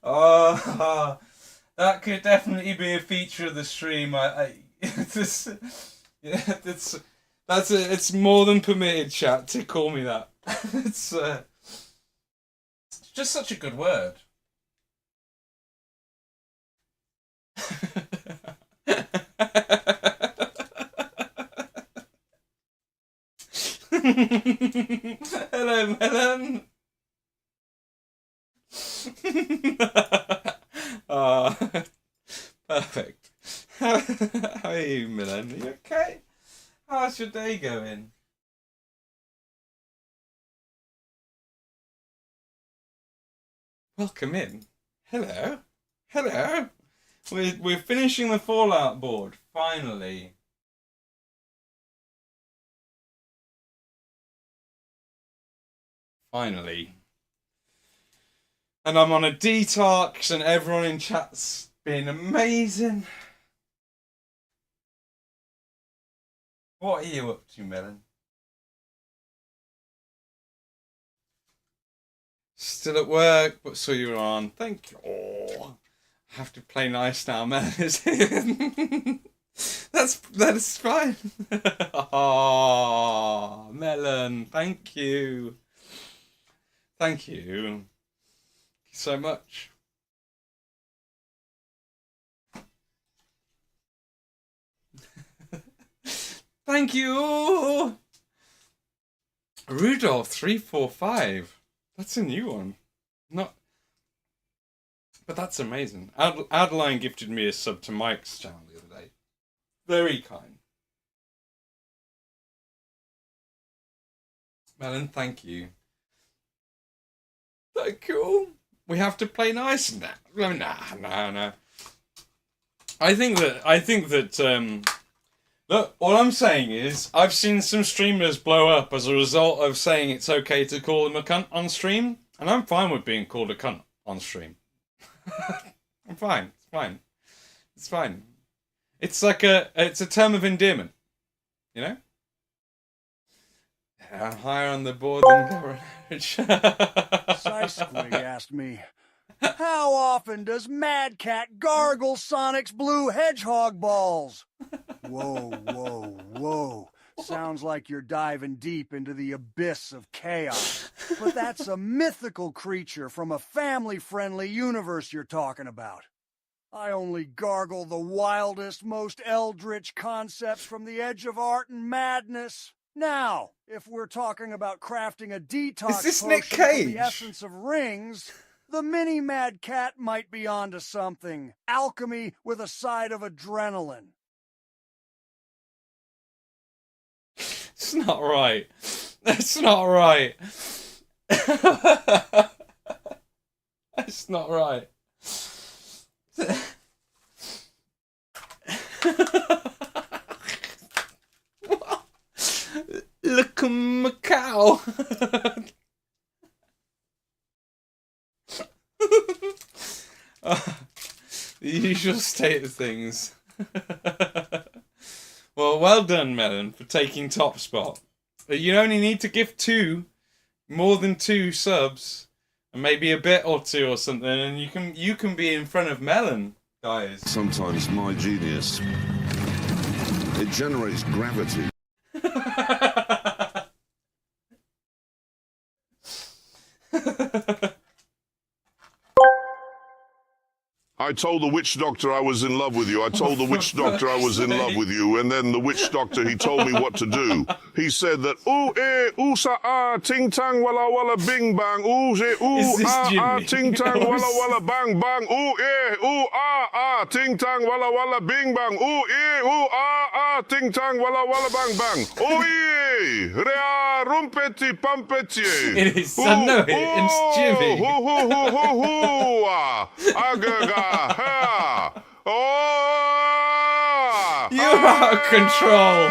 Oh, that could definitely be a feature of the stream. It's more than permitted, chat, to call me that. It's just such a good word. Hello, Melon. Perfect. How are you, Milan? Are you okay? How's your day going? Welcome in. Hello. Hello. We're finishing the Fallout board, finally. Finally. And I'm on a detox and everyone in chat's been amazing. What are you up to, Melon? Still at work, but saw you on. Thank you. Oh, I have to play nice now, Melon. That's fine. Oh, Melon, thank you. Thank you. Thank you so much. Thank you. Rudolph 345. That's a new one. Not, but that's amazing. Adeline gifted me a sub to Mike's channel the other day. Very kind. Melon, thank you. Thank you. We have to play nice. Nah. I think that. Look, all I'm saying is I've seen some streamers blow up as a result of saying it's okay to call them a cunt on stream, and I'm fine with being called a cunt on stream. I'm fine. It's fine. It's fine. It's like it's a term of endearment, you know. I'm higher on the board than Governor. Squig asked me, how often does Mad Cat gargle Sonic's blue hedgehog balls? Whoa. Sounds like you're diving deep into the abyss of chaos. But that's a mythical creature from a family-friendly universe you're talking about. I only gargle the wildest, most eldritch concepts from the edge of art and madness. Now, if we're talking about crafting a detox this potion Nick from Cage? the essence of rings, the mini Mad Cat might be onto something. Alchemy with a side of adrenaline. It's not right. That's not right. That's not right. What? Look at my cow. The usual state of things. Well done, Melon, for taking top spot. You only need to give more than 2 subs, and maybe a bit or 2 or something, and you can be in front of Melon, guys. Sometimes my genius, it generates gravity. I told the witch doctor I was in love with you. I told the witch doctor I was in love with you. And then the witch doctor, he told me what to do. He said that, ooh, ooh, sa, ah, ting, tang, walla, walla, bing, bang, ooh, ting, tang, walla, walla, bang, bang, ooh, ting, tang, walla, walla, bing, bang, ooh, ting, tang, walla, walla, bang, bang, ooh, rea, rumpeti, pampeti. It is Sunday, it's Jimmy. Agaga. You're out of control.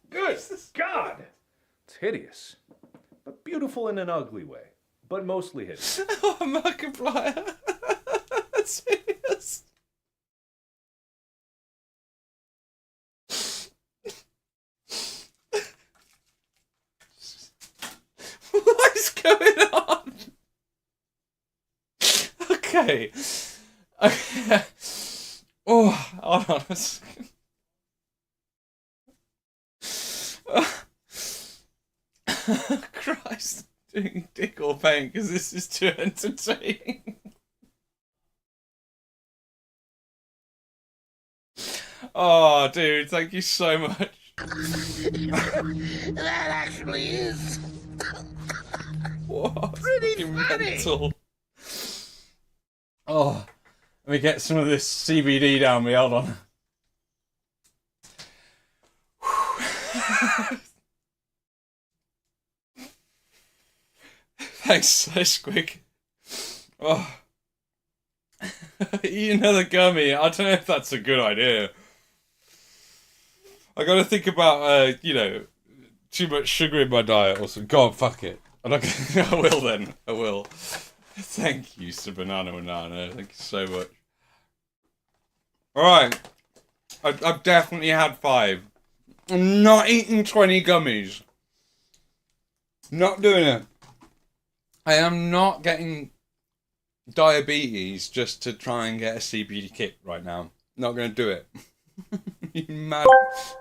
Good God! It's hideous. But beautiful in an ugly way. But mostly hideous. Oh, Markiplier. That's hideous. What is going on? Okay. Oh, hold on a second. Christ, doing dick or pain because this is too entertaining. Oh, dude, thank you so much. That actually is What? pretty funny. Mental. Oh, let me get some of this CBD down me. Hold on. Thanks, Squig. Oh. Eat another gummy. I don't know if that's a good idea. I gotta think about, too much sugar in my diet or something. God, fuck it. I will then. I will. Thank you, Sir Banana Banana. Thank you so much. Alright. I've definitely had 5. I'm not eating 20 gummies. Not doing it. I am not getting diabetes just to try and get a CBD kick right now. Not going to do it. You mad.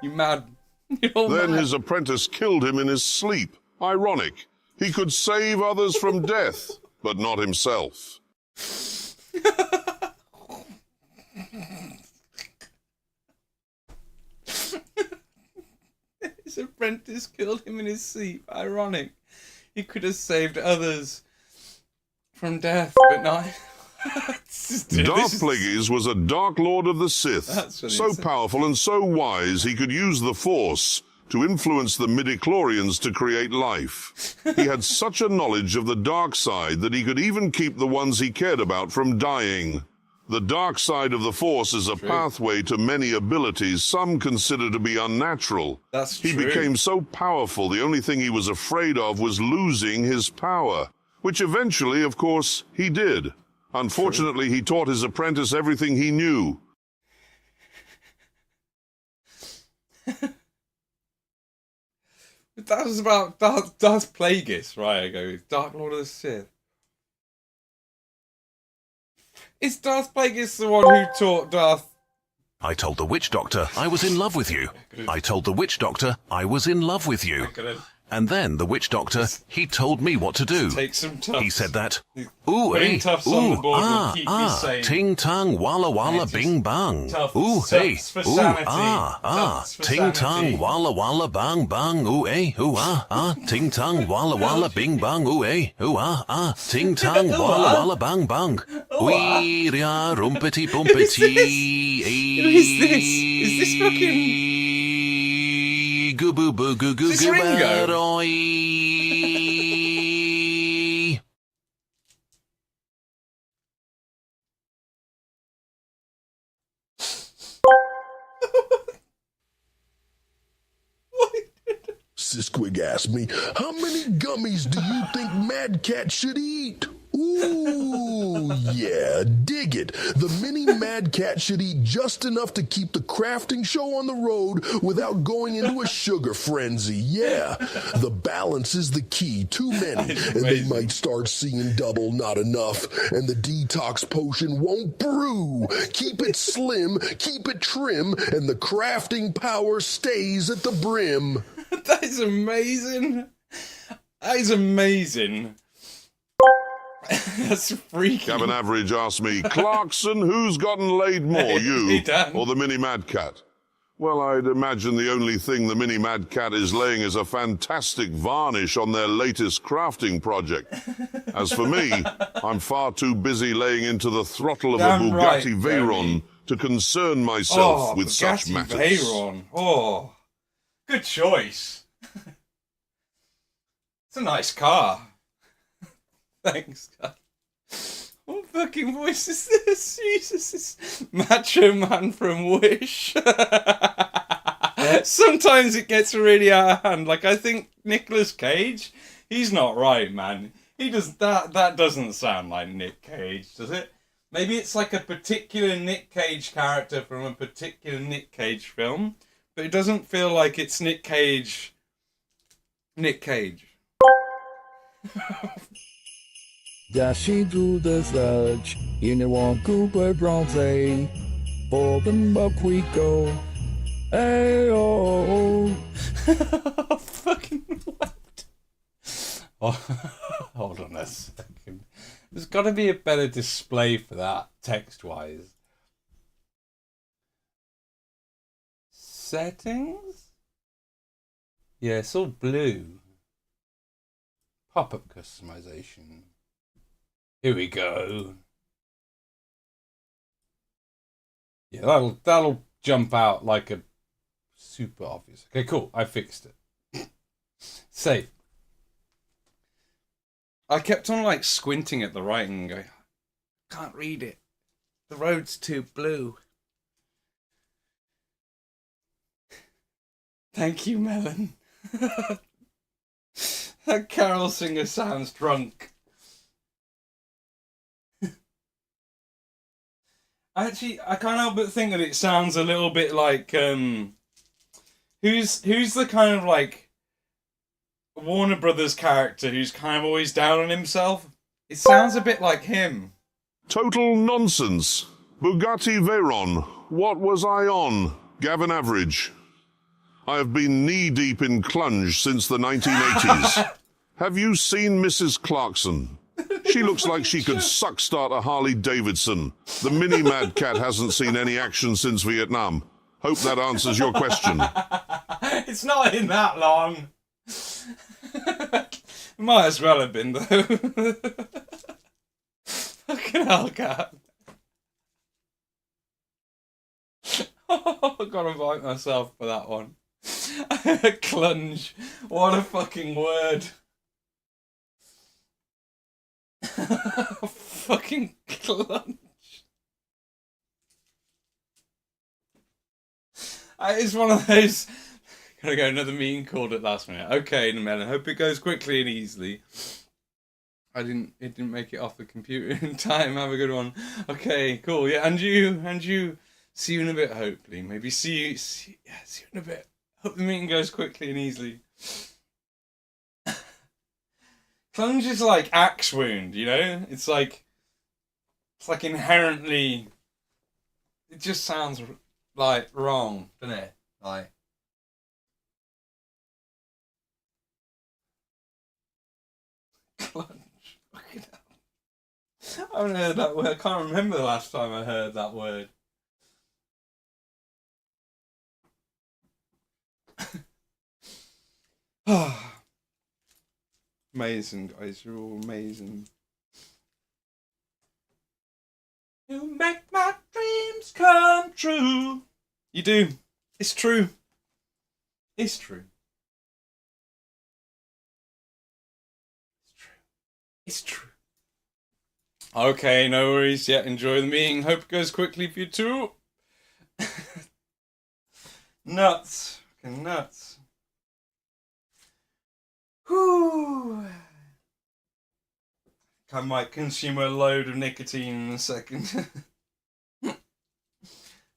You mad. You're Then mad. his apprentice killed him in his sleep. Ironic. He could save others from death, but not himself. His apprentice killed him in his sleep. Ironic. He could have saved others from death, but not... Darth Plagueis was a Dark Lord of the Sith, That's what he so said. powerful and so wise he could use the Force to influence the midichlorians to create life. He had such a knowledge of the dark side that he could even keep the ones he cared about from dying. The dark side of the Force is a pathway to many abilities some consider to be unnatural. That's He true. became so powerful the only thing he was afraid of was losing his power, which eventually, of course, he did. Unfortunately, he taught his apprentice everything he knew. That was about Darth Plagueis, right? I go, Dark Lord of the Sith. Is Darth Plagueis the one who taught Darth... I told the witch doctor I was in love with you. I told the witch doctor I was in love with you. And then the witch doctor, he told me what to do. Take some tufts. He said that, ooh, Putting eh, tufts on the ooh, board will keep me sane. ting tang walla walla It's bing bang. tufts, Ooh, hey, tufts for ooh, sanity. ah, Tufts for ting sanity. tang walla walla bang bang. Ooh, eh, ooh, ting tang walla walla bing bang. Ooh, eh, ooh, ting tang walla walla bang bang. Wee ria rumpety bumpety. Who is this? Is this fucking... Goo boo boo goo goo Is this goo Ringo? Sisquig asked me, how many gummies do you think Mad Cat should eat? Ooh, yeah, dig it. The mini Mad Cat should eat just enough to keep the crafting show on the road without going into a sugar frenzy. Yeah, the balance is the key. Too many, and they might start seeing double, not enough, and the detox potion won't brew. Keep it slim, keep it trim, and the crafting power stays at the brim. That is amazing. That is amazing. That's freaky. Gavin Average asked me, Clarkson, who's gotten laid more, you or the Mini Mad Cat? Well, I'd imagine the only thing the Mini Mad Cat is laying is a fantastic varnish on their latest crafting project. As for me, I'm far too busy laying into the throttle of a Damn right, Bugatti Veyron to concern myself with such Bugatti matters. Veyron. Oh, good choice. It's a nice car. Thanks, God. What fucking voice is this? Jesus, this Macho Man from Wish. Sometimes it gets really out of hand. Like, I think Nicolas Cage, he's not right, man. He does that doesn't sound like Nick Cage, does it? Maybe it's like a particular Nick Cage character from a particular Nick Cage film, but it doesn't feel like it's Nick Cage. Nick Cage. Dashing through the sludge in a warm Cooper bronze, open up we go. Hey oh, Fucking what? Oh, hold on a second. There's got to be a better display for that text-wise. Settings? Yeah, it's all blue. Pop-up customization. Here we go. Yeah, that'll jump out like a super obvious. Okay, cool. I fixed it. Save. I kept on like squinting at the writing and going, can't read it. The road's too blue. Thank you, Melon. That carol singer sounds drunk. Actually, I can't help but think that it sounds a little bit like who's the kind of like Warner Brothers character who's kind of always down on himself? It sounds a bit like him. Total nonsense. Bugatti Veyron. What was I on? Gavin Average. I have been knee-deep in clunge since the 1980s. Have you seen Mrs. Clarkson? She looks like she could suck-start a Harley-Davidson. The Mini Mad Cat hasn't seen any action since Vietnam. Hope that answers your question. It's not in that long. Might as well have been, though. Fucking hell, cat. Oh, I've got to bite myself for that one. Clunge. What a fucking word. Fucking clunge. It's one of those. Gotta go another meme called at last minute. Okay, Melon. Hope it goes quickly and easily. It didn't make it off the computer in time. Have a good one. Okay, cool. Yeah, and you. See you in a bit. Hopefully, maybe see you in a bit. Hope the meeting goes quickly and easily. Clunge is like axe wound, you know? It's like inherently. It just sounds like wrong, doesn't it? Like. Clunge. Fucking hell. I haven't heard that word. I can't remember the last time I heard that word. Amazing, guys. You're all amazing. You make my dreams come true. You do. It's true. It's true. It's true. It's true. Okay, no worries. Yeah, enjoy the meeting. Hope it goes quickly for you too. Nuts. Fucking nuts. Whew. I might consume a load of nicotine in a second.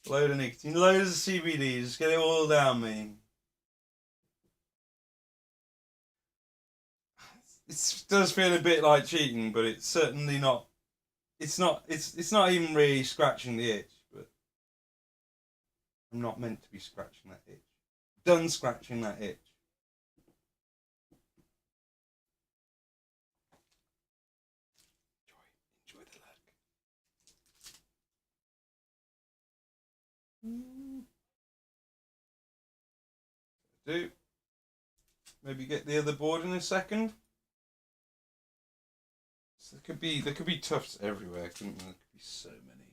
Load of nicotine, loads of CBD, just get it all down me. It does feel a bit like cheating, but it's certainly not. It's not even really scratching the itch, but I'm not meant to be scratching that itch. Done scratching that itch. Enjoy the look. Do. Maybe get the other board in a second. So there could be tufts everywhere, couldn't there? There could be so many.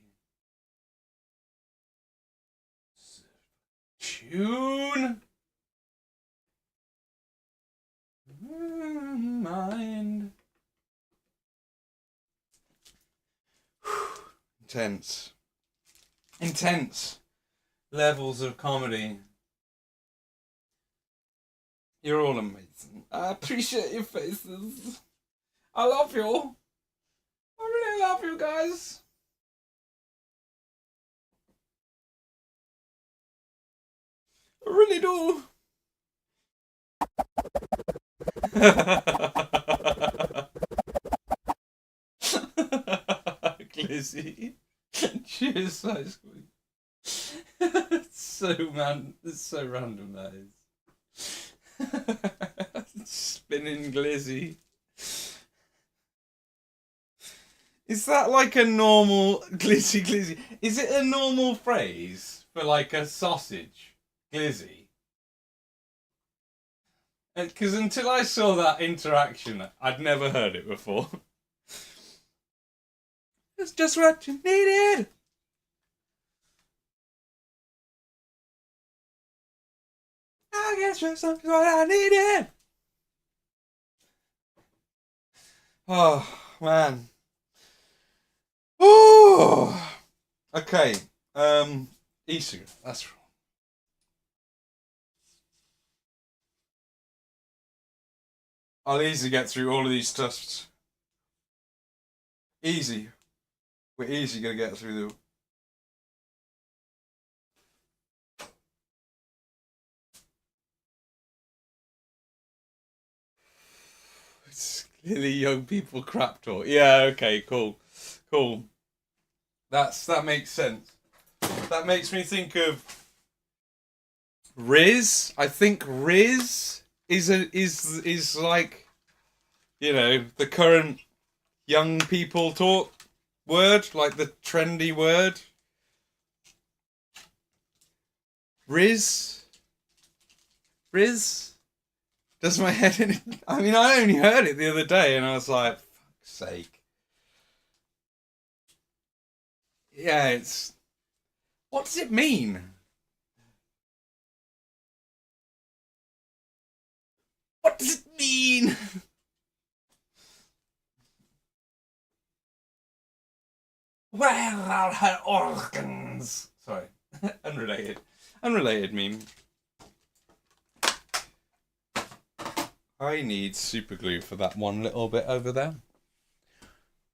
Tune. Mind. Intense. Intense levels of comedy. You're all amazing. I appreciate your faces. I love you. I really love you guys. I really do. Glizzy. Cheers, Ice Cream. It's so random that is. Spinning Glizzy. Is that like a normal glizzy? Is it a normal phrase for like a sausage? Glizzy? Because until I saw that interaction, I'd never heard it before. It's just what you needed. I guess just something what I needed. Oh, man. Oh, okay. Easter. That's wrong. I'll easily get through all of these tests. Easy. We're easy gonna get through them. It's clearly young people crap talk. Yeah, okay, cool. That makes sense. That makes me think of Riz. I think Riz is like, you know, the current young people talk word, like the trendy word. Riz does my head in. I mean, I only heard it the other day and I was like, fuck's sake. Yeah, it's... What does it mean? What does it mean? Where are her organs? Sorry. Unrelated meme. I need super glue for that one little bit over there.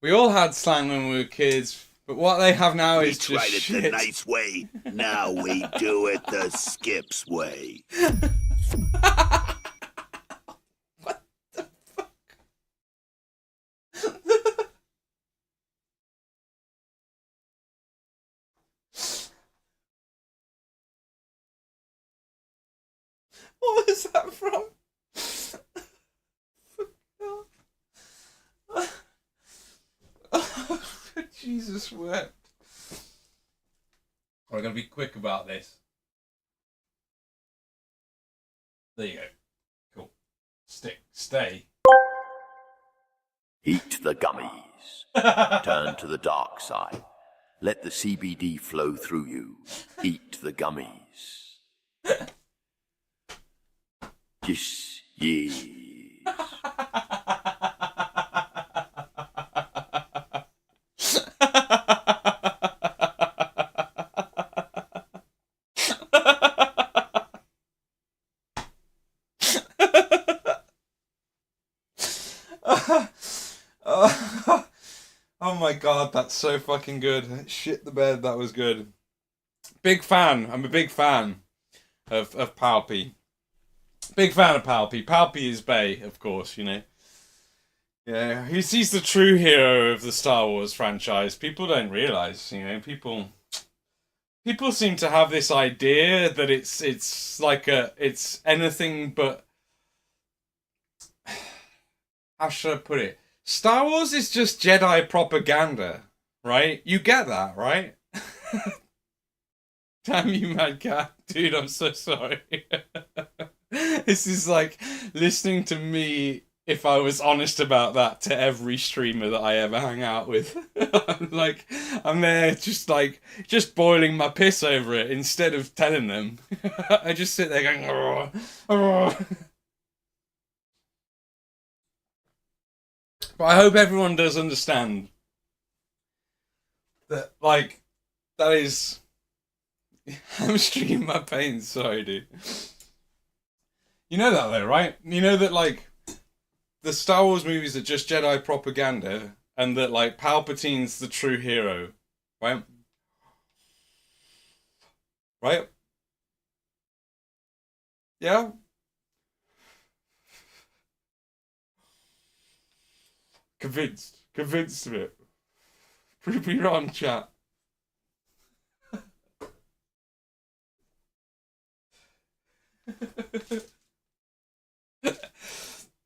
We all had slang when we were kids, but what they have now is just tried it shit. the nice way. Now we do it the Skips way. What the fuck? What was that from? Jesus wept. We're going to be quick about this. There you go. Cool. Stay. Eat the gummies. Turn to the dark side. Let the CBD flow through you. Eat the gummies. Yes. Oh my god, that's so fucking good. Shit the bed, that was good. Big fan. I'm a big fan of Palpy. Big fan of Palpy. Palpy is Bay, of course, you know. Yeah, he's the true hero of the Star Wars franchise. People don't realise, you know, people seem to have this idea that it's like it's anything but, how should I put it? Star Wars is just Jedi propaganda, right? You get that, right? Damn you, Mad Cat. Dude, I'm so sorry. This is like listening to me, if I was honest about that, to every streamer that I ever hang out with. I'm there just boiling my piss over it instead of telling them. I just sit there going, oh, oh. But I hope everyone does understand that, like, that is... I'm streaming my pain, sorry, dude. You know that, though, right? You know that, like, the Star Wars movies are just Jedi propaganda, and that, like, Palpatine's the true hero, right? Right? Yeah? Convinced of it. Prove me wrong, chat.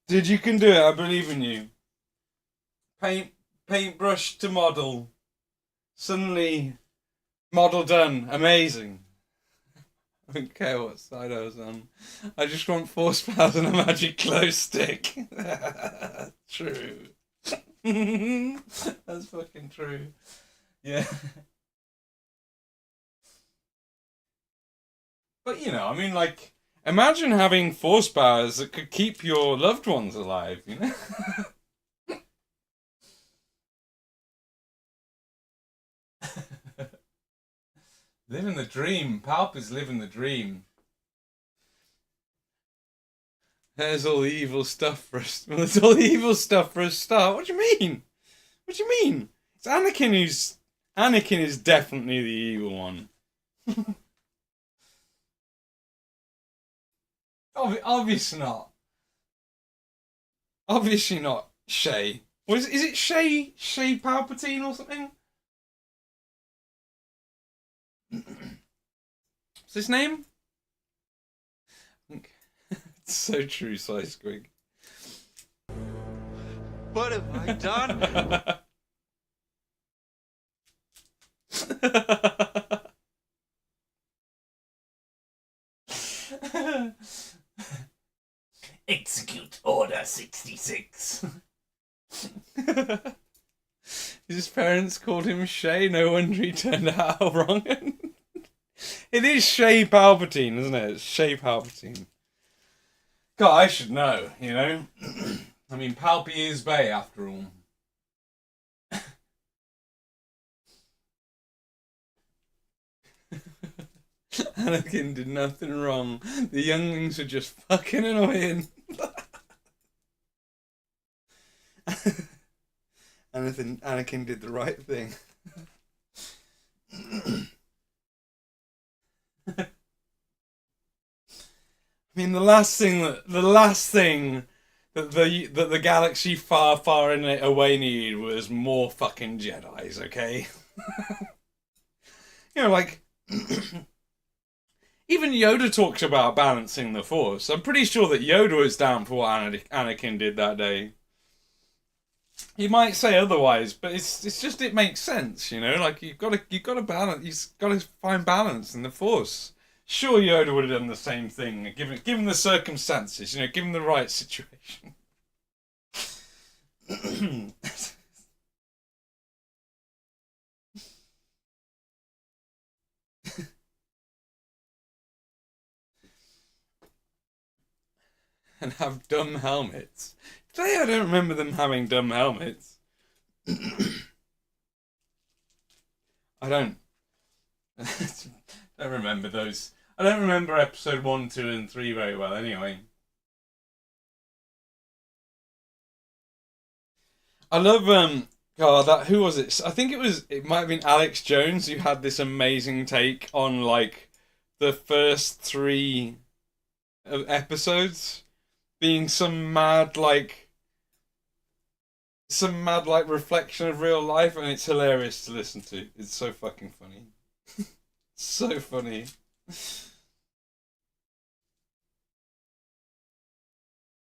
Dude, you can do it. I believe in you. Paintbrush to model. Suddenly, model done. Amazing. I don't care what side I was on. I just want force powers and a magic glow stick. True. That's fucking true. Yeah. But, you know, I mean, like, imagine having force powers that could keep your loved ones alive, you know? Living the dream. Palp is living the dream. There's all the evil stuff for us. Well, there's all the evil stuff for a start. What do you mean? What do you mean? It's Anakin Anakin is definitely the evil one. Obviously not. Obviously not Shay. Or is it Shay Palpatine or something? What's his name? It's so true, Slice Squig. What have I done? Execute Order 66. His parents called him Shay. No wonder he turned out how wrong. It is Shay Palpatine, isn't it? It's Shay Palpatine. God, I should know, you know? I mean, Palpy is Bay, after all. Anakin did nothing wrong. The younglings are just fucking annoying. Anakin did the right thing. I mean, the last thing that the galaxy far, far away needed was more fucking Jedis, okay? You know, like, even Yoda talks about balancing the Force. I'm pretty sure that Yoda was down for what Anakin did that day. You might say otherwise, but it's just it makes sense, you know. Like you've got to balance. You've got to find balance in the Force. Sure, Yoda would have done the same thing, given the circumstances, you know, given the right situation. And have dumb helmets. Today I don't remember them having dumb helmets. I don't. Don't remember those. I don't remember episode 1, 2, and 3 very well anyway. I love who was it? I think it might have been Alex Jones who had this amazing take on like the first 3 episodes being some mad reflection of real life, and it's hilarious to listen to. It's so fucking funny. So funny.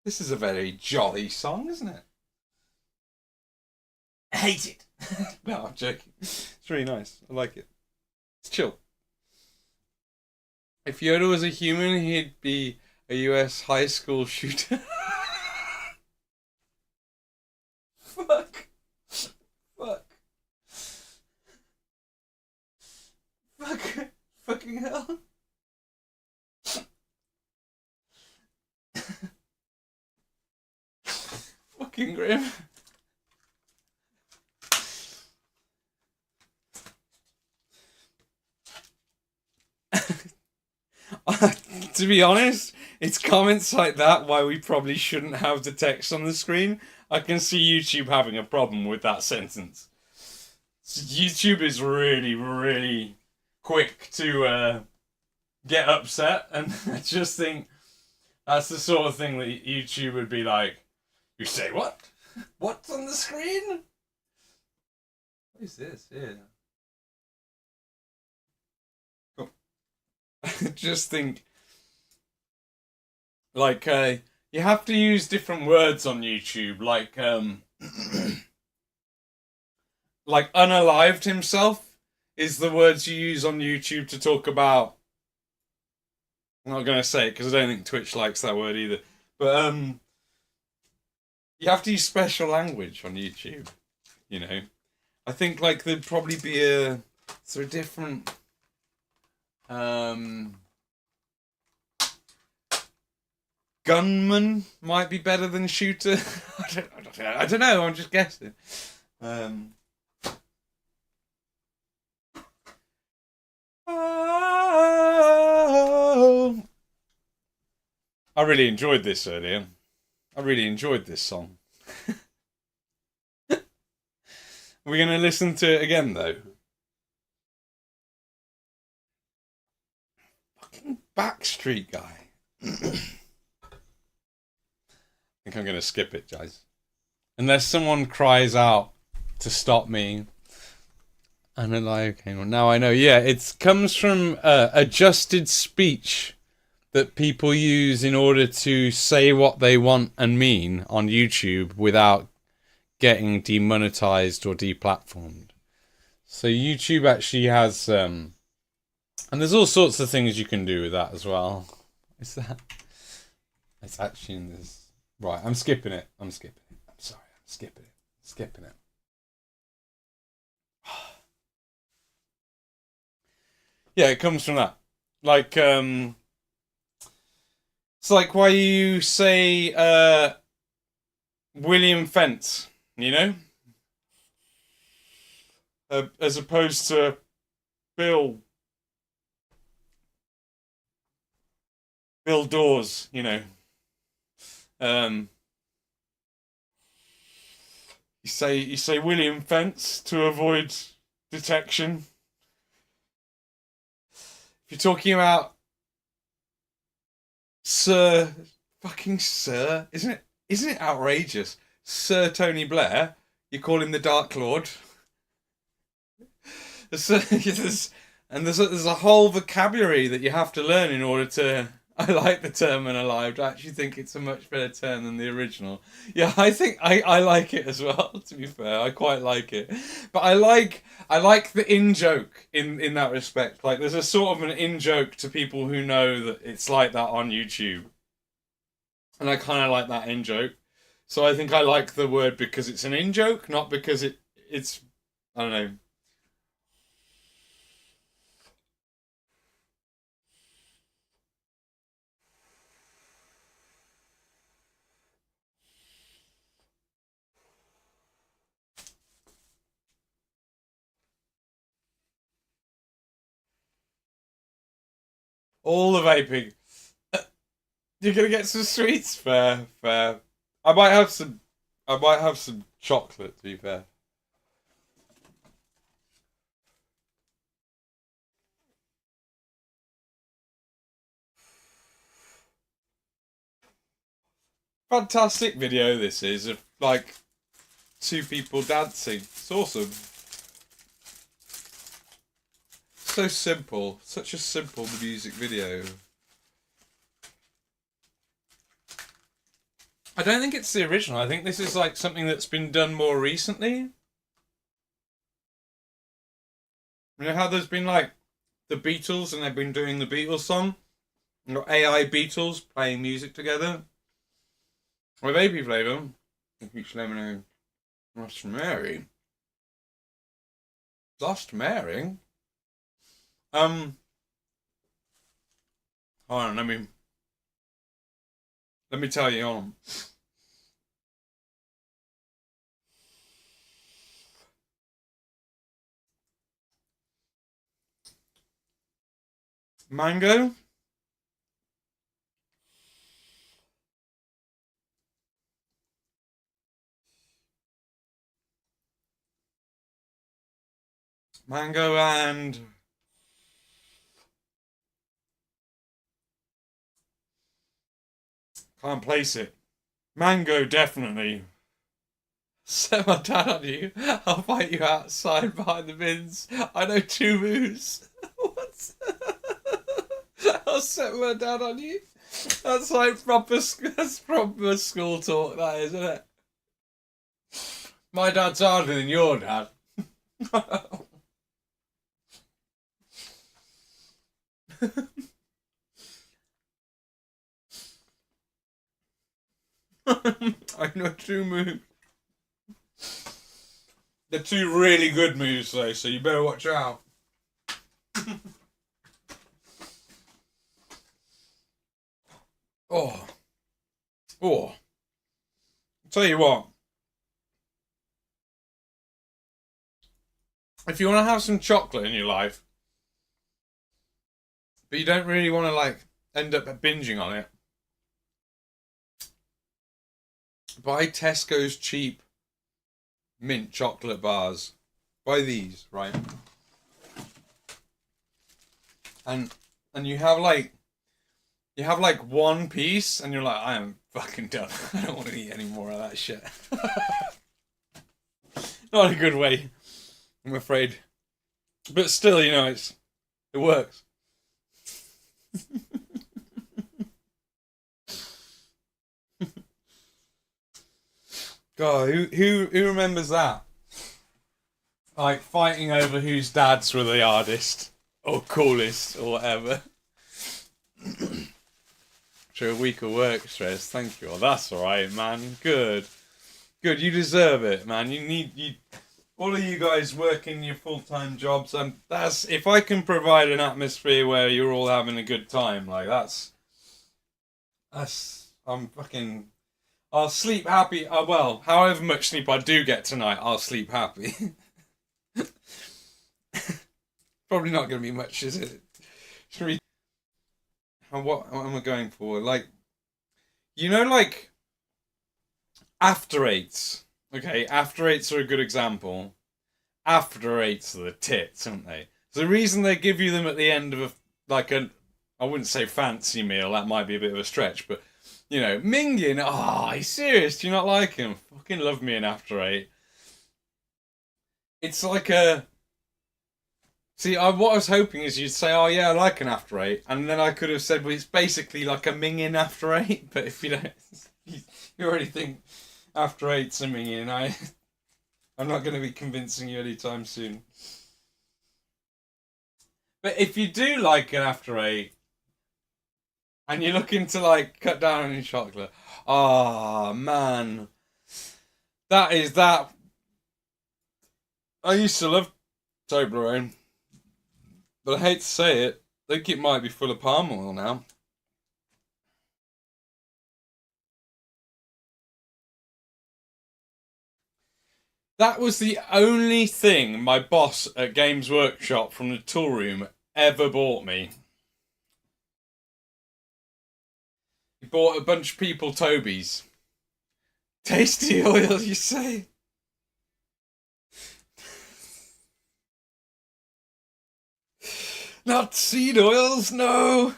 This is a very jolly song, isn't it? I hate it. No, I'm joking. It's really nice. I like it. It's chill. If Yoda was a human, he'd be a US high school shooter. Fuck. Fuck. Fuck. Fucking hell. Fucking grim. To be honest, it's comments like that why we probably shouldn't have the text on the screen. I can see YouTube having a problem with that sentence. YouTube is really, really quick to get upset, and I just think that's the sort of thing that YouTube would be like, you say what? What's on the screen? What is this? Yeah. Cool. I just think like you have to use different words on YouTube, like like unalived himself is the words you use on YouTube to talk about. I'm not gonna say it because I don't think Twitch likes that word either. But you have to use special language on YouTube. You know, I think like there'd probably be a sort of different gunman might be better than shooter. I don't know. I'm just guessing. I really enjoyed this earlier. I really enjoyed this song. We're going to listen to it again, though. Fucking Backstreet guy. I think I'm going to skip it, guys. Unless someone cries out to stop me. And then like, okay, well, now I know. Yeah, it comes from adjusted speech that people use in order to say what they want and mean on YouTube without getting demonetized or deplatformed. So YouTube actually has, and there's all sorts of things you can do with that as well. Is that? It's actually in this. Right, I'm skipping it. I'm sorry, I'm skipping it. Skipping it. Yeah, it comes from that. Like, it's like why you say William Fence, you know? As opposed to Bill Dawes, you know. You say William Fence to avoid detection. If you're talking about Sir, isn't it outrageous? Sir Tony Blair, you call him the Dark Lord. There's a whole vocabulary that you have to learn in order to I like the term unalived. I actually think it's a much better term than the original. Yeah, I think I like it as well, to be fair. I quite like it. But I like the in-joke in that respect. Like, there's a sort of an in-joke to people who know that it's like that on YouTube. And I kind of like that in-joke. So I think I like the word because it's an in-joke, not because it's... I don't know. All the vaping. You're gonna get some sweets? Fair, fair. I might have some chocolate, to be fair. Fantastic video this is of like two people dancing. It's awesome. So simple. Such a simple music video. I don't think it's the original. I think this is like something that's been done more recently. You know how there's been like the Beatles and they've been doing the Beatles song? You know, AI Beatles playing music together. With AP flavour. Each lemonade. Lost Mary. Lost Mary? Hold on, let me tell you on. Mango. Mango and can't place it. Mango, definitely. Set my dad on you. I'll fight you outside behind the bins. I know 2 moves. What? I'll set my dad on you. That's like proper school talk, that is, isn't it? My dad's harder than your dad. I know 2 moves. They're 2 really good moves though, so you better watch out. Oh. I'll tell you what. If you want to have some chocolate in your life, but you don't really want to like end up binging on it, buy Tesco's cheap mint chocolate bars. Buy these, right? And you have like 1 piece and you're like, I am fucking done. I don't want to eat any more of that shit. Not a good way, I'm afraid. But still, you know, it works. God, who remembers that? Like fighting over whose dads were the hardest or coolest or whatever. After a week of work stress, thank you. Oh, that's alright, man. Good. You deserve it, man. All of you guys working your full-time jobs, and that's, if I can provide an atmosphere where you're all having a good time, like I'll sleep happy. Well, however much sleep I do get tonight, I'll sleep happy. Probably not going to be much, is it? What am I going for? Like, you know, like after eights. Okay, after eights are a good example. After eights are the tits, aren't they? So the reason they give you them at the end of I wouldn't say fancy meal, that might be a bit of a stretch, but you know, minging. Oh, are you serious? Do you not like him? Fucking love me in after eight. It's like See, what I was hoping is you'd say, "Oh yeah, I like an after 8," and then I could have said, "Well, it's basically like a minging after 8." But if you don't, you already think after 8's a minging. I'm not going to be convincing you anytime soon. But if you do like an after 8, and you're looking to like cut down on your chocolate, oh man, that is that. I used to love Toblerone. But I hate to say it, I think it might be full of palm oil now. That was the only thing my boss at Games Workshop from the tool room ever bought me. He bought a bunch of people Tobies. Tasty oil, you say? Not seed oils, no!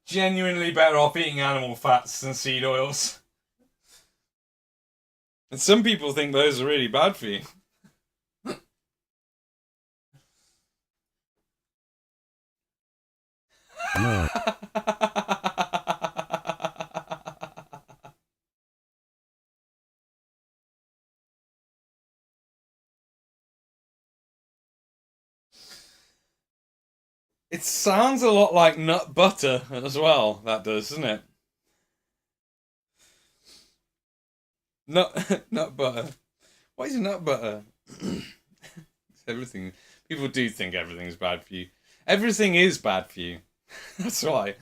Genuinely better off eating animal fats than seed oils. And some people think those are really bad for you. No. It sounds a lot like nut butter as well, that does, doesn't it? Nut butter. What is nut butter? It's everything. People do think everything's bad for you. Everything is bad for you. That's why.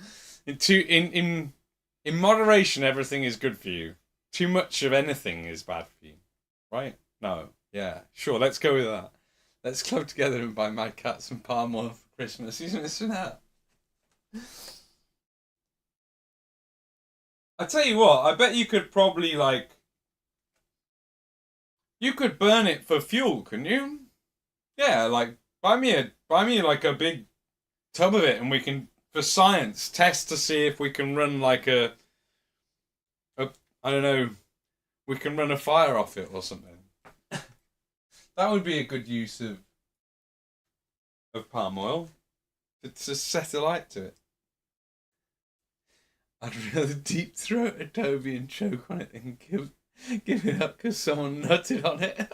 In moderation, everything is good for you. Too much of anything is bad for you. Right? No. Yeah. Sure, let's go with that. Let's club together and buy Mad Cat some palm oil for Christmas. Isn't this that? I tell you what, I bet you could probably like... You could burn it for fuel, couldn't you? Yeah, like buy me like a big tub of it, and we can, for science, test to see if we can run like a I don't know, we can run a fire off it or something. That would be a good use of palm oil. To set a light to it. I'd rather deep throat a Toby and choke on it than give it up because someone nutted on it.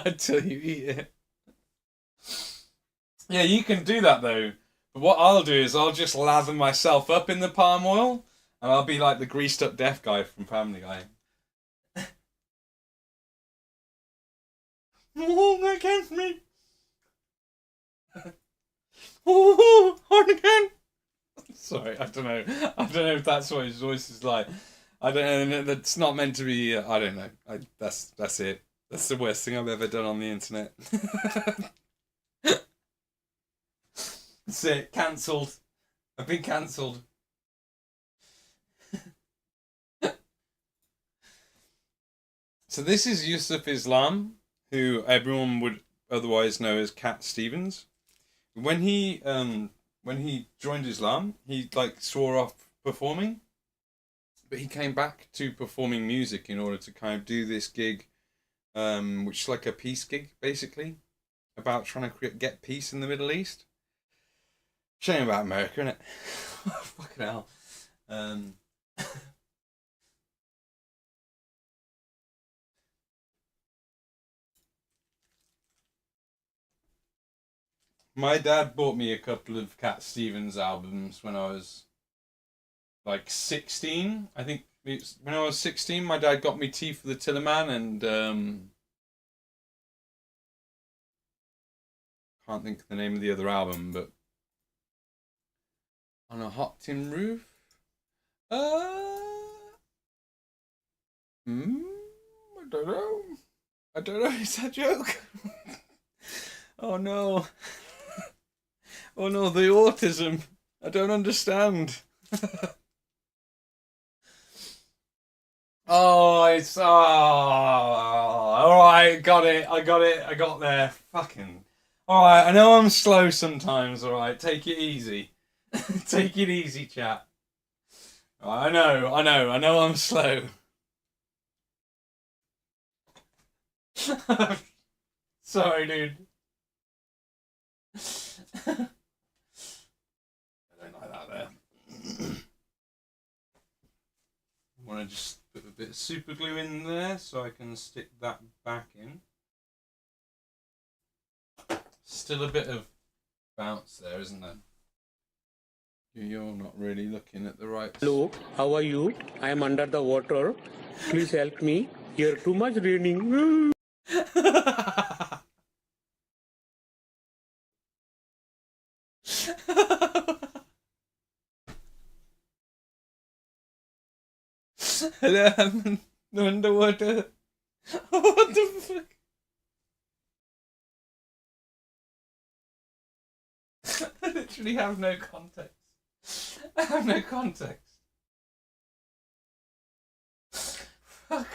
Until you eat it. Yeah, you can do that though. But what I'll do is I'll just lather myself up in the palm oil, and I'll be like the greased up deaf guy from Family Guy. Oh, against me. Oh, hard again. Sorry, I don't know. I don't know if that's what his voice is like. I don't know. That's not meant to be. I don't know. That's it. That's the worst thing I've ever done on the internet. That's it. Cancelled. I've been cancelled. So this is Yusuf Islam, who everyone would otherwise know as Cat Stevens. When he joined Islam, he like swore off performing, but he came back to performing music in order to kind of do this gig, which is like a peace gig basically, about trying to get peace in the Middle East. Shame about America, innit? Fucking hell. My dad bought me a couple of Cat Stevens albums when I was like 16. I think when I was 16, my dad got me Tea for the Tillerman and can't think of the name of the other album, but On a Hot Tin Roof. I don't know. I don't know. Is that a joke? Oh no. Oh no, the autism. I don't understand. Oh, it's... Oh, alright, got it. I got there. Fucking... Alright, I know I'm slow sometimes, alright. Take it easy. Take it easy, chat. I know I'm slow. Sorry, dude. I don't like that there. I want to just put a bit of super glue in there so I can stick that back in. Still a bit of bounce there, isn't there? You're not really looking at the right... Hello, how are you? I am under the water. Please help me. Here too much raining. Hello, I'm underwater. What the fuck? I literally have no context. I have no context. Fuck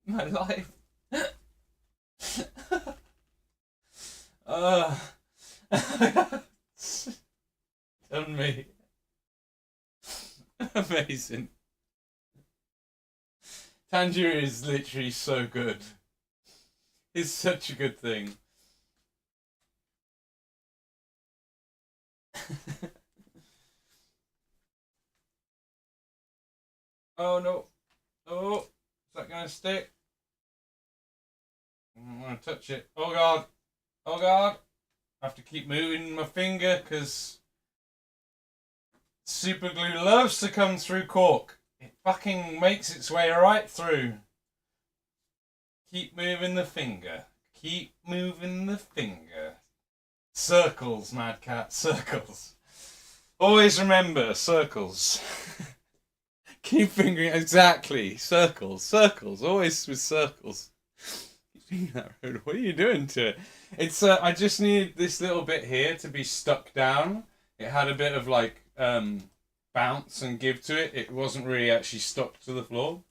my life. Done me. Amazing. Tangier is literally so good. It's such a good thing. Oh no. Oh, is that gonna stick? I'm gonna touch it. Oh god. Oh god. I have to keep moving my finger because super glue loves to come through cork. It fucking makes its way right through. Keep moving the finger. Keep moving the finger. Circles, Mad Cat, circles. Always remember, circles. Keep fingering, exactly, circles, circles, always with circles. What are you doing to it? It's, I just need this little bit here to be stuck down. It had a bit of like, bounce and give to it. It wasn't really actually stuck to the floor.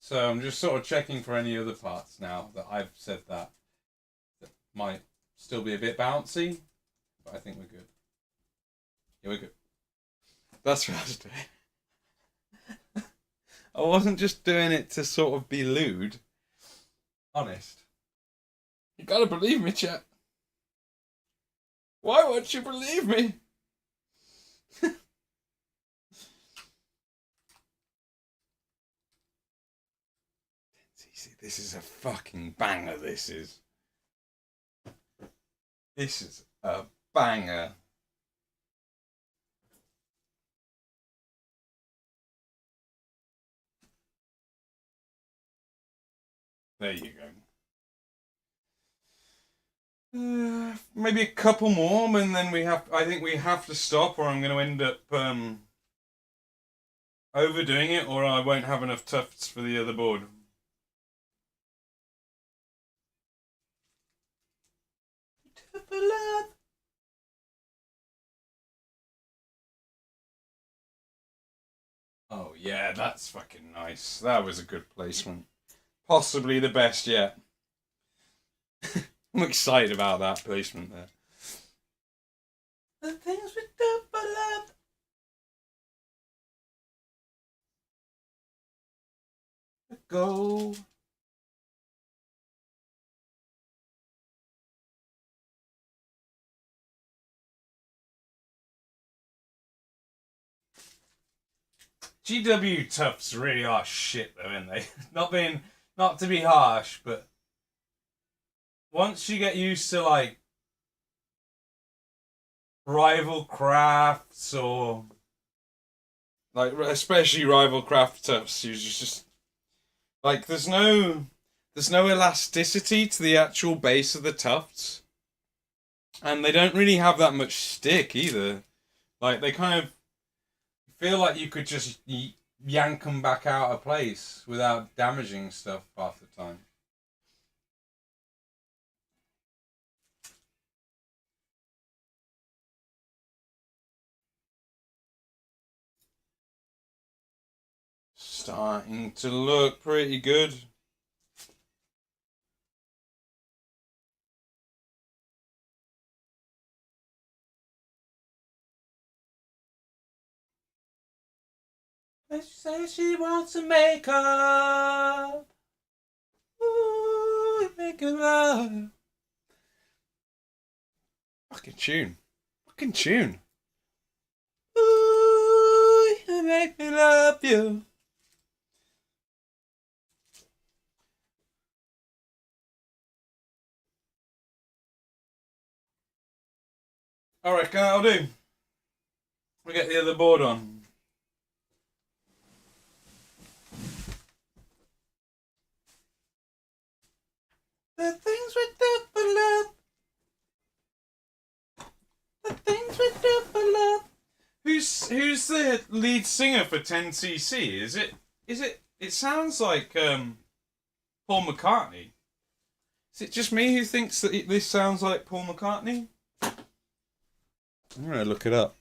So I'm just sort of checking for any other parts now that I've said that might still be a bit bouncy, but I think we're good. Yeah, we're good. That's what I was doing. I wasn't just doing it to sort of be lewd. Honest. You gotta believe me, chat. Why won't you believe me? See, this is a fucking banger, this is. This is a banger. There you go. Maybe a couple more, and then I think we have to stop, or I'm going to end up overdoing it, or I won't have enough tufts for the other board. Oh yeah, that's fucking nice. That was a good placement. Possibly the best yet. I'm excited about that placement there. The things we do for love. Go. GW Tufts really are shit though, aren't they? Not to be harsh, but once you get used to like rival crafts or like especially rival craft Tufts, you just like there's no elasticity to the actual base of the tufts, and they don't really have that much stick either. Like they kind of feel like you could just yank them back out of place without damaging stuff half the time. Starting to look pretty good. She says she wants to make up. Ooh, making love. Fucking tune. Fucking tune. Ooh, you make me love you. I reckon that'll do. We'll get the other board on. The things we do for love. The things we do for love. Who's the lead singer for 10cc? Is it? It sounds like Paul McCartney. Is it just me who thinks that this sounds like Paul McCartney? I'm gonna look it up.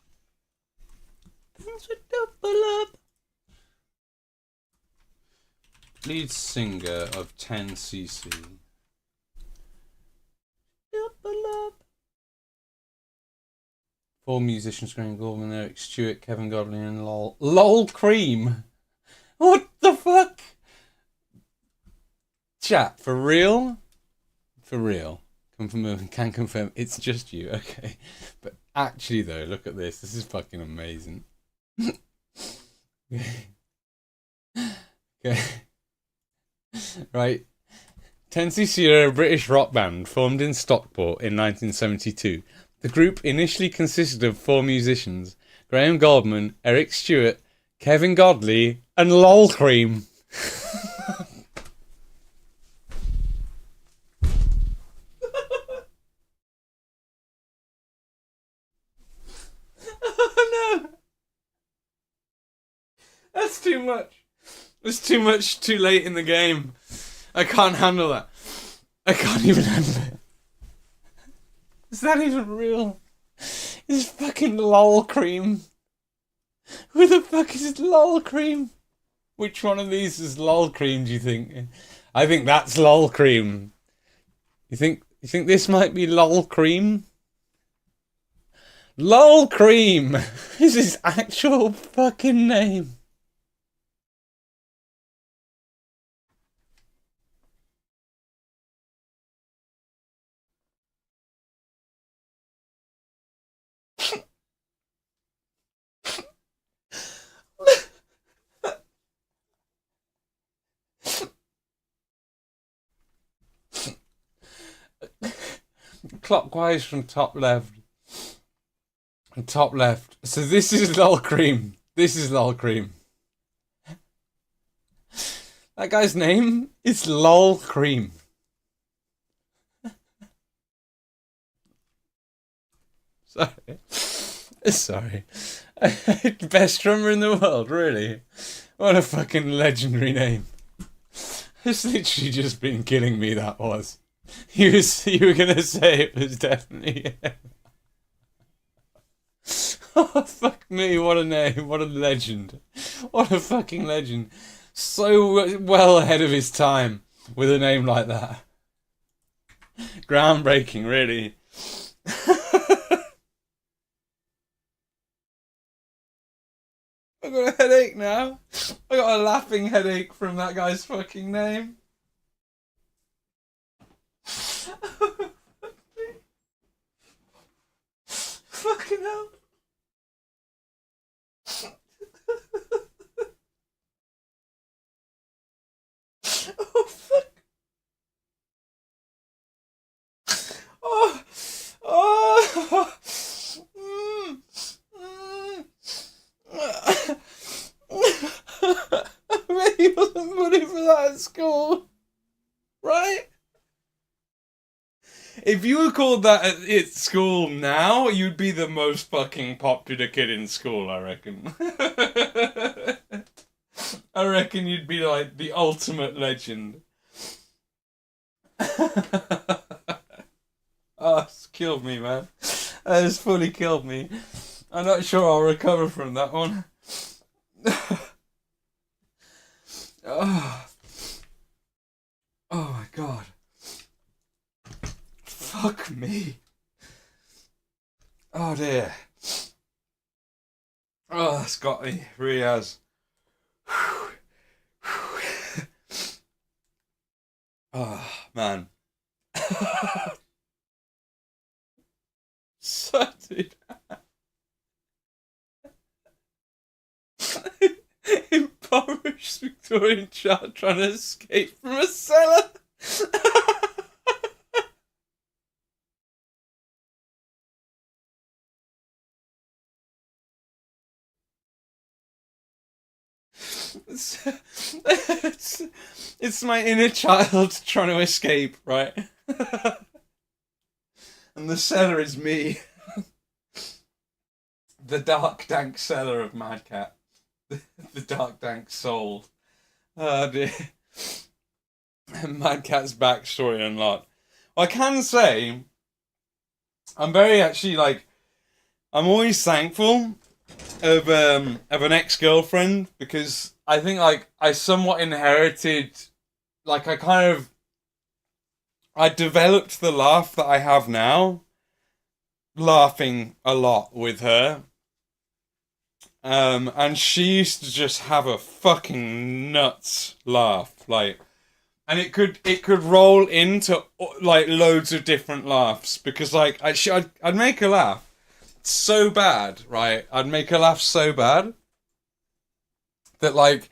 Things we do for love. Lead singer of 10cc. Do for love. 4 musicians: Graham Gordon, Eric Stewart, Kevin Godley, and Lol Cream. What the fuck? Chat, for real? For real. Can confirm it's just you, okay. But actually though, look at this. This is fucking amazing. Okay. Right. 10cc are a British rock band formed in Stockport in 1972. The group initially consisted of 4 musicians: Graham Goldman, Eric Stewart, Kevin Godley, and Lol Cream. Oh no! That's too much. It's too much too late in the game. I can't handle that. I can't even handle it. Is that even real? It's fucking Lol Cream. Who the fuck is Lol Cream? Which one of these is Lol Cream, do you think? I think that's Lol Cream. You think this might be Lol Cream? Lol Cream is his actual fucking name. Clockwise from top left. Top left. So this is Lol Cream. This is Lol Cream. That guy's name is Lol Cream. Sorry. Best drummer in the world, really. What a fucking legendary name. It's literally just been killing me, that was. You were gonna say it was definitely him. Oh, fuck me, what a name, what a legend. What a fucking legend. So well ahead of his time with a name like that. Groundbreaking, really. I've got a headache now. I got a laughing headache from that guy's fucking name. Fucking hell. Oh, fuck. Oh. Oh. I really wasn't money for that at school. Right? If you were called that at school now, you'd be the most fucking popular kid in school, I reckon. I reckon you'd be like the ultimate legend. Oh, it's killed me, man. That has fully killed me. I'm not sure I'll recover from that one. Oh. Oh my god. Fuck me. Oh dear. Oh, that's got me. Really has. Oh, man. So, dude. Impoverished Victorian child trying to escape from a cellar. It's my inner child trying to escape, right? And the cellar is me. The dark, dank cellar of Mad Cat. The dark, dank soul. Oh dear. Mad Cat's backstory unlocked. Well, I can say, I'm very actually like, I'm always thankful of an ex-girlfriend, because I think like I somewhat inherited, like I developed the laugh that I have now, laughing a lot with her. And she used to just have a fucking nuts laugh, like, and it could roll into like loads of different laughs, because like I'd make her laugh so bad, right? I'd make her laugh so bad that like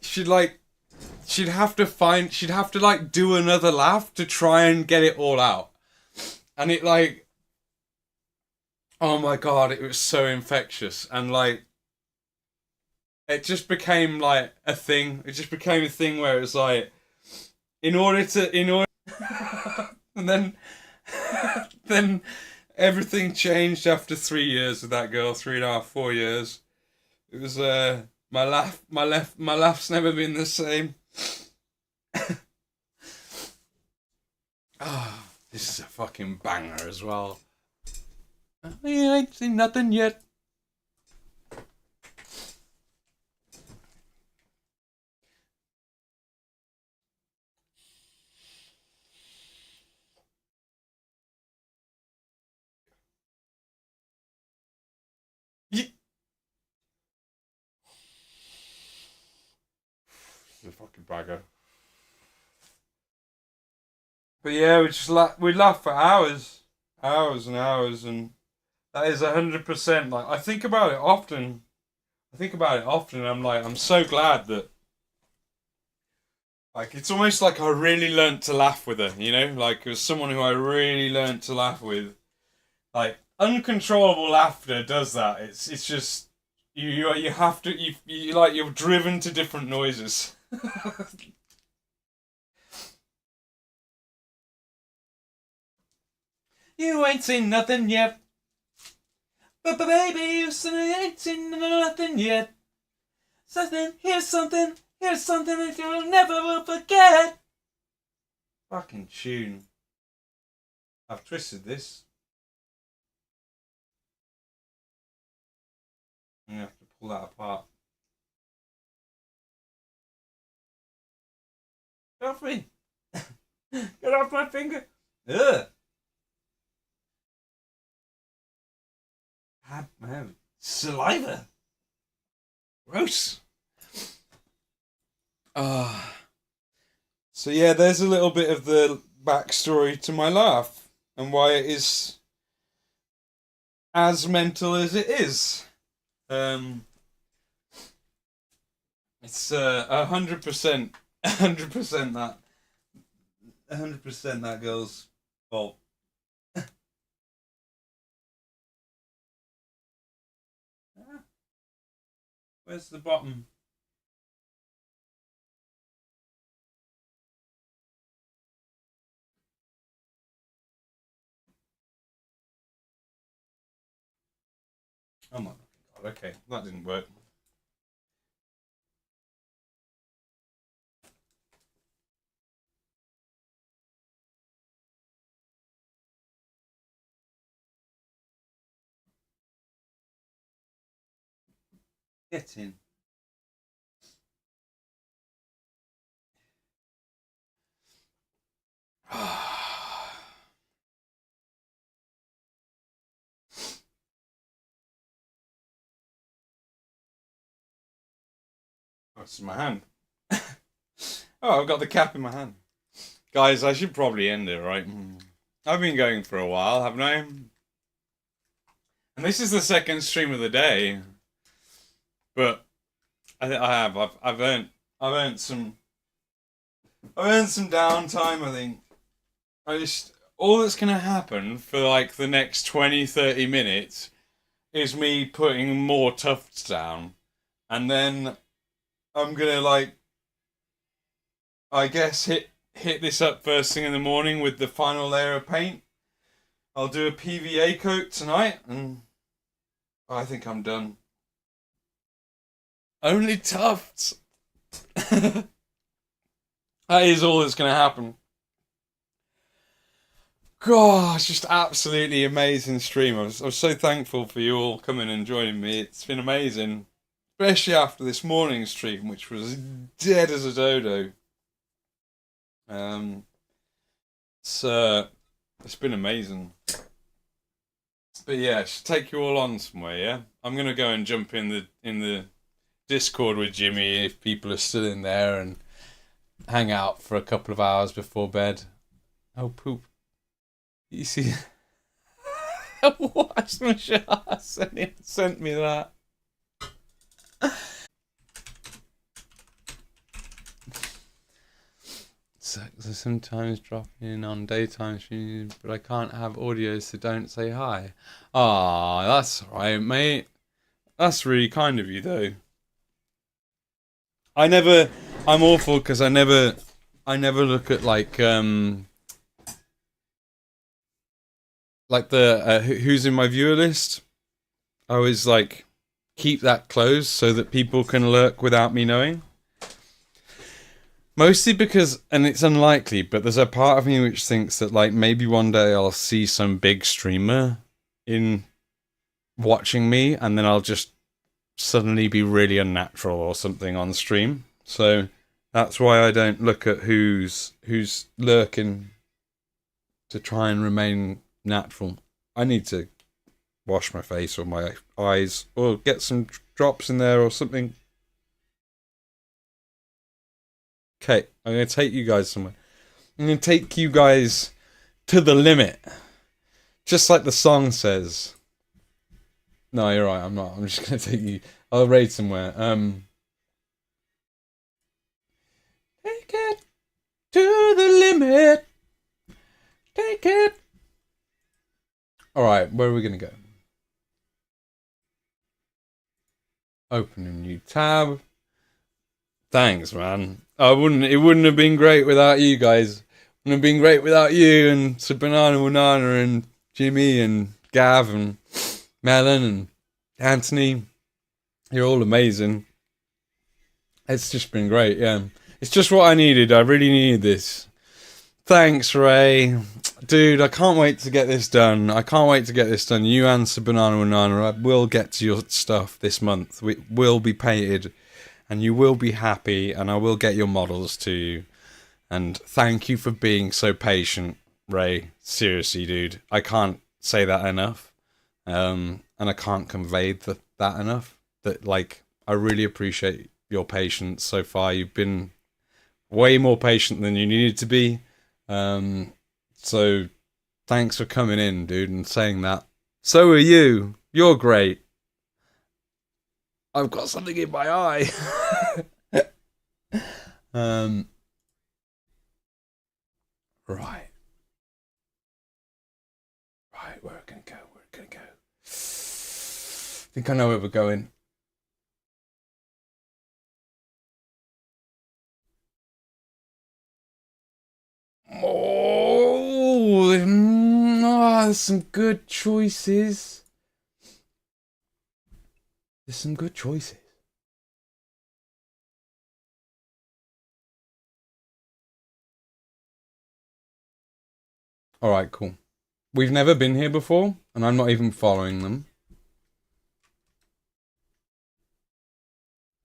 she'd have to like do another laugh to try and get it all out, and it like, oh my god, it was so infectious, and like it just became like a thing. It just became a thing where it was like, in order, and then then everything changed after 3 years with that girl, 3.5, 4 years. It was my laugh's never been the same. Ah, this is a fucking banger as well. I ain't seen nothing yet. This is a fucking bagger. But yeah, we'd laugh for hours and hours, and that is 100%. Like, I think about it often. And I'm like, I'm so glad that, like, it's almost like I really learnt to laugh with her, you know? Like, it was someone who I really learnt to laugh with. Like, uncontrollable laughter does that. It's just, you have to, you like, you're driven to different noises. You ain't seen nothing yet. But baby, you ain't seen nothing yet. Here's something that you'll never will forget. Fucking tune. I've twisted this. I'm gonna have to pull that apart. Get off me! Get off my finger! Ugh! I have saliva. Gross. So yeah, there's a little bit of the backstory to my laugh and why it is as mental as it is. It's 100%, 100% that, 100% that girl's fault. Where's the bottom? Oh my god, okay, that didn't work. Get in. That's my hand. Oh, I've got the cap in my hand. Guys, I should probably end it, right? I've been going for a while, haven't I? And this is the second stream of the day. But I've earned some downtime, I think. All that's gonna happen for like the next 20-30 minutes is me putting more tufts down. And then I'm gonna like, I guess hit this up first thing in the morning with the final layer of paint. I'll do a PVA coat tonight, and I think I'm done. Only tufts. That is all that's going to happen. Gosh, just absolutely amazing stream. I was so thankful for you all coming and joining me. It's been amazing. Especially after this morning's stream, which was dead as a dodo. It's been amazing. But yeah, I should take you all on somewhere, yeah? I'm gonna go and jump in the Discord with Jimmy if people are still in there and hang out for a couple of hours before bed. Oh poop. You see Watch my shot sent me that. So sometimes drop in on daytime streams, but I can't have audio, so don't say hi. Ah, that's alright, mate. That's really kind of you, though. I'm awful because I never look at like the who's in my viewer list. I always like keep that closed so that people can lurk without me knowing. Mostly because, and it's unlikely, but there's a part of me which thinks that like maybe one day I'll see some big streamer in watching me, and then I'll just suddenly be really unnatural or something on stream. So that's why I don't look at who's lurking to try and remain natural. I need to wash my face or my eyes or get some drops in there or something. Okay, I'm going to take you guys somewhere. I'm going to take you guys to the limit. Just like the song says. No, you're right, I'm not. I'm just going to take you. I'll raid somewhere. Take it to the limit. Take it. Alright, where are we going to go? Open a new tab. Thanks, man. It wouldn't have been great without you guys. It wouldn't have been great without you and Banana and Jimmy and Gav and Melon and Anthony. You're all amazing. It's just been great, yeah. It's just what I needed. I really needed this. Thanks, Ray. Dude, I can't wait to get this done. You answer Banana. I will get to your stuff this month. We will be painted. And you will be happy, and I will get your models to you. And thank you for being so patient, Ray. Seriously, dude. I can't say that enough. And I can't convey that enough. That, like, I really appreciate your patience so far. You've been way more patient than you needed to be. So, thanks for coming in, dude, and saying that. So are you. You're great. I've got something in my eye. Right. Right, where are we gonna go? I think I know where we're going. There's some good choices. Alright, cool. We've never been here before, and I'm not even following them.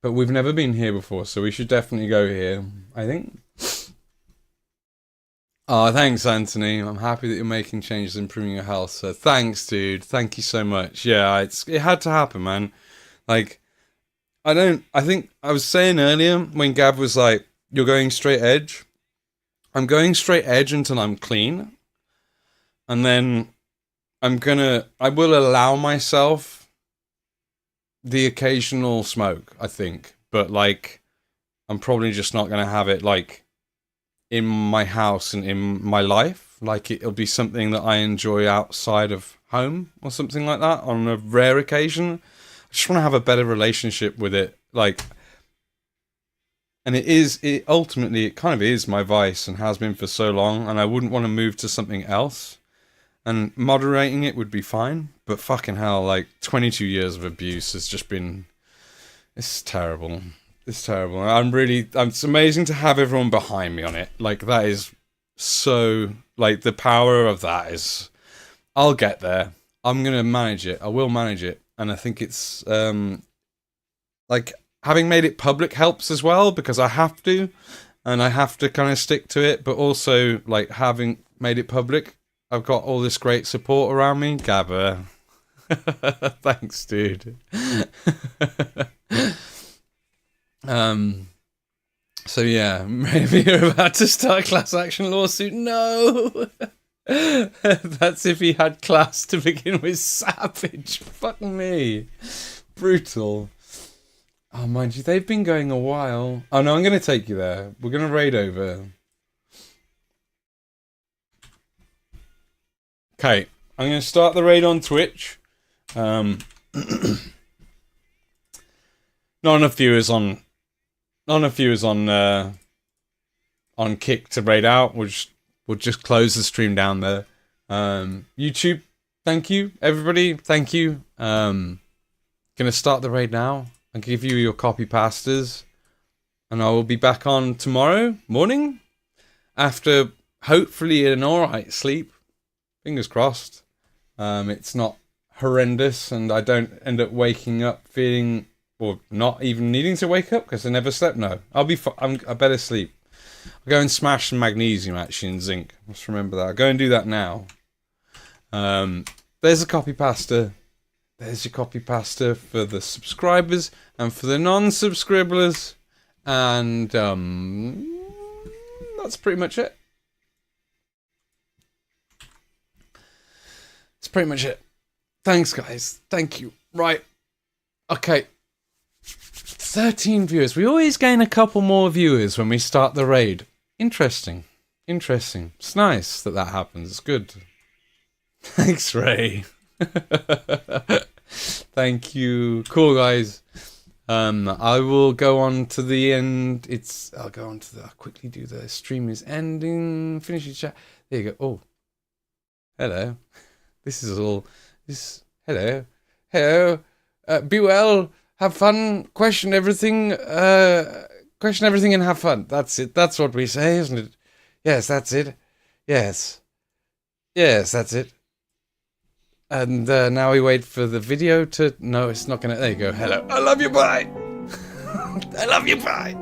But we've never been here before, so we should definitely go here, I think. Oh, thanks, Anthony. I'm happy that you're making changes, improving your health. So thanks, dude. Thank you so much. Yeah, it had to happen, man. Like, I think I was saying earlier when Gav was like, you're going straight edge. I'm going straight edge until I'm clean. And then I will allow myself the occasional smoke, I think. But, like, I'm probably just not going to have it, like, in my house and in my life. Like, it'll be something that I enjoy outside of home or something like that on a rare occasion. I just want to have a better relationship with it. Like, and it ultimately, it kind of is my vice and has been for so long. And I wouldn't want to move to something else. And moderating it would be fine. But fucking hell, like, 22 years of abuse has just been... It's terrible. It's terrible. It's amazing to have everyone behind me on it. Like, that is so... Like, the power of that is... I'll get there. I'm going to manage it. I will manage it. And I think it's... like, having made it public helps as well, because I have to. And I have to kind of stick to it. But also, like, having made it public... I've got all this great support around me. Gabba. Thanks, dude. So yeah, maybe you're about to start a class action lawsuit. No! That's if he had class to begin with. Savage. Fuck me. Brutal. Oh, mind you, they've been going a while. Oh no, I'm going to take you there. We're going to raid over. Okay, I'm going to start the raid on Twitch. Not enough viewers on Kick to raid out. We'll just close the stream down there. YouTube, thank you. Everybody, thank you. Gonna start the raid now. I'll give you your copy pastas. And I will be back on tomorrow morning. After hopefully an alright sleep. Fingers crossed. It's not horrendous and I don't end up waking up feeling... Or not even needing to wake up because I never slept. No, I'll be I better sleep. I'll go and smash some magnesium actually and zinc. Let's remember that. I'll go and do that now. There's a copy pasta. There's your copy pasta for the subscribers and for the non-subscribers. And that's pretty much it. That's pretty much it. Thanks, guys. Thank you. Right. Okay. 13 viewers. We always gain a couple more viewers when we start the raid. Interesting. It's nice that happens. It's good. Thanks, Ray. Thank you. Cool, guys. I will go on to the end. I'll quickly do the stream is ending. Finish your chat. There you go. Oh. Hello. Hello. Be well. Have fun, question everything and have fun. That's it. That's what we say, isn't it? Yes, that's it. Yes, that's it. And now we wait for the video to... No, it's not going to... There you go. Hello. I love you, bye. I love you, bye.